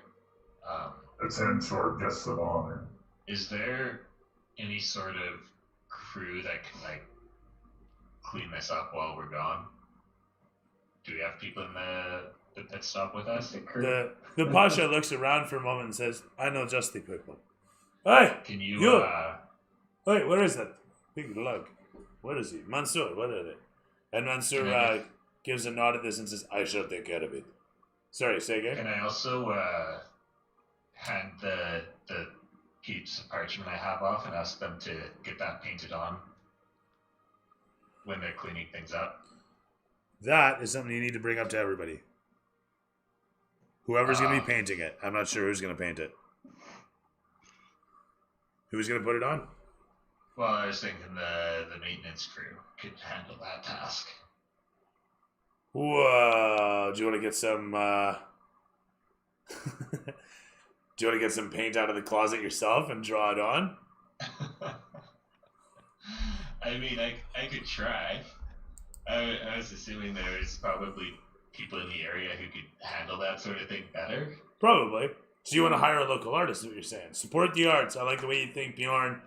S9: Attend to our guests of honor.
S4: Is there any sort of crew that can clean this up while we're gone? Do we have people in the pit stop with us?
S1: The Pasha looks around for a moment and says, I know just the people. Hey!
S4: Can you,
S1: Hey, where is that big lug? Where is he? Mansoor, where are they? And Mansoor gives a nod at this and says, I shall take care of it. Sorry, say again?
S4: Can I also hand the piece of parchment I have off and ask them to get that painted on when they're cleaning things up?
S1: That is something you need to bring up to everybody. Whoever's going to be painting it. I'm not sure who's going to paint it. Who's going to put it on?
S4: Well, I was thinking the maintenance crew could handle that task.
S1: Whoa! Do you want to get some? Do you want to get some paint out of the closet yourself and draw it on?
S4: I mean, I could try. I was assuming there was probably people in the area who could handle that sort of thing better.
S1: Probably. So you want to hire a local artist? Is what you're saying? Support the arts. I like the way you think, Bjorn.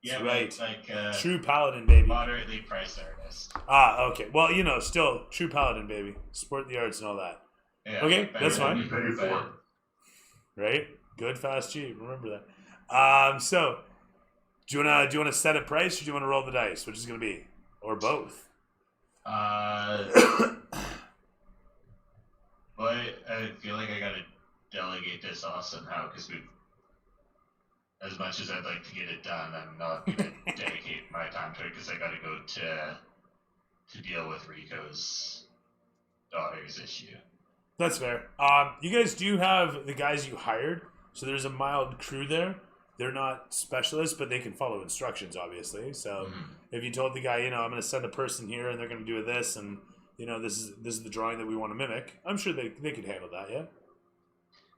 S4: Yeah,
S1: right.
S4: like
S1: true paladin, baby.
S4: Moderately priced artist.
S1: Ah, okay. Well, still true paladin, baby. Support the arts and all that.
S4: Yeah,
S1: okay, that's fine.
S9: You pay for it.
S1: Right? Good, fast, cheap. Remember that. So, do you wanna set a price, or do you wanna roll the dice? Which is gonna be, or both?
S4: Well, I feel like I gotta delegate this off somehow because as much as I'd like to get it done, I'm not gonna dedicate my time to it because I gotta go to deal with Rico's daughter's issue.
S1: That's fair. You guys do have the guys you hired, so there's a mild crew there. They're not specialists, but they can follow instructions, obviously. So if you told the guy, I'm going to send a person here and they're going to do this, and this is the drawing that we want to mimic, I'm sure they could handle that. Yeah,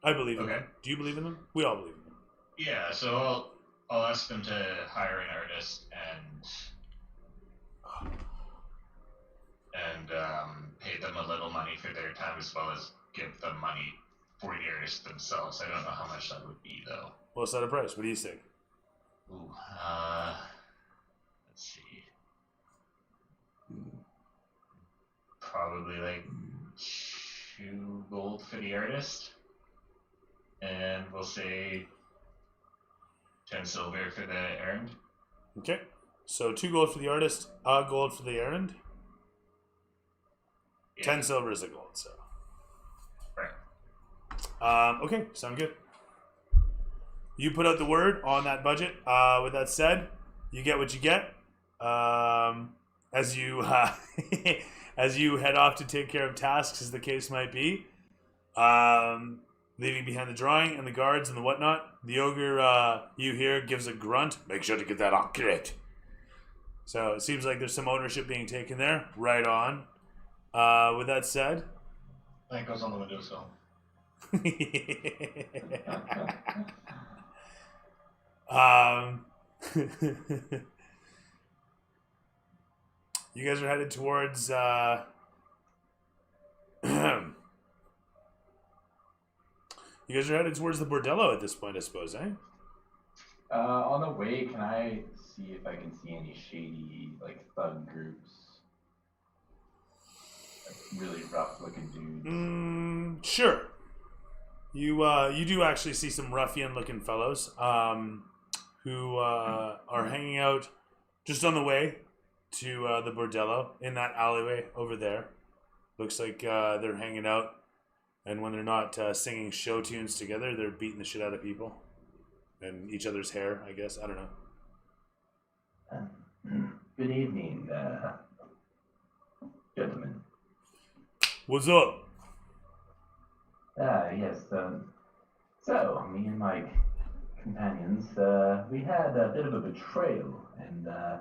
S1: I believe in them. Do you believe in them? We all believe in them.
S4: Yeah, so I'll ask them to hire an artist and pay them a little money for their time as well as give them money for the artists themselves. I don't know how much that would be though.
S1: We'll set a price. What do you think?
S4: Ooh, let's see. Probably like 2 gold for the artist, and we'll say 10 silver for the errand.
S1: Okay, so 2 gold for the artist, a gold for the errand.
S4: Yeah.
S1: 10 silver is a gold, so.
S4: Right.
S1: Okay, sound good. You put out the word on that budget. With that said, you get what you get. As you as you head off to take care of tasks, as the case might be, leaving behind the drawing and the guards and the whatnot. The ogre you hear gives a grunt. Make sure to get that accurate. So it seems like there's some ownership being taken there. Right on. With that said,
S2: That goes on the windowsill.
S1: You guys are headed towards you guys are headed towards the bordello at this point, I suppose, eh?
S3: On the way, can I see if I can see any shady, like, thug groups? Like, really rough-looking dudes.
S1: Sure. You do actually see some ruffian-looking fellows who are hanging out just on the way to the bordello in that alleyway over there. Looks like they're hanging out, and when they're not singing show tunes together, they're beating the shit out of people and each other's hair, I guess. I don't know.
S8: Good evening, gentlemen.
S1: What's up?
S8: Yes, so, me and my companions, we had a bit of a betrayal, and, I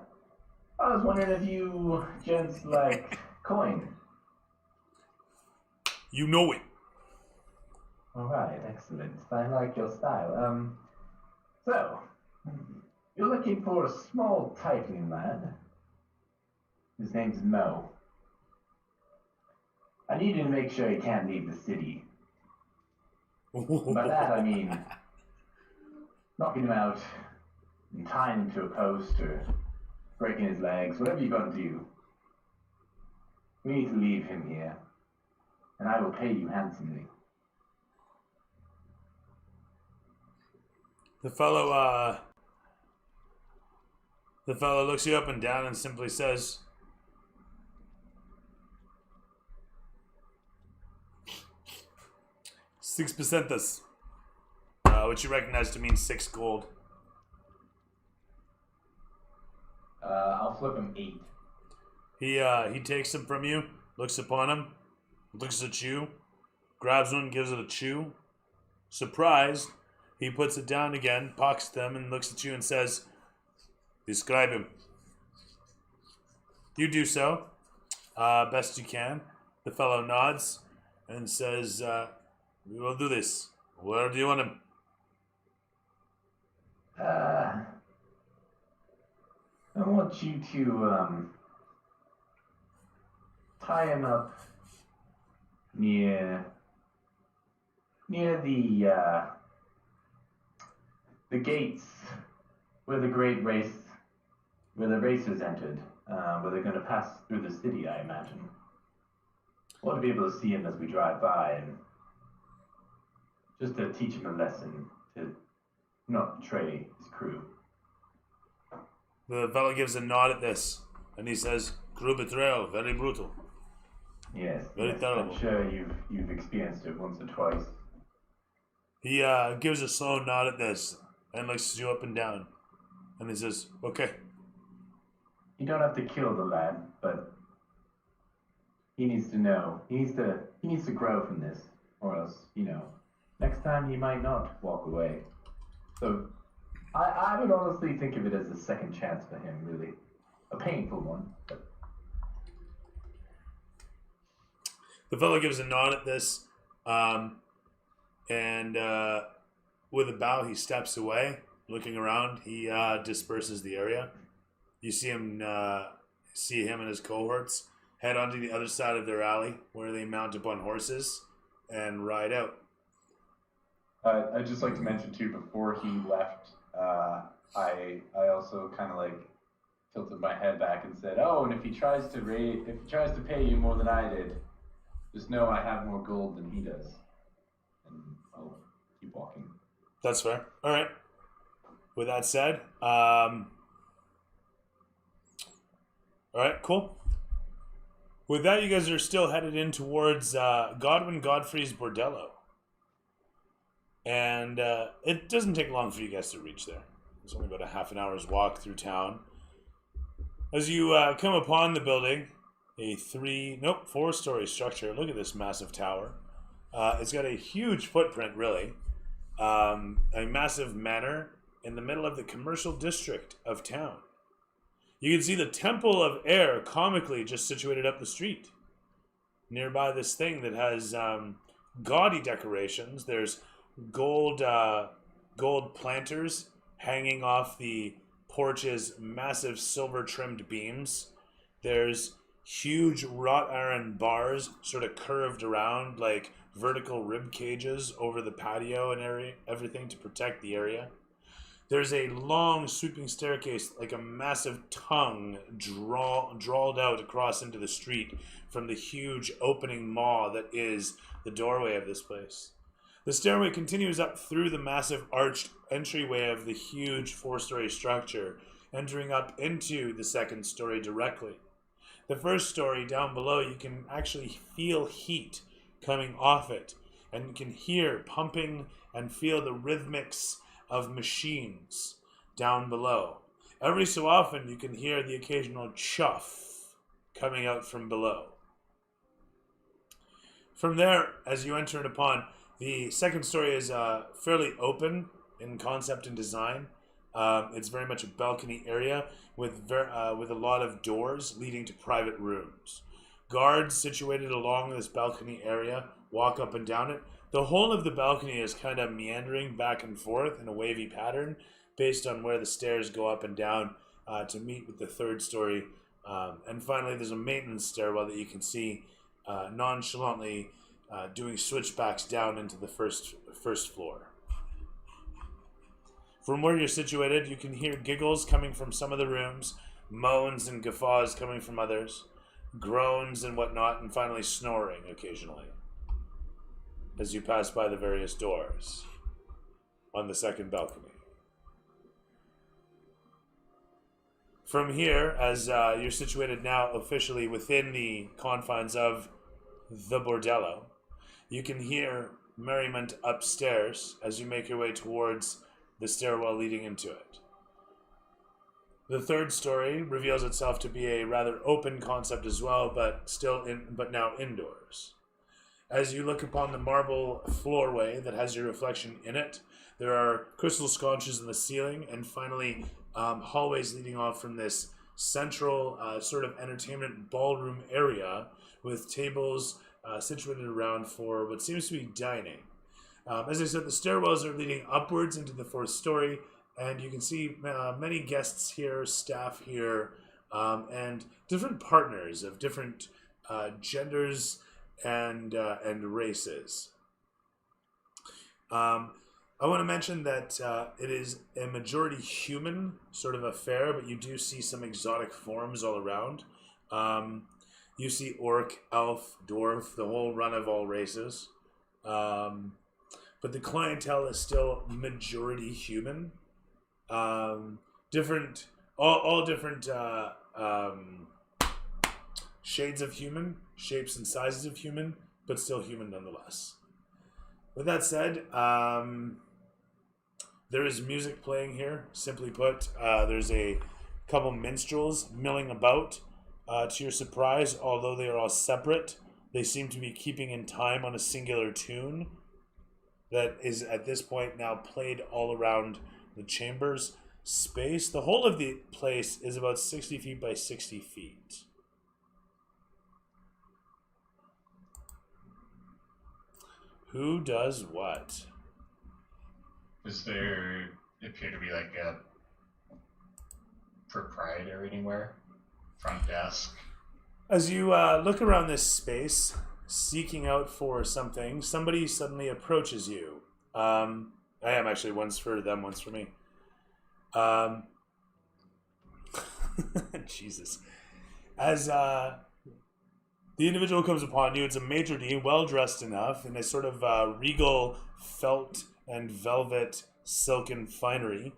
S8: was wondering if you gents like coin.
S1: You know it.
S8: Alright, excellent. I like your style. So, you're looking for a small tiefling lad. His name's Mo. I need you to make sure he can't leave the city. By that I mean knocking him out and tying him to a post or breaking his legs, whatever you're going to do. We need to leave him here, and I will pay you handsomely.
S1: The fellow looks you up and down and simply says, "6%, which you recognize to mean 6 gold.
S3: I'll flip him 8.
S1: He takes them from you, looks upon him, looks at you, grabs one, gives it a chew. Surprised, he puts it down again, pockets them, and looks at you and says, "Describe him." You do so, best you can. The fellow nods and says, "We will do this. Where do you want him?"
S8: I want you to, tie him up near the gates where the racers entered, where they're going to pass through the city, I imagine. I want to be able to see him as we drive by, and just to teach him a lesson to not betray his crew.
S1: The fellow gives a nod at this, and he says, "Crew betrayal, very brutal."
S8: Yes,
S1: Very
S8: yes,
S1: terrible.
S8: I'm sure you've experienced it once or twice.
S1: He gives a slow nod at this, and looks you up and down, and he says, "Okay."
S8: You don't have to kill the lad, but he needs to know. He needs to grow from this, or else, next time he might not walk away. So I would honestly think of it as a second chance for him, really. A painful one, but
S1: The fellow gives a nod at this, and with a bow, he steps away. Looking around, he disperses the area. You see him and his cohorts head onto the other side of their alley, where they mount upon horses and ride out.
S3: I'd just like to mention too, before he left, I also kind of like tilted my head back and said, "Oh, and if he tries to pay you more than I did, just know I have more gold than he does." And I'll keep walking.
S1: That's fair. All right. With that said, all right, cool. With that, you guys are still headed in towards Godwin Godfrey's Bordello. And it doesn't take long for you guys to reach there. It's only about a half an hour's walk through town. As you come upon the building, a 4-story structure. Look at this massive tower. It's got a huge footprint, really. A massive manor in the middle of the commercial district of town. You can see the Temple of Air comically just situated up the street. Nearby this thing that has gaudy decorations. There's gold planters hanging off the porch's massive silver-trimmed beams. There's huge wrought iron bars sort of curved around like vertical rib cages over the patio and everything to protect the area. There's a long sweeping staircase like a massive tongue drawled out across into the street from the huge opening maw that is the doorway of this place. The stairway continues up through the massive arched entryway of the huge 4-story structure, entering up into the 2nd story directly. The 1st story down below, you can actually feel heat coming off it, and you can hear pumping and feel the rhythmics of machines down below. Every so often, you can hear the occasional chuff coming out from below. From there, as you enter it upon, the 2nd story is fairly open in concept and design. It's very much a balcony area with a lot of doors leading to private rooms. Guards situated along this balcony area walk up and down it. The whole of the balcony is kind of meandering back and forth in a wavy pattern based on where the stairs go up and down to meet with the 3rd story. And finally, there's a maintenance stairwell that you can see nonchalantly doing switchbacks down into the first floor. From where you're situated, you can hear giggles coming from some of the rooms, moans and guffaws coming from others, groans and whatnot, and finally snoring occasionally as you pass by the various doors on the 2nd balcony. From here, as you're situated now officially within the confines of the Bordello, you can hear merriment upstairs as you make your way towards the stairwell leading into it. The 3rd story reveals itself to be a rather open concept as well, but now indoors. As you look upon the marble floorway that has your reflection in it, there are crystal sconces in the ceiling, and finally hallways leading off from this central sort of entertainment ballroom area with tables situated around for what seems to be dining. As I said, the stairwells are leading upwards into the 4th story, and you can see many guests here, staff here, and different partners of different genders and races. I want to mention that it is a majority human sort of affair, but you do see some exotic forms all around. You see orc, elf, dwarf, the whole run of all races. But the clientele is still majority human. All different shades of human, shapes and sizes of human, but still human nonetheless. With that said, there is music playing here. Simply put, there's a couple minstrels milling about. To your surprise, although they are all separate, they seem to be keeping in time on a singular tune that is at this point now played all around the chamber's space. The whole of the place is about 60 feet by 60 feet. Who does what?
S4: Does there appear to be like a proprietor anywhere? Front desk?
S1: As you look around this space, seeking out for something, somebody suddenly approaches you. I am actually, one's for them, one's for me. Jesus. As the individual comes upon you, it's a maitre d', well-dressed enough, in a sort of regal felt and velvet silken finery.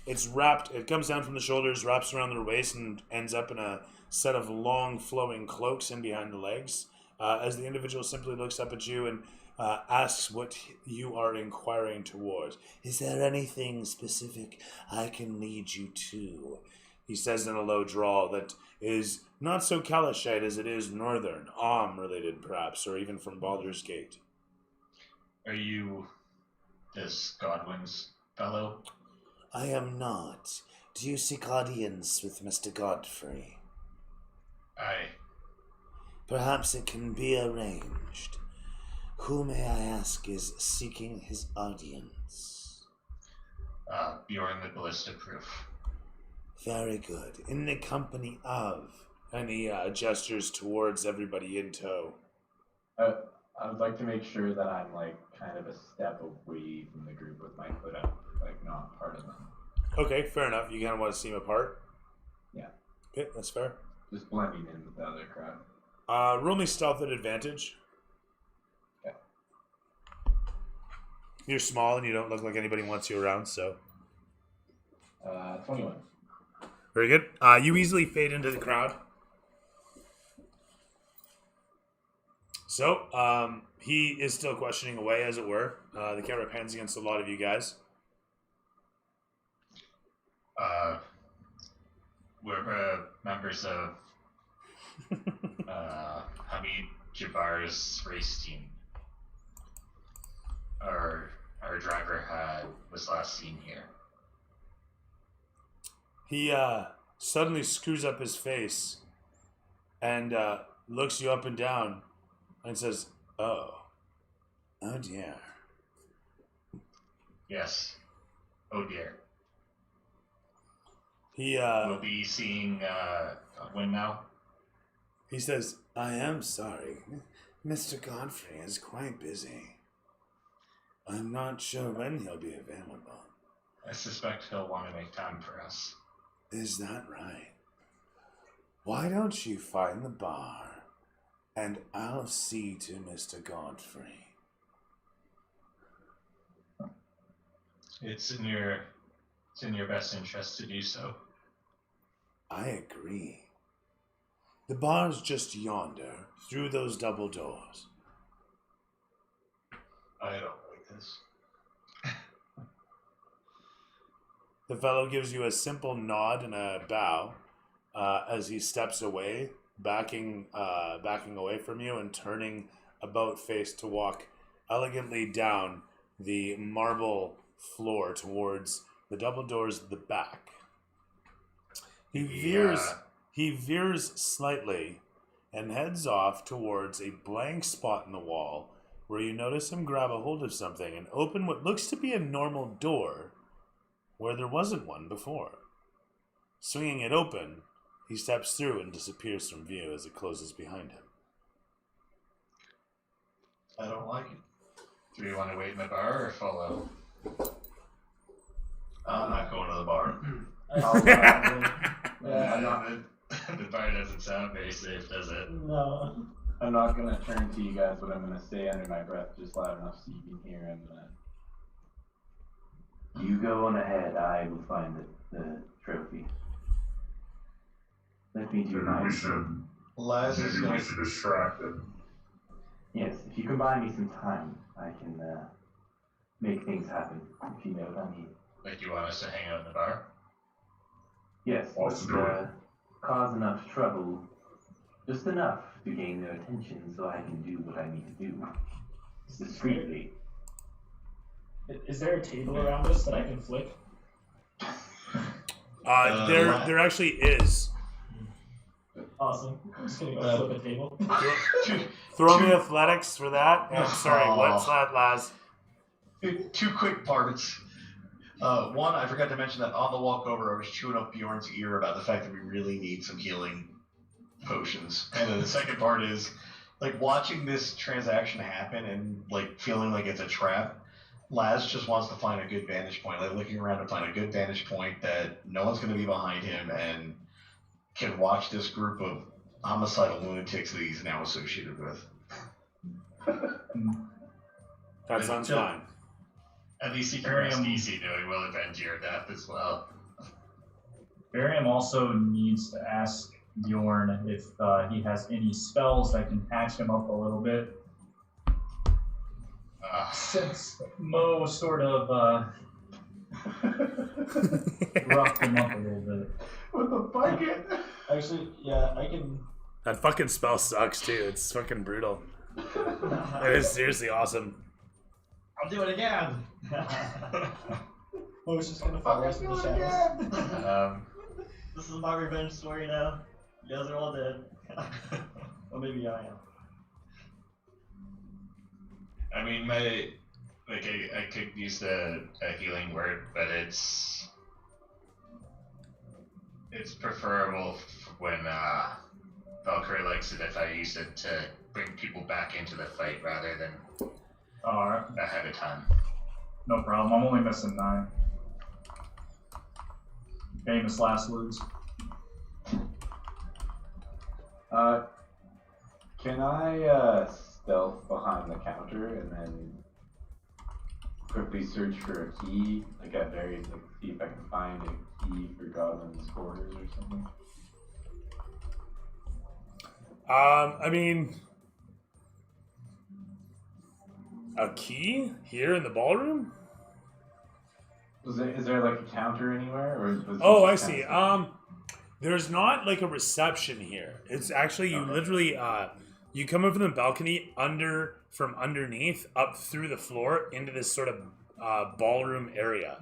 S1: It's wrapped. It comes down from the shoulders, wraps around their waist, and ends up in a set of long, flowing cloaks in behind the legs. As the individual simply looks up at you and asks what you are inquiring towards. Is there anything specific I can lead you to? He says in a low drawl that is not so Kalashite as it is northern, related perhaps, or even from Baldur's Gate.
S4: Are you this Godwin's fellow?
S1: I am not. Do you seek audience with Mr. Godfrey?
S4: Aye.
S1: Perhaps it can be arranged. Who, may I ask, is seeking his audience?
S4: Bjorn the Ballista Proof.
S1: Very good. In the company of... And he gestures towards everybody in tow.
S3: I would like to make sure that I'm like kind of a step away from the group with my foot up, like not part of them.
S1: Okay, fair enough. You kind of want to seem apart?
S3: Yeah.
S1: Okay, that's fair.
S3: Just blending in with the other crowd.
S1: Roll me stealth at advantage.
S3: Okay.
S1: You're small and you don't look like anybody wants you around, so...
S3: 21.
S1: Very good. You easily fade into the crowd. So, he is still questioning away, as it were. The camera pans against a lot of you guys.
S4: We're members of Hamid Jabbar's race team. Our driver was last seen here.
S1: He suddenly screws up his face and looks you up and down and says, Oh dear.
S4: Yes. Oh dear.
S1: He
S4: We'll be seeing when now?
S1: He says, I am sorry. Mr. Godfrey is quite busy. I'm not sure when he'll be available.
S4: I suspect he'll want to make time for us.
S1: Is that right? Why don't you find the bar, and I'll see to Mr. Godfrey.
S4: It's in your best interest to do so.
S1: I agree. The bar's just yonder, through those double doors.
S4: I don't like this.
S1: The fellow gives you a simple nod and a bow as he steps away, backing away from you and turning about face to walk elegantly down the marble floor towards the double doors at the back. He veers slightly and heads off towards a blank spot in the wall where you notice him grab a hold of something and open what looks to be a normal door where there wasn't one before. Swinging it open, he steps through and disappears from view as it closes behind him.
S2: I don't like it.
S4: Do we want to wait in the bar or follow?
S2: I'm not going to the bar.
S3: I'm not.
S4: The bar doesn't sound very safe, does it?
S5: No.
S3: I'm not gonna turn to you guys, but I'm gonna say under my breath, just loud enough so you can hear. I'm gonna.
S8: You go on ahead. I will find the trophy. Let me do
S9: Maybe
S8: mine.
S9: we should.
S2: Laz is
S9: Maybe
S2: going
S9: we should distract it.
S8: Yes, if you can buy me some time, I can make things happen. If you know what I mean.
S4: Like you want us to hang out in the bar?
S8: Yes,
S9: Let's
S8: but
S9: do it.
S8: cause enough trouble, just enough to gain their attention, so I can do what I need to do discreetly.
S5: Is there a table around us that I can flick?
S1: There actually is.
S5: Awesome. I'm just gonna go flip a table.
S1: Throw me athletics for that. I'm sorry, what's that, Laz?
S2: 2 quick parts. One, I forgot to mention that on the walk over, I was chewing up Bjorn's ear about the fact that we really need some healing potions. And then the second part is, like, watching this transaction happen and, like, feeling like it's a trap. Laz just wants to find a good vantage point, like looking around to find a good vantage point that no one's going to be behind him and can watch this group of homicidal lunatics that he's now associated with.
S1: That sounds fine.
S4: At least you can rest easy knowing we'll avenge your death as well.
S6: Barium also needs to ask Bjorn if he has any spells that can patch him up a little bit. Since Mo sort of roughed him up a little bit.
S2: With a bucket.
S5: Actually, yeah, I can.
S1: That fucking spell sucks too. It's fucking brutal. It is seriously awesome.
S7: I'll do it again.
S5: Mo was just gonna follow us in the shadows.
S7: This is my revenge story now. You guys are all dead. Or maybe I am.
S4: I mean, I could use a healing word, but it's preferable when Valkyrie likes it if I use it to bring people back into the fight rather than
S6: Alright.
S4: ahead of time.
S6: No problem. I'm only missing 9. Famous last words.
S8: Can I stealth behind the counter and then quickly search for a key, like at various, like see if I can find a key for Godwin's quarters or something?
S1: I mean, a key here in the ballroom?
S8: Is there like a counter anywhere, or was
S1: Oh, I see. There's not like a reception here. It's actually you literally you come in from the balcony from underneath up through the floor into this sort of ballroom area,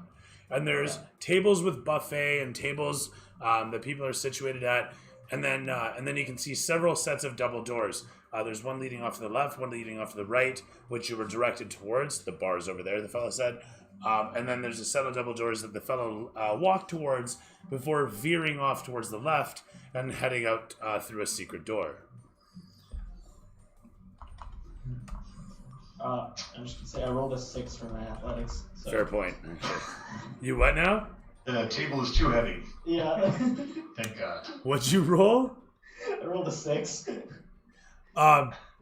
S1: and there's tables with buffet and tables that people are situated at, and then you can see several sets of double doors. There's one leading off to the left, one leading off to the right, which you were directed towards. The bar's over there, the fellow said. And then there's a set of double doors that the fellow walked towards before veering off towards the left and heading out through a secret door.
S5: I'm just gonna say I rolled a 6 for my athletics. So.
S1: Fair point. You what now?
S2: The table is too heavy.
S5: Yeah.
S4: Thank God.
S1: What'd you roll?
S5: I rolled a 6.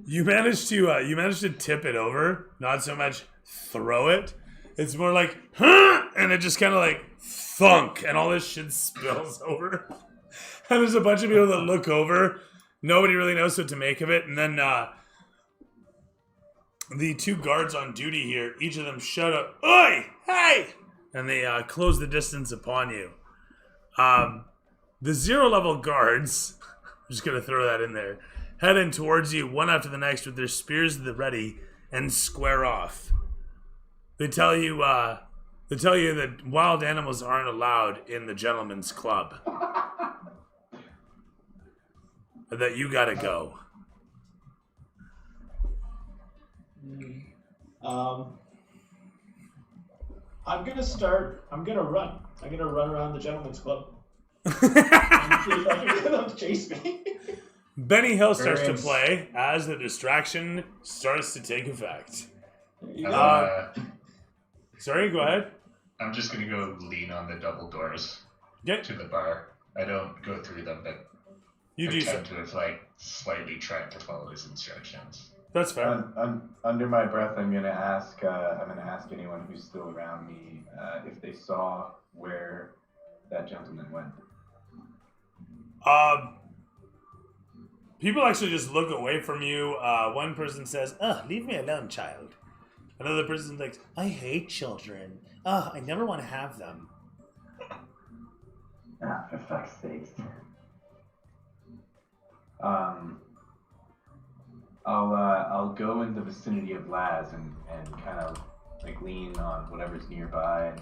S1: You managed to tip it over, not so much throw it. It's more like, huh? And it just kind of like thunk, and all this shit spills over. And there's a bunch of people that look over. Nobody really knows what to make of it. And then the 2 guards on duty here, each of them shout out, "Oi! Hey!" And they close the distance upon you. The 0 level guards, I'm just going to throw that in there, head in towards you one after the next with their spears at the ready and square off. They tell you that wild animals aren't allowed in the gentleman's club. That you gotta go.
S5: I'm gonna run. I'm gonna run around the gentleman's club. And see if I can get them to chase me.
S1: Benny Hill starts to play as the distraction starts to take effect. Sorry, go ahead.
S4: I'm just gonna go lean on the double doors
S1: Get
S4: to the bar. I don't go through them, but
S1: you do so.
S4: attempt to have slightly tried to follow his instructions.
S1: That's fair.
S8: Under my breath, I'm gonna ask anyone who's still around me if they saw where that gentleman went.
S1: People actually just look away from you. One person says, leave me alone, child. Another person's like, I hate children. I never want to have them.
S8: For fuck's sake. I'll go in the vicinity of Laz and kind of like lean on whatever's nearby.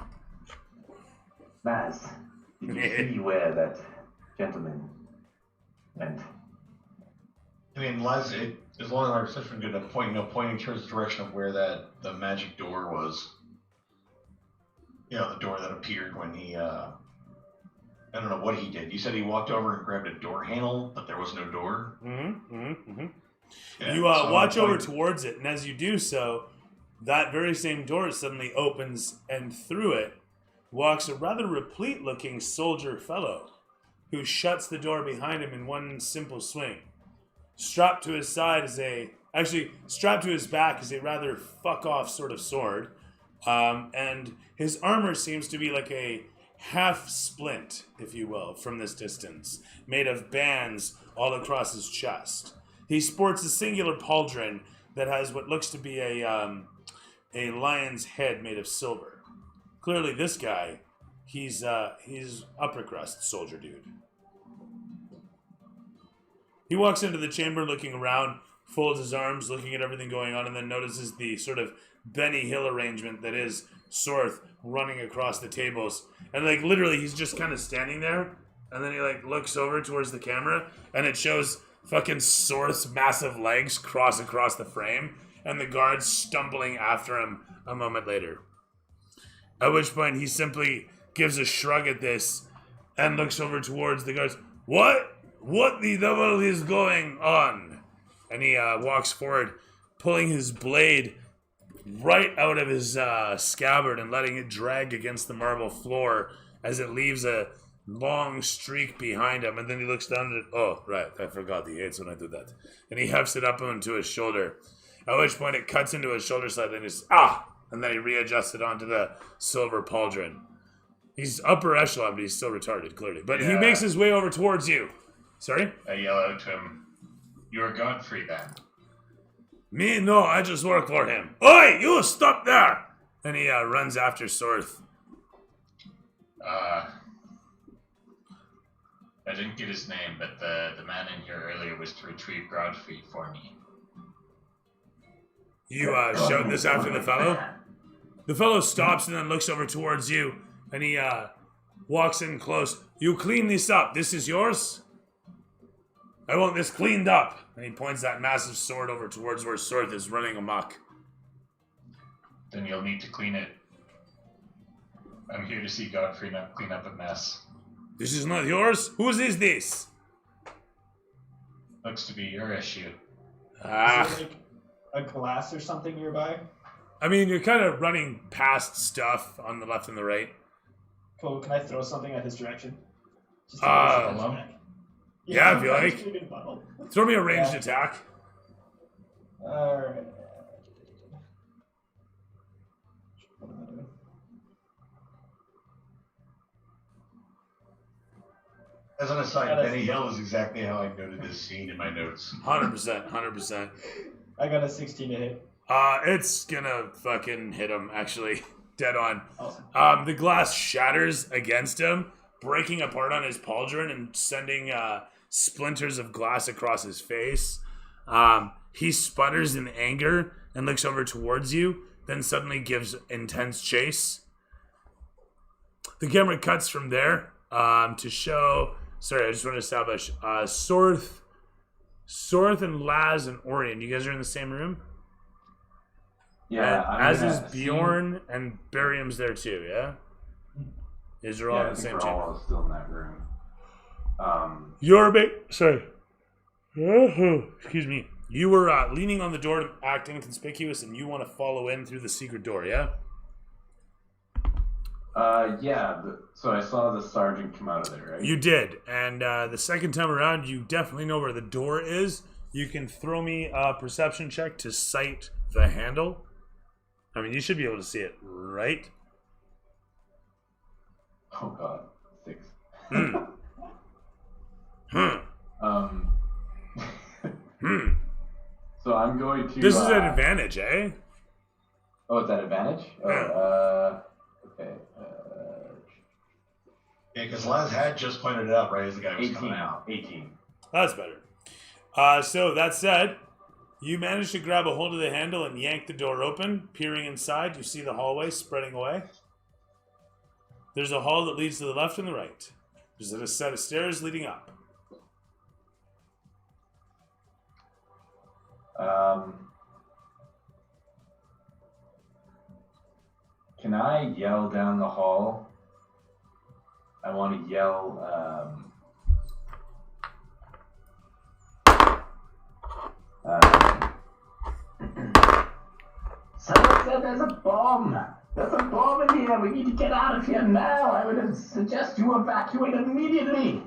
S8: Laz, did you see where that gentleman went?
S2: I mean, Laz, as long as our reception good enough pointing towards the direction of where the magic door was. You know, the door that appeared when he, I don't know what he did. You said he walked over and grabbed a door handle, but there was no door.
S1: Yeah, you watch over towards it, and as you do so, that very same door suddenly opens, and through it walks a rather replete-looking soldier fellow, who shuts the door behind him in one simple swing. Strapped to his back is a rather fuck-off sort of sword, And his armor seems to be like a half splint, if you will, from this distance, made of bands all across his chest. He sports a singular pauldron that has what looks to be a lion's head made of silver. Clearly, this guy, he's upper crust soldier dude. He walks into the chamber looking around, folds his arms, looking at everything going on, and then notices the sort of Benny Hill arrangement that is Sorth running across the tables. And like literally he's just kind of standing there, and then he like looks over towards the camera, and it shows fucking Sorth's massive legs cross across the frame, and the guards stumbling after him a moment later. At which point he simply gives a shrug at this and looks over towards the guards. What the devil is going on? And he walks forward, pulling his blade right out of his scabbard and letting it drag against the marble floor as it leaves a long streak behind him. And then he looks down at it. Oh, right, I forgot. He hates when I do that. And he hefts it up onto his shoulder. At which point it cuts into his shoulder side and he's, and then he readjusts it onto the silver pauldron. He's upper echelon, but he's still retarded, clearly. But he makes his way over towards you. Sorry?
S4: I yell out to him, "You're Godfrey, then."
S1: Me? No, I just work for him. Oi, you stop there! And he runs after Sorth.
S4: I didn't get his name, but the man in here earlier was to retrieve Godfrey for me.
S1: You shout this after the fellow? The fellow stops and then looks over towards you, and he walks in close. You clean this up. This is yours? I want this cleaned up. And he points that massive sword over towards where Sorth is running amok.
S4: Then you'll need to clean it. I'm here to see Godfrey not clean up a mess.
S1: This is not yours? Whose is this?
S4: Looks to be your issue.
S5: Is there like a glass or something nearby?
S1: I mean, you're kind of running past stuff on the left and the right.
S5: Cool. Can I throw something at his direction? Just
S1: yeah, if you like. Throw me a ranged attack.
S5: Alright.
S2: As an aside, Benny Hill is exactly how I noted this scene in my notes.
S1: 100%.
S5: I got a 16 to hit.
S1: It's gonna fucking hit him, actually. Dead on.
S5: Awesome.
S1: The glass shatters against him, breaking apart on his pauldron and sending splinters of glass across his face. He sputters in anger and looks over towards you, then suddenly gives intense chase. The camera cuts from there to show... Sorry, I just want to establish Sorth and Laz and Orion. You guys are in the same room?
S8: Yeah.
S1: As is Bjorn and Barium's there too, yeah? Is they're all in the same chamber?
S8: All still in that room.
S1: Sorry. Excuse me. You were leaning on the door to act inconspicuous, and you want to follow in through the secret door, yeah?
S8: So I saw the sergeant come out of there, right?
S1: You did, and the second time around, you definitely know where the door is. You can throw me a perception check to sight the handle. I mean, you should be able to see it, right?
S8: Oh god, 6. So I'm going to...
S1: This is an advantage, eh?
S8: Oh, it's that advantage?
S1: Yeah.
S8: Okay.
S2: Yeah, because Laz had just pointed it out right as the guy was coming out.
S8: 18.
S1: That's better. So, that said, you manage to grab a hold of the handle and yank the door open. Peering inside, you see the hallway spreading away. There's a hall that leads to the left and the right. There's a set of stairs leading up.
S8: Can I yell down the hall? I want to yell, Someone said there's a bomb! There's a bomb in here! We need to get out of here now! I would suggest you evacuate immediately!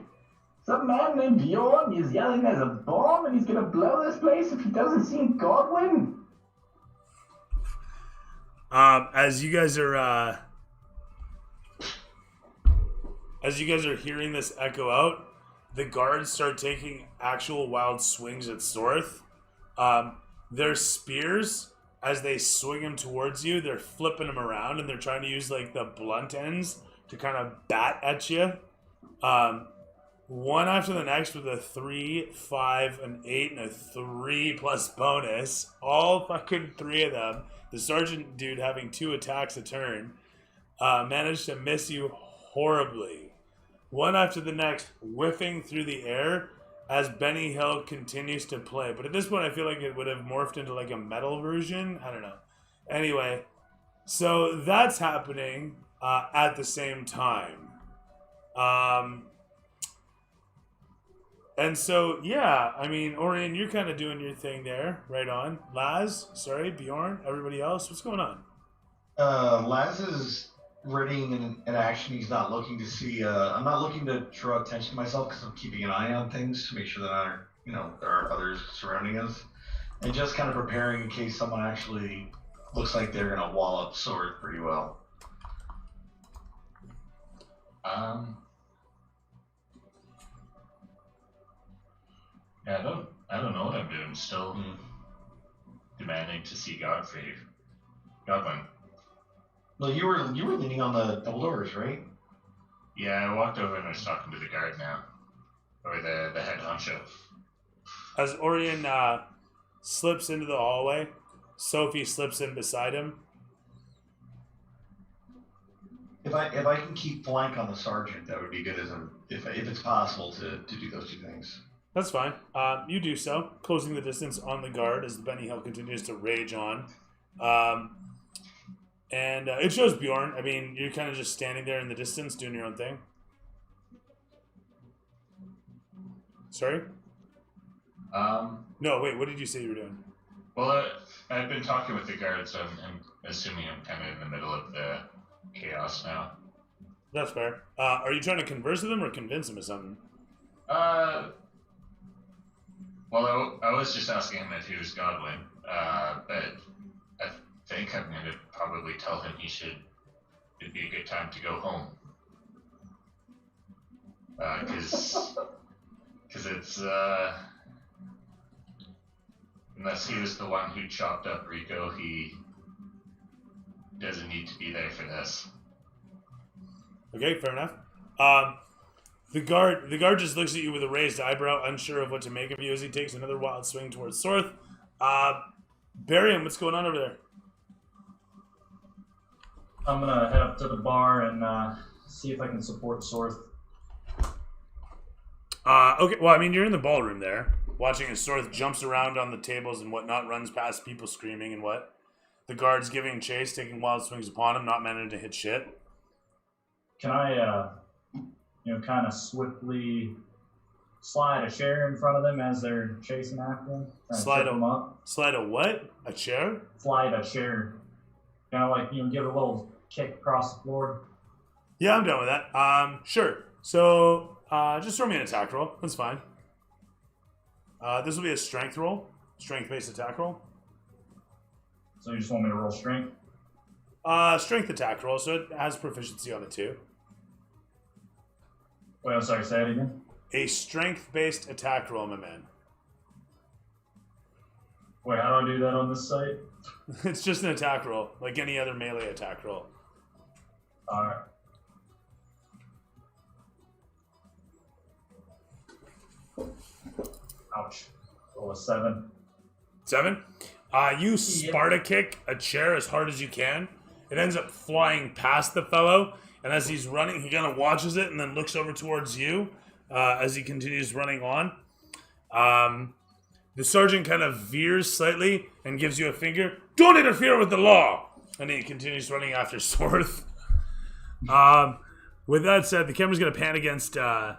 S8: Some man named Bjorn is yelling there's a bomb and he's gonna blow this place if he doesn't see Godwin!
S1: As you guys are hearing this echo out, the guards start taking actual wild swings at Sorth. Their spears, as they swing them towards you, they're flipping them around and they're trying to use like the blunt ends to kind of bat at you. One after the next with a 3, 5, an 8, and a 3+ bonus. All fucking 3 of them. The sergeant dude having 2 attacks a turn managed to miss you horribly. One after the next, whiffing through the air as Benny Hill continues to play. But at this point, I feel like it would have morphed into like a metal version. I don't know. Anyway, so that's happening at the same time. And so, yeah, I mean, Orion, you're kind of doing your thing there. Right on. Laz, sorry, Bjorn, everybody else, what's going on?
S2: Laz is readying an action. He's not looking to see. I'm not looking to draw attention to myself because I'm keeping an eye on things to make sure that there are others surrounding us, and just kind of preparing in case someone actually looks like they're gonna wallop Sword pretty well.
S4: Yeah, I don't know what I'm doing. Still demanding to see Godfrey. Godwin.
S2: Well, you were leaning on the double doors, right?
S4: Yeah, I walked over and I was talking to the guard now. Or the head honcho.
S1: As Orion slips into the hallway, Sophie slips in beside him.
S2: If I can keep flank on the sergeant, that would be good if it's possible to do those 2 things.
S1: That's fine. You do so, closing the distance on the guard as the Benny Hill continues to rage on. And it shows Bjorn. I mean, you're kind of just standing there in the distance doing your own thing. Sorry? No, wait, what did you say you were doing?
S4: Well, I've been talking with the guards, so I'm assuming I'm kind of in the middle of the chaos now.
S1: That's fair. Are you trying to converse with them or convince them of something?
S4: Well, I was just asking him if he was Godwin, but I think I'm going to probably tell him it'd be a good time to go home. Because it's, unless he was the one who chopped up Rico, he doesn't need to be there for this.
S1: Okay, fair enough. The guard just looks at you with a raised eyebrow, unsure of what to make of you as he takes another wild swing towards Sorth. Barium, what's going on over there?
S6: I'm gonna head up to the bar and see if I can support Sorth.
S1: Okay, well, I mean, you're in the ballroom there, watching as Sorth jumps around on the tables and whatnot, runs past people screaming and what. The guard's giving chase, taking wild swings upon him, not managing to hit shit.
S6: Can I, kind of swiftly slide a chair in front of them as they're chasing after them?
S1: Slide
S6: them up.
S1: Slide a what? A chair?
S6: Slide a chair. Kind of like, give it a little kick across the floor.
S1: Yeah, I'm done with that. Sure. So, just throw me an attack roll. That's fine. This will be a strength roll. Strength-based attack roll.
S6: So you just want me to roll strength?
S1: Strength attack roll, so it has proficiency on it too.
S6: Wait, I'm sorry, say it again?
S1: A strength-based attack roll, my man.
S6: Wait, how do I do that on this site?
S1: It's just an attack roll, like any other melee attack roll.
S6: Alright. Ouch. Roll a 7.
S1: 7? You Sparta kick a chair as hard as you can. It ends up flying past the fellow, and as he's running, he kind of watches it and then looks over towards you as he continues running on. The sergeant kind of veers slightly and gives you a finger. Don't interfere with the law! And he continues running after Sorth. With that said, the camera's going to pan against... what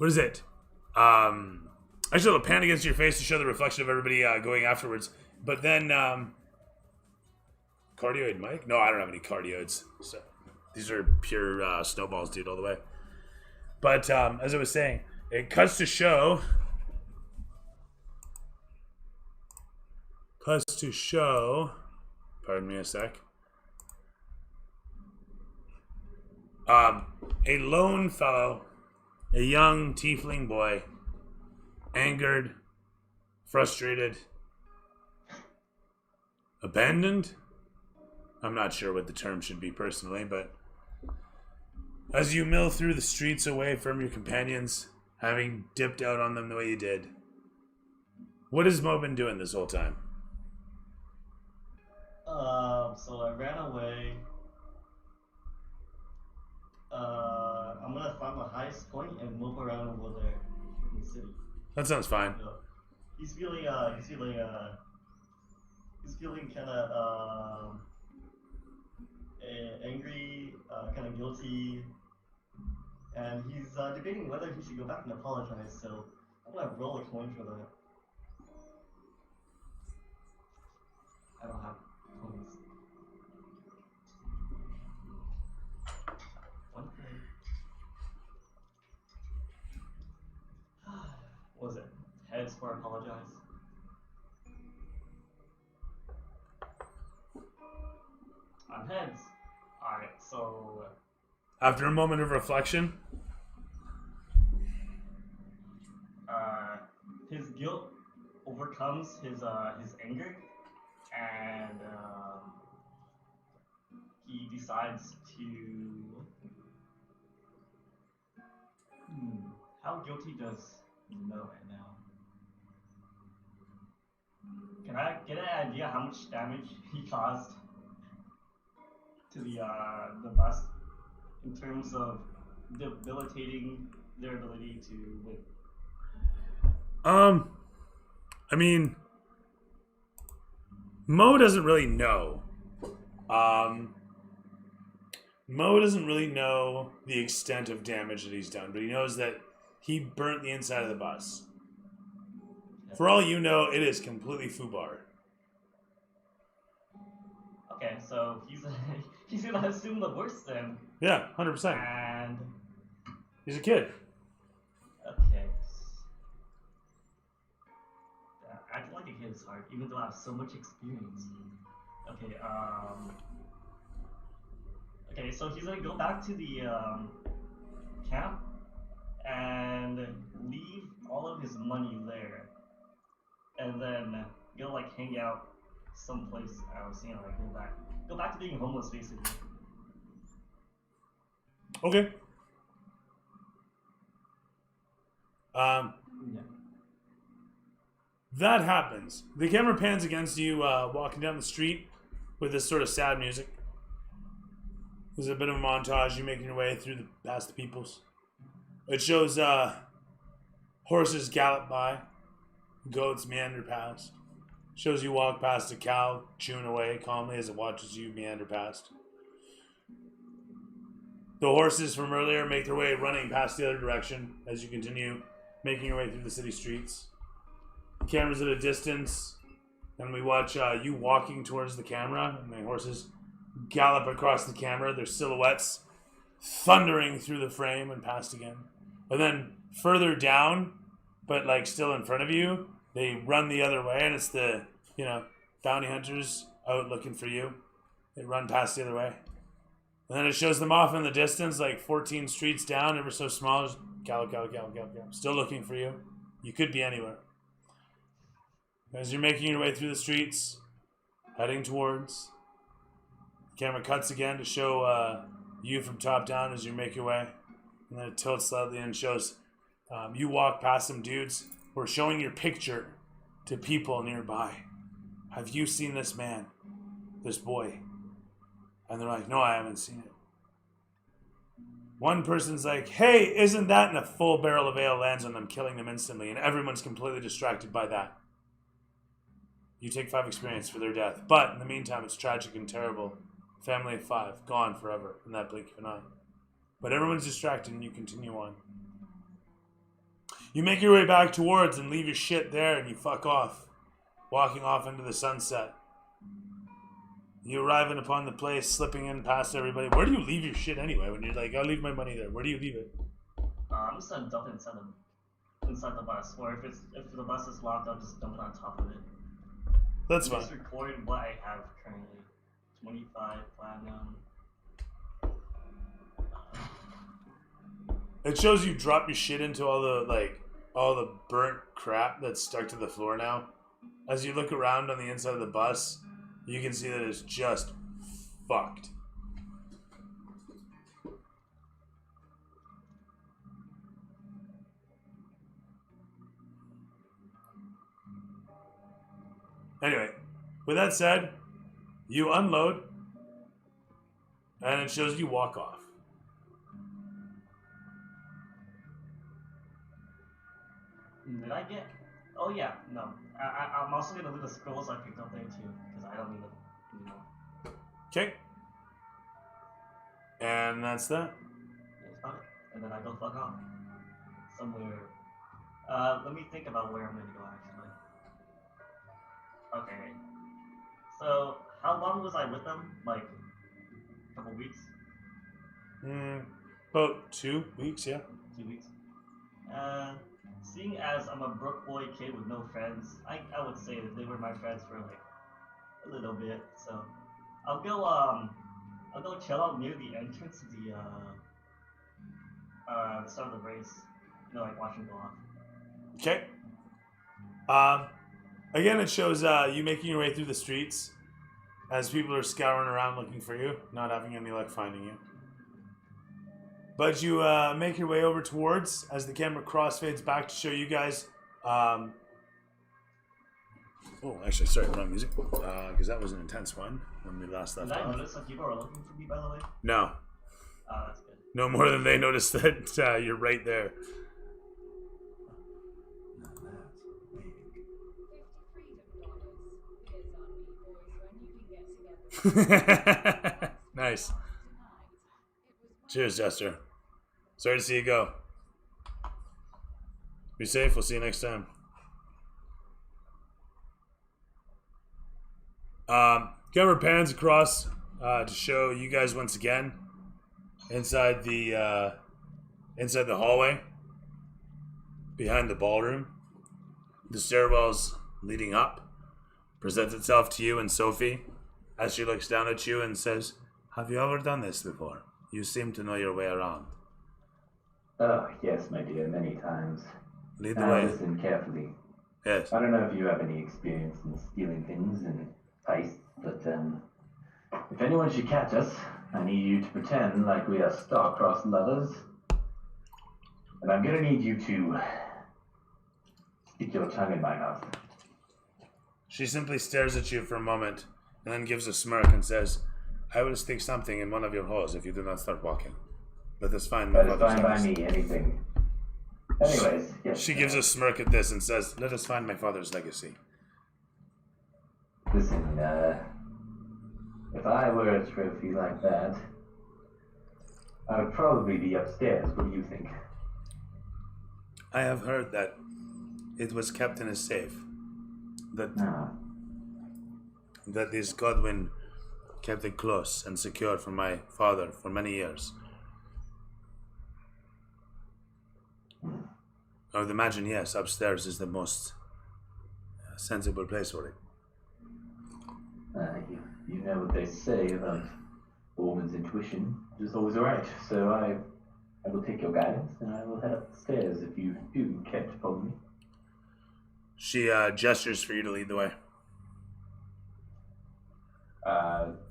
S1: is it? Actually, it'll pan against your face to show the reflection of everybody going afterwards. But then... cardioid mic? No, I don't have any cardioids. So these are pure snowballs, dude, all the way. But as I was saying, it cuts to show... Pardon me a sec. A lone fellow, a young tiefling boy, angered, frustrated, abandoned? I'm not sure what the term should be personally, but as you mill through the streets away from your companions, having dipped out on them the way you did, what has Mo been doing this whole time?
S7: So I ran away. I'm gonna find the highest point and move around over there in the city.
S1: That sounds fine.
S7: He's feeling kind of angry, kind of guilty, and he's debating whether he should go back and apologize. So I'm gonna roll a coin for that. I don't have coins. One coin. What was it? Heads for apologize. On heads. Alright, so
S1: After a moment of reflection,
S7: his guilt overcomes his anger, and he decides to. How guilty does he know right now? Can I get an idea how much damage he caused to the bus in terms of debilitating their ability to win?
S1: I mean, Mo doesn't really know. Mo doesn't really know the extent of damage that he's done, but he knows that he burnt the inside of the bus. For all you know, it is completely foobar.
S7: Okay, so he's gonna assume the worst then.
S1: Yeah, 100%.
S7: And
S1: He's a kid.
S7: okay, acting like a kid is hard, even though I have so much experience. Okay, okay, so he's gonna go back to the camp and leave all of his money there, and then go like hang out someplace else. You know, like go back to being homeless, basically.
S1: Okay.
S7: Yeah.
S1: That happens. The camera pans against you walking down the street with this sort of sad music. There's a bit of a montage. You making your way through past the peoples. It shows horses gallop by, goats meander past. Shows you walk past a cow chewing away calmly as it watches you meander past. The horses from earlier make their way running past the other direction as you continue making your way through the city streets. The camera's at a distance, and we watch you walking towards the camera, and the horses gallop across the camera, their silhouettes thundering through the frame and past again. And then further down, but like still in front of you, they run the other way, and it's the, bounty hunters out looking for you. They run past the other way. And then it shows them off in the distance, like 14 streets down, ever so small, just gallop, gallop, gallop, gallop, gallop. Still looking for you. You could be anywhere. As you're making your way through the streets, heading towards, the camera cuts again to show you from top down as you make your way. And then it tilts slightly and shows you walk past some dudes who are showing your picture to people nearby. Have you seen this man? This boy? And they're like, no, I haven't seen it. One person's like, hey, isn't that? And a full barrel of ale lands on them, killing them instantly. And everyone's completely distracted by that. You take 5 experience for their death. But in the meantime, it's tragic and terrible. Family of 5, gone forever in that blink of an eye. But everyone's distracted and you continue on. You make your way back towards and leave your shit there and you fuck off. Walking off into the sunset. You arriving upon the place, slipping in past everybody. Where do you leave your shit anyway? When you're like, I'll leave my money there. Where do you leave it?
S7: I'm just gonna dump it inside the bus. Or if the bus is locked, I'll just dump it on top of it.
S1: That's fine.
S7: Just record what I have currently. 25 platinum.
S1: It shows you drop your shit into all the burnt crap that's stuck to the floor now. As you look around on the inside of the bus, you can see that it's just fucked. Anyway, with that said, you unload, and it shows you walk off.
S7: Did I get? Oh yeah, no. I'm also gonna leave the scrolls I picked up there too, because I don't need them anymore.
S1: Okay. And that's that.
S7: That's about it. And then I go fuck off. Somewhere. Let me think about where I'm gonna go actually. Okay. So, how long was I with them? Like, a couple weeks?
S1: About 2 weeks, yeah.
S7: 2 weeks? Seeing as I'm a Brook Boy kid with no friends, I would say that they were my friends for like a little bit. So I'll go chill out near the entrance to the start of the race. You know, like watching go off.
S1: Okay. Again, it shows you making your way through the streets as people are scouring around looking for you, not having any luck finding you. But you make your way over towards, as the camera crossfades back to show you guys. Oh, actually, sorry, wrong music. Because that was an intense one when we last left off.
S7: Did I notice that people are looking for me, by the way?
S1: No.
S7: That's good.
S1: No more than they noticed that you're right there. Nice. Cheers, Jester. Sorry to see you go. Be safe. We'll see you next time. Camera pans across to show you guys once again inside the hallway behind the ballroom. The stairwells leading up presents itself to you and Sophie as she looks down at you and says, "Have you ever done this before? You seem to know your way around."
S8: Oh, yes, my dear, many times.
S1: Lead the
S8: Now
S1: way.
S8: listen carefully.
S1: Yes.
S8: I don't know if you have any experience in stealing things and heists, but if anyone should catch us, I need you to pretend like we are star-crossed lovers. And I'm gonna need you to stick your tongue in my mouth.
S1: She simply stares at you for a moment and then gives a smirk and says, "I will stick something in one of your holes if you do not start walking. Let us find my
S8: That is fine by me, anything. Anyways, yes.
S1: She gives a smirk at this and says, "Let us find my father's legacy."
S8: Listen, if I were a trophy like that, I would probably be upstairs. What do you think?
S1: I have heard that it was kept in a safe. That this Godwin kept it close and secure from my father for many years. I would imagine, yes, upstairs is the most sensible place for it.
S8: You know what they say about a woman's intuition is always right. So I will take your guidance and I will head upstairs if you do care to follow me.
S1: She gestures for you to lead the way.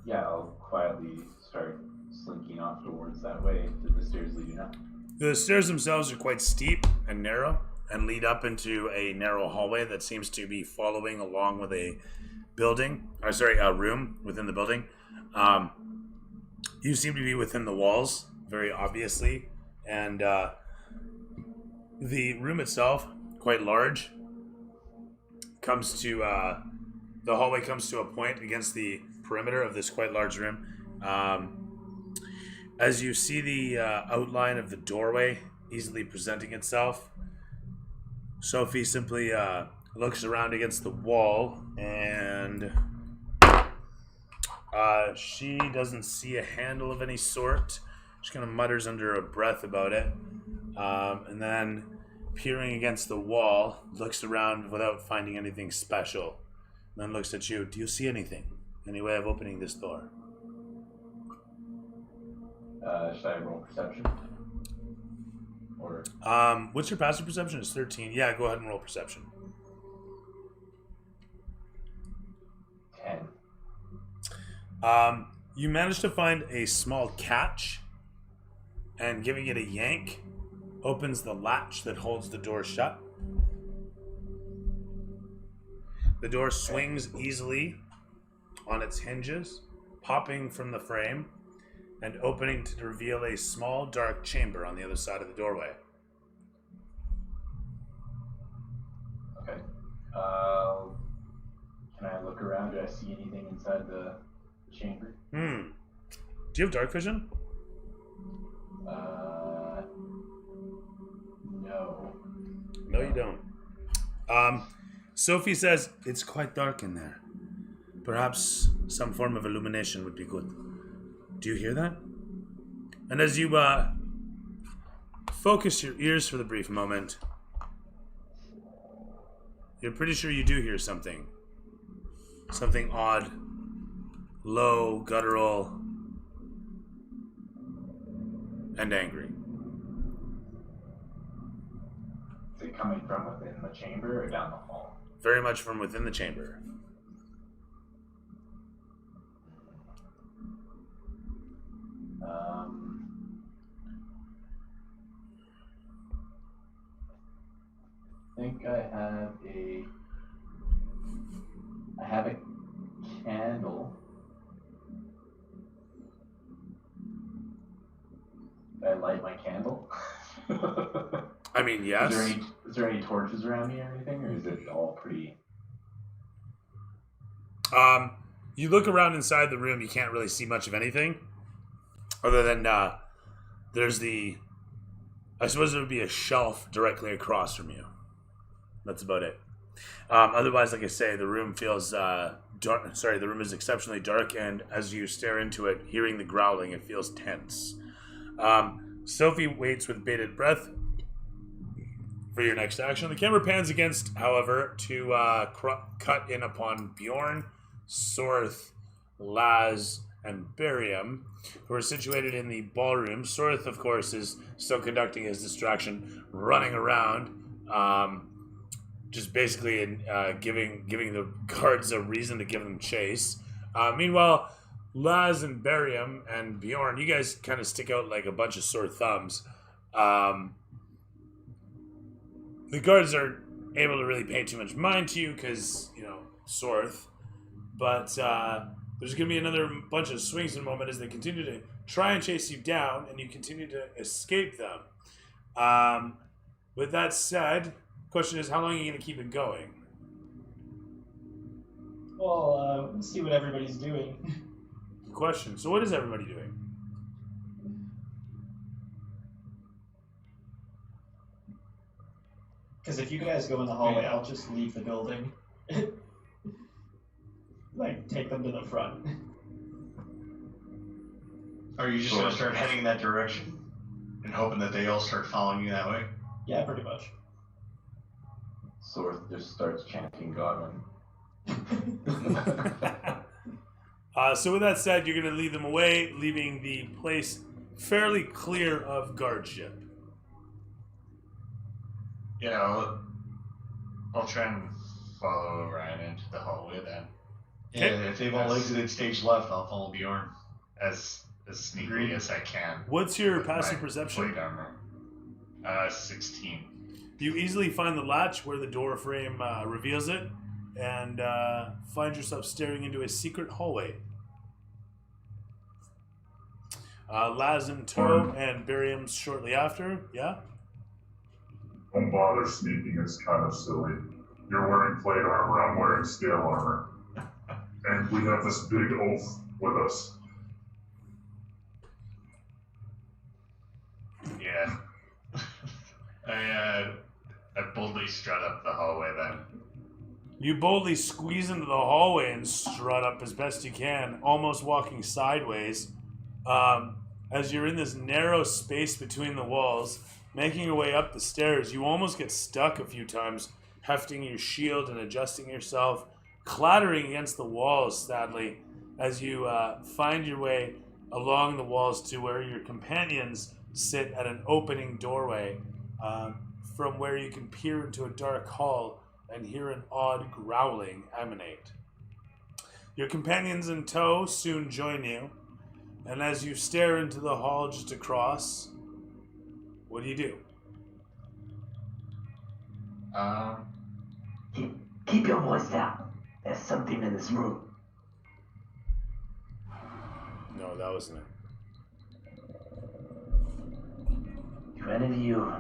S3: Yeah, I'll quietly start slinking off towards that way. Did the stairs lead you now?
S1: The stairs themselves are quite steep and narrow and lead up into a narrow hallway that seems to be following along with a room within the building. You seem to be within the walls, very obviously, and the room itself, quite large, the hallway comes to a point against the perimeter of this quite large room. As you see the outline of the doorway easily presenting itself, Sophie simply looks around against the wall and she doesn't see a handle of any sort. She kind of mutters under her breath about it, and then peering against the wall, looks around without finding anything special, and then looks at you. "Do you see anything? Any way of opening this door?"
S3: should I roll perception? Or
S1: What's your passive perception? It's 13. Yeah, go ahead and roll perception.
S3: 10.
S1: You managed to find a small catch, and giving it a yank opens the latch that holds the door shut. The door swings easily on its hinges, popping from the frame and opening to reveal a small dark chamber on the other side of the doorway.
S3: Okay. Can I look around? Do I see anything inside the chamber?
S1: Do you have dark vision?
S3: No.
S1: No, you don't. Sophie says, it's quite dark in there. Perhaps some form of illumination would be good. Do you hear that? And as you focus your ears for the brief moment, you're pretty sure you do hear something. Something odd, low, guttural, and angry.
S3: Is it coming from within the chamber or down the hall?
S1: Very much from within the chamber.
S3: I think I have a candle. Did I light my candle?
S1: I mean, yes.
S3: Is there any torches around me or anything, or is it all pretty?
S1: You look around inside the room, you can't really see much of anything. Other than, there's I suppose there would be a shelf directly across from you. That's about it. Otherwise, like I say, the room feels dark. Sorry, the room is exceptionally dark, and as you stare into it, hearing the growling, it feels tense. Sophie waits with bated breath for your next action. The camera pans against, however, to cut in upon Bjorn, Sorth, Laz, and Barium, who are situated in the ballroom. Sorth, of course, is still conducting his distraction, running around, just basically giving the guards a reason to give them chase. Meanwhile, Laz and Barium and Bjorn, you guys kind of stick out like a bunch of sore thumbs. The guards aren't able to really pay too much mind to you because, Sorth. But there's going to be another bunch of swings in a moment as they continue to try and chase you down, and you continue to escape them. With that said, question is, how long are you going to keep it going?
S5: Well, we'll see what everybody's doing.
S1: Good question. So what is everybody doing?
S5: Because if you guys go in the hallway, I'll just leave the building. Take them to the front.
S2: Are you just going to start heading in that direction and hoping that they all start following you that way?
S5: Yeah, pretty much.
S3: Sorth just starts chanting Godwin.
S1: So with that said, you're going to lead them away, leaving the place fairly clear of guardship.
S4: I'll try and follow Ryan into the hallway then.
S2: Yeah, if they've all exited stage left, I'll follow Bjorn.
S4: As sneakily as I can.
S1: What's your
S4: with
S1: passive
S4: my
S1: perception?
S4: plate armor. 16.
S1: You easily find the latch where the door frame reveals it, and find yourself staring into a secret hallway. Laz in tow and Barium's shortly after, yeah?
S9: Don't bother sneaking, it's kind of silly. You're wearing plate armor, I'm wearing scale armor. And we have this big oaf with us.
S4: Yeah. I boldly strut up the hallway then.
S1: You boldly squeeze into the hallway and strut up as best you can, almost walking sideways. As you're in this narrow space between the walls, making your way up the stairs, you almost get stuck a few times, hefting your shield and adjusting yourself, clattering against the walls, sadly, as you find your way along the walls to where your companions sit at an opening doorway, from where you can peer into a dark hall and hear an odd growling emanate. Your companions in tow soon join you, and as you stare into the hall just across, what do?
S8: Keep your voice down. There's something in this room.
S1: No, that wasn't it.
S8: Do any of you...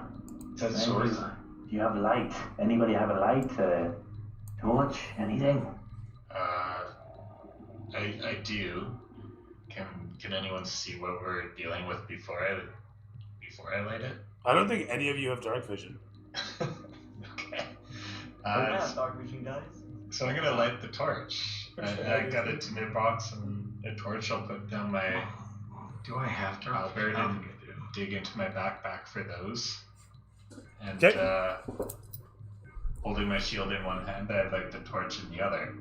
S2: That's Sorth.
S8: Do you have light? Anybody have a light? Torch? Anything?
S4: I do. Can anyone see what we're dealing with before I light it?
S1: I don't think any of you have dark vision.
S4: Okay.
S7: I have dark vision, guys.
S4: So I'm gonna light the torch. I got a tinder box and a torch. I'll put down my
S2: Do I have to?
S4: halberd and dig into my backpack for those. And
S1: Okay.
S4: holding my shield in one hand, I have like the torch in the other.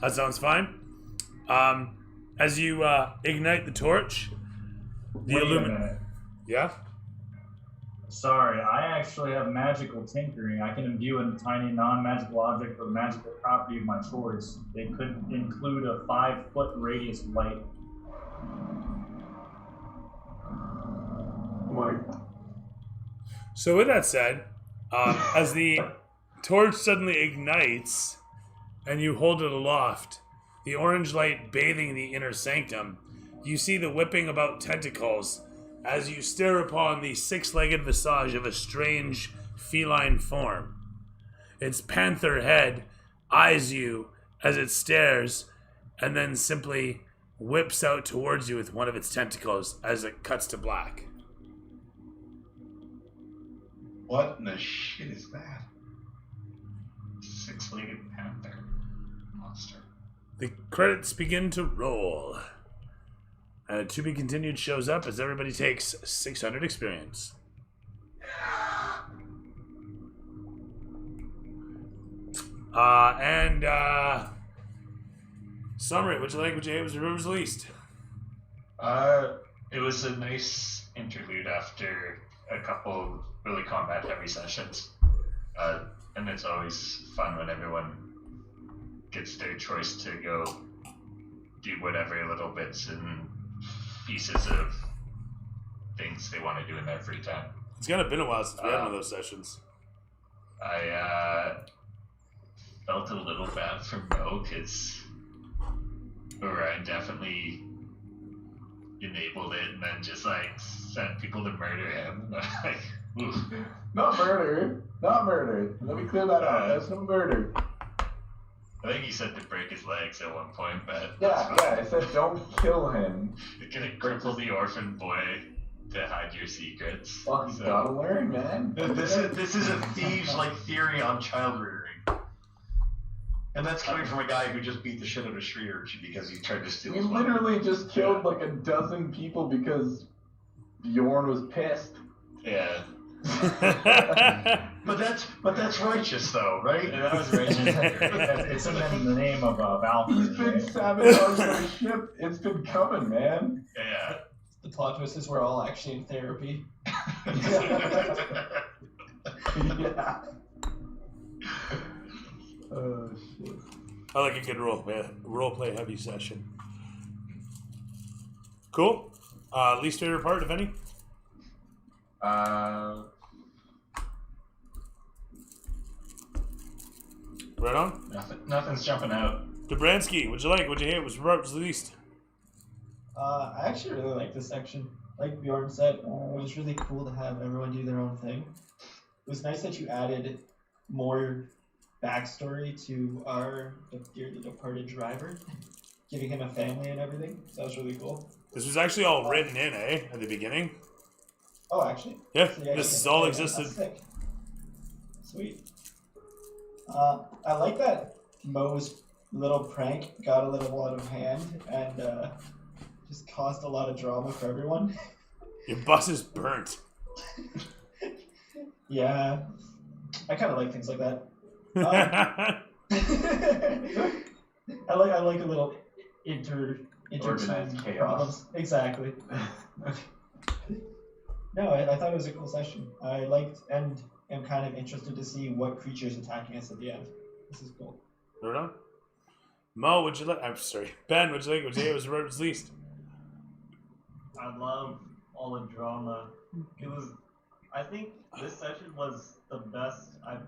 S1: That sounds fine. As you ignite the torch, the
S6: Wait a
S1: illumination.
S6: minute.
S1: Yeah.
S6: Sorry, I actually have magical tinkering. I can imbue a tiny non-magical object with a magical property of my choice. They could include a 5-foot radius light.
S1: So with that said, as the torch suddenly ignites and you hold it aloft, the orange light bathing the inner sanctum, you see the whipping about tentacles as you stare upon the six-legged visage of a strange feline form. Its panther head eyes you as it stares and then simply whips out towards you with one of its tentacles as it cuts to black.
S2: What in the shit is that?
S4: Six-legged panther monster.
S1: The credits begin to roll. And To Be Continued shows up as everybody takes 600 experience. Summary, what'd you like? What'd you hate? Was released?
S4: It was a nice interlude after a couple really combat-heavy sessions. And it's always fun when everyone gets their choice to go do whatever little bits and pieces of things they want to do in their free time.
S1: It's kind of been a while since we had one of those sessions.
S4: I felt a little bad for Mo because Orion definitely enabled it and then just like sent people to murder him. Like, oof.
S3: Not murder. Not murder. Let me clear that out. That's no murder.
S4: I think he said to break his legs at one point, but
S3: Yeah, I said don't kill him.
S4: You're gonna cripple the orphan boy to hide your secrets.
S3: Fuck, you gotta learn, man.
S2: This is a thieves like theory on child rearing. And that's coming from a guy who just beat the shit out of Shreer because he tried to steal
S3: We
S2: his money.
S3: literally just killed like a dozen people because Bjorn was pissed.
S4: Yeah.
S2: But that's righteous though, right?
S4: Yeah, that was righteous.
S6: It's in the name of Valkyrie.
S3: He's been
S6: Right?
S3: sabotaging the ship. It's been coming, man.
S4: Yeah.
S5: The plot twist is we're all actually in therapy.
S3: Yeah. Oh shit.
S1: I like a good roleplay heavy session. Cool. Least favorite part, if any? Right on.
S4: Nothing's jumping out.
S1: Dobransky, what'd you like? What'd you hate? What's released?
S5: I actually really like this section. Like Bjorn said, it was really cool to have everyone do their own thing. It was nice that you added more backstory to our dearly departed driver, giving him a family and everything. So that was really cool.
S1: This was actually all written in, at the beginning.
S5: Oh, actually?
S1: Yeah,
S5: So you actually
S1: this
S5: get
S1: all
S5: to-
S1: existed.
S5: that's sick. Sweet. I like that Mo's little prank got a little out of hand and just caused a lot of drama for everyone. Your
S1: bus is burnt.
S5: Yeah, I kind of like things like that. I like a little
S3: Organized
S5: interteam
S3: chaos.
S5: problems. Exactly. No, I thought it was a cool session. I liked and am kind of interested to see what creatures attacking us at the end. This is cool.
S1: Right on. Mo, would you like? I'm sorry, Ben. Would you like? Jay was released.
S7: I love all the drama. It was. I think this session was the best I've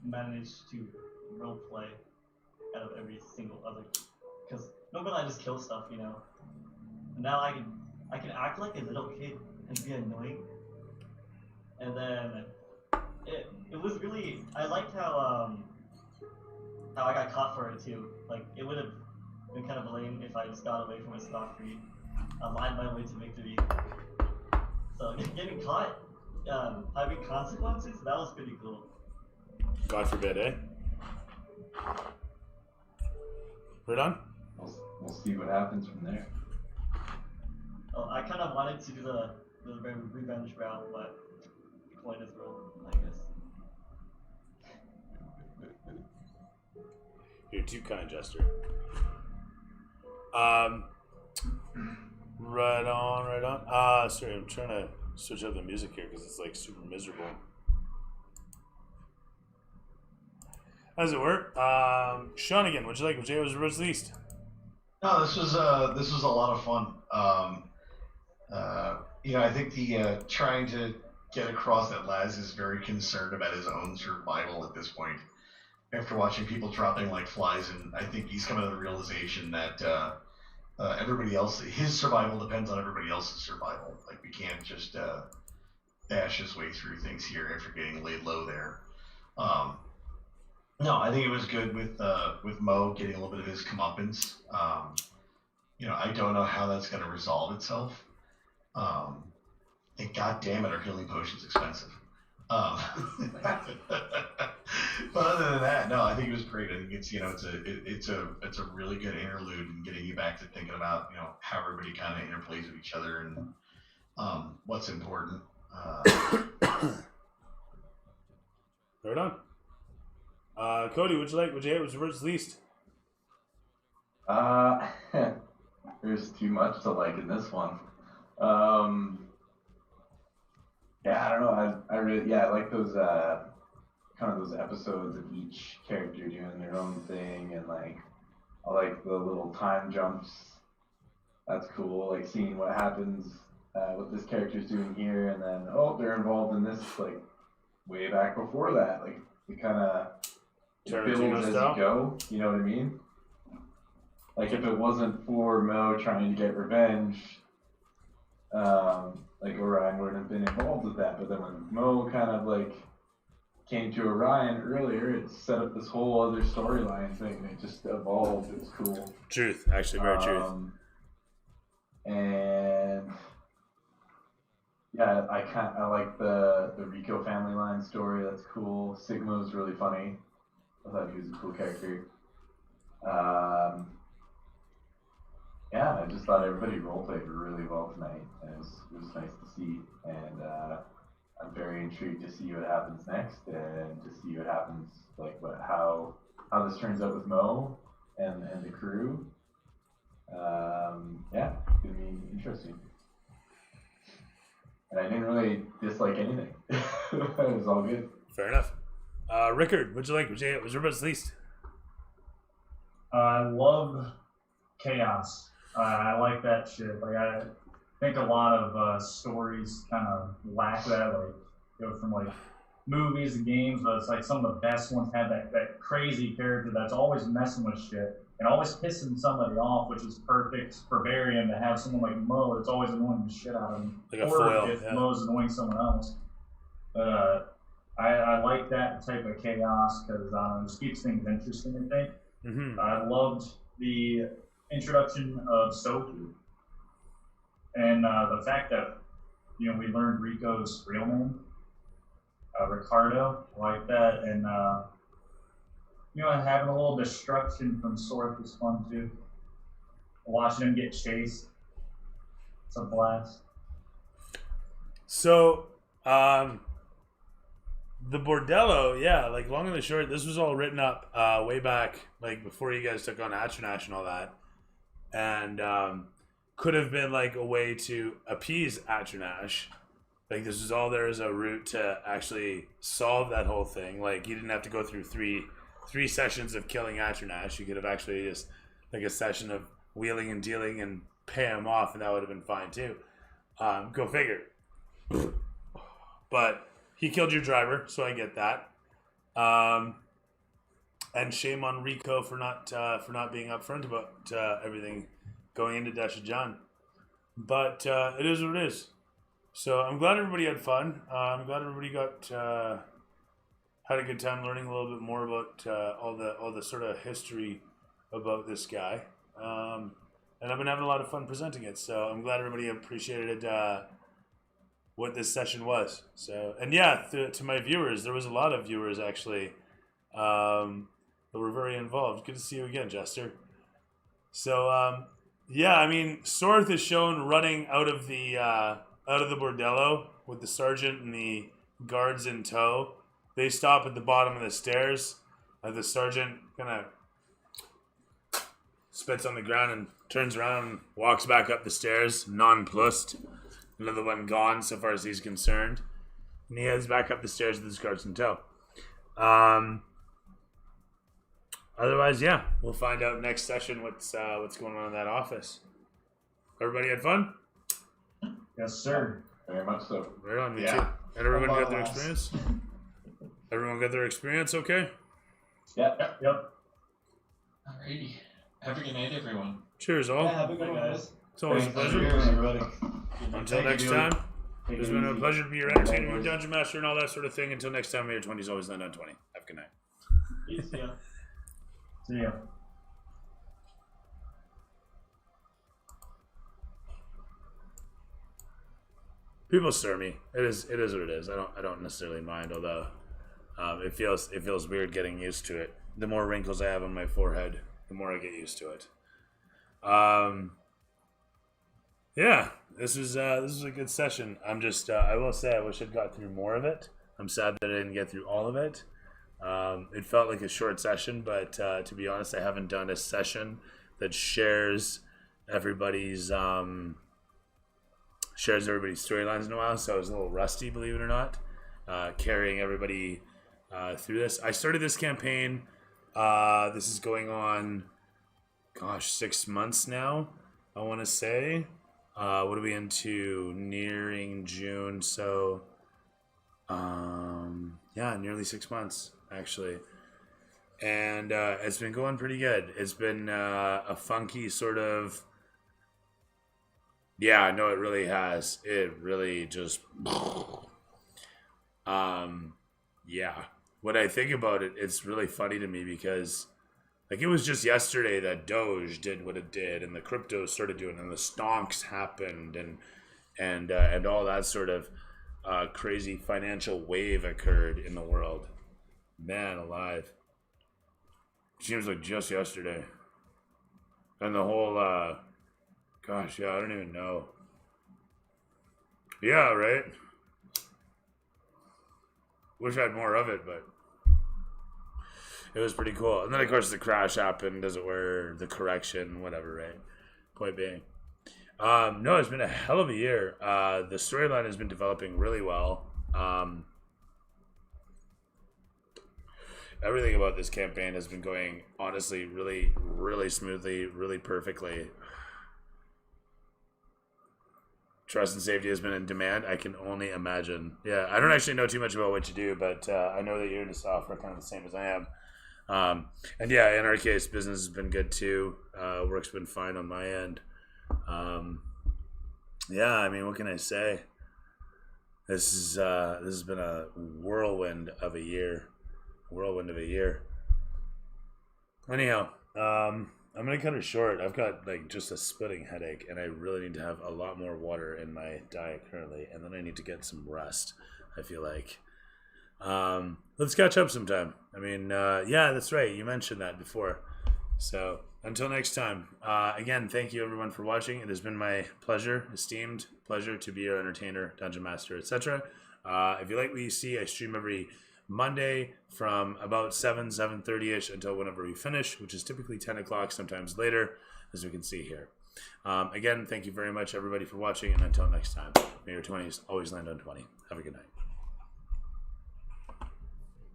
S7: managed to roleplay out of every single other. Because normally I just kill stuff, you know. Now I can act like a little kid and be annoying. And then it was really, I liked how I got caught for it too. Like it would have been kind of lame if I just got away from it scot-free. I lied my way to victory. So getting caught, having consequences, that was pretty cool.
S1: God forbid, eh? Right on.
S3: We'll see what happens from there.
S7: Oh, I kind of wanted to do the revenge route, but the coin is rolled, I guess.
S1: You're too kind, Jester. Right on. Sorry, I'm trying to switch up the music here because it's like super miserable. How does it work? Sean again, what'd you like? Jay was released.
S2: No, this was a lot of fun. I think the trying to get across that Laz is very concerned about his own survival at this point. After watching people dropping like flies, and I think he's coming to the realization that everybody else, his survival depends on everybody else's survival. Like we can't just bash his way through things here after getting laid low there. No, I think it was good with Mo getting a little bit of his comeuppance. I don't know how that's going to resolve itself. And God damn it, our healing potion's expensive. But other than that, no, I think it was great. I think it's a really good interlude in getting you back to thinking about how everybody kind of interplays with each other and what's important.
S1: Right on. Cody, would you like? Would you was released?
S3: There's too much to like in this one. Yeah, I don't know. I really I like those kind of those episodes of each character doing their own thing, and like I like the little time jumps. That's cool. Like seeing what happens, what this character's doing here, and then they're involved in this like way back before that. Like it kind of builds as you go. You know what I mean? Like if it wasn't for Mo trying to get revenge, like Orion wouldn't have been involved with that. But then when Mo kind of like came to Orion earlier, it set up this whole other storyline thing. It just evolved. It was cool.
S1: Truth, actually, very truth.
S3: And yeah, I like the Rico family line story. That's cool. Sigma's really funny. I thought he was a cool character. Yeah, I just thought everybody roleplayed really well tonight, and it was nice to see. And I'm very intrigued to see what happens next, and to see what happens, like how this turns out with Mo and the crew. Yeah, it's gonna be interesting. And I didn't really dislike anything. It was all good.
S1: Fair enough. Rickard, what'd you like? Was everybody's least?
S6: I love chaos. I like that shit. Like I think a lot of stories kind of lack that. Like go from like movies and games, but it's like some of the best ones have that crazy character that's always messing with shit and always pissing somebody off, which is perfect for Varian to have someone like Mo that's always annoying the shit out of him.
S1: Like a
S6: or
S1: foil,
S6: if
S1: yeah.
S6: Mo's annoying someone else. But I like that type of chaos because it just keeps things interesting, I think.
S1: Mm-hmm.
S6: I loved the introduction of Soku and the fact that we learned Rico's real name, Ricardo. I like that, and having a little destruction from Sorth was fun too. Watching him get chased, it's a blast.
S1: So, the Bordello, yeah, like long and the short, this was all written up way back, like before you guys took on Atronach and all that. and could have been like a way to appease Atronach. Like this was all there is a route to actually solve that whole thing. Like you didn't have to go through three sessions of killing Atronach. You could have actually just like a session of wheeling and dealing and pay him off, and that would have been fine too. Go figure. But he killed your driver, so I get that. And shame on Rico for not being upfront about everything going into Dashadjen. But it is what it is. So I'm glad everybody had fun. I'm glad everybody had a good time learning a little bit more about all the sort of history about this guy. And I've been having a lot of fun presenting it. So I'm glad everybody appreciated what this session was. So, and yeah, to my viewers, there was a lot of viewers actually that were very involved. Good to see you again, Jester. So, yeah, I mean, Sorth is shown running out of the bordello with the sergeant and the guards in tow. They stop at the bottom of the stairs. The sergeant kind of spits on the ground and turns around and walks back up the stairs, nonplussed. Another one gone so far as he's concerned. And he heads back up the stairs with his guards in tow. Otherwise, yeah, we'll find out next session what's going on in that office. Everybody had fun?
S6: Yes, sir.
S8: Very much so.
S1: Right on, me
S2: Yeah.
S1: too. And everyone
S5: One
S1: got their
S5: last.
S1: experience? Everyone got their experience okay?
S6: Yep.
S4: Alrighty. Have a good night, everyone.
S1: Cheers, all.
S5: Yeah, have a good one,
S7: guys.
S5: guys.
S1: It's always a
S8: Thanks,
S1: pleasure.
S8: cheers, everybody.
S1: Until
S8: Thank
S1: next
S8: you,
S1: time,
S8: Take
S1: it's
S8: it
S1: been a
S8: easy.
S1: pleasure to be your entertainer, your dungeon master, and all that sort of thing. Until next time, may your 20s always land on 20. Have a good night.
S7: Peace, yeah.
S6: See ya.
S1: People stir me. It is what it is. I don't necessarily mind, although it feels weird getting used to it. The more wrinkles I have on my forehead, the more I get used to it. Yeah, this was a good session. I'm just I will say I wish I'd got through more of it. I'm sad that I didn't get through all of it. It felt like a short session, but to be honest, I haven't done a session that shares everybody's storylines in a while, so I was a little rusty, believe it or not, carrying everybody through this. I started this campaign. This is going on, 6 months now, I want to say. What are we into? Nearing June, so yeah, nearly 6 months actually, and it's been going pretty good. It's been a funky sort of. Yeah, no, it really has. It really just. Yeah. When I think about it, it's really funny to me because, like, it was just yesterday that Doge did what it did, and the crypto started doing, and the stonks happened, and all that sort of crazy financial wave occurred in the world. Man alive. Seems like just yesterday. And the whole, gosh, yeah, I don't even know. Yeah, right? Wish I had more of it, but it was pretty cool. And then, of course, the crash happened, as it were, the correction, whatever, right? Point being. No, it's been a hell of a year. The storyline has been developing really well. Everything about this campaign has been going, honestly, really, really smoothly, really perfectly. Trust and safety has been in demand. I can only imagine. Yeah, I don't actually know too much about what you do, but I know that you're into software kind of the same as I am. And yeah, in our case, business has been good too. Work's been fine on my end. Yeah, I mean, what can I say? This has been a whirlwind of a year. Anyhow, I'm gonna cut it short. I've got like just a splitting headache, and I really need to have a lot more water in my diet currently, and then I need to get some rest. I feel like. Let's catch up sometime. I mean, yeah, that's right. You mentioned that before. So until next time, again, thank you everyone for watching. It has been my esteemed pleasure to be your entertainer, dungeon master, etc. If you like what you see, I stream every Monday from about 7:30ish until whenever we finish, which is typically 10 o'clock, sometimes later, as we can see here. Again, thank you very much, everybody, for watching, and until next time, may your 20s always land on 20. Have a good night.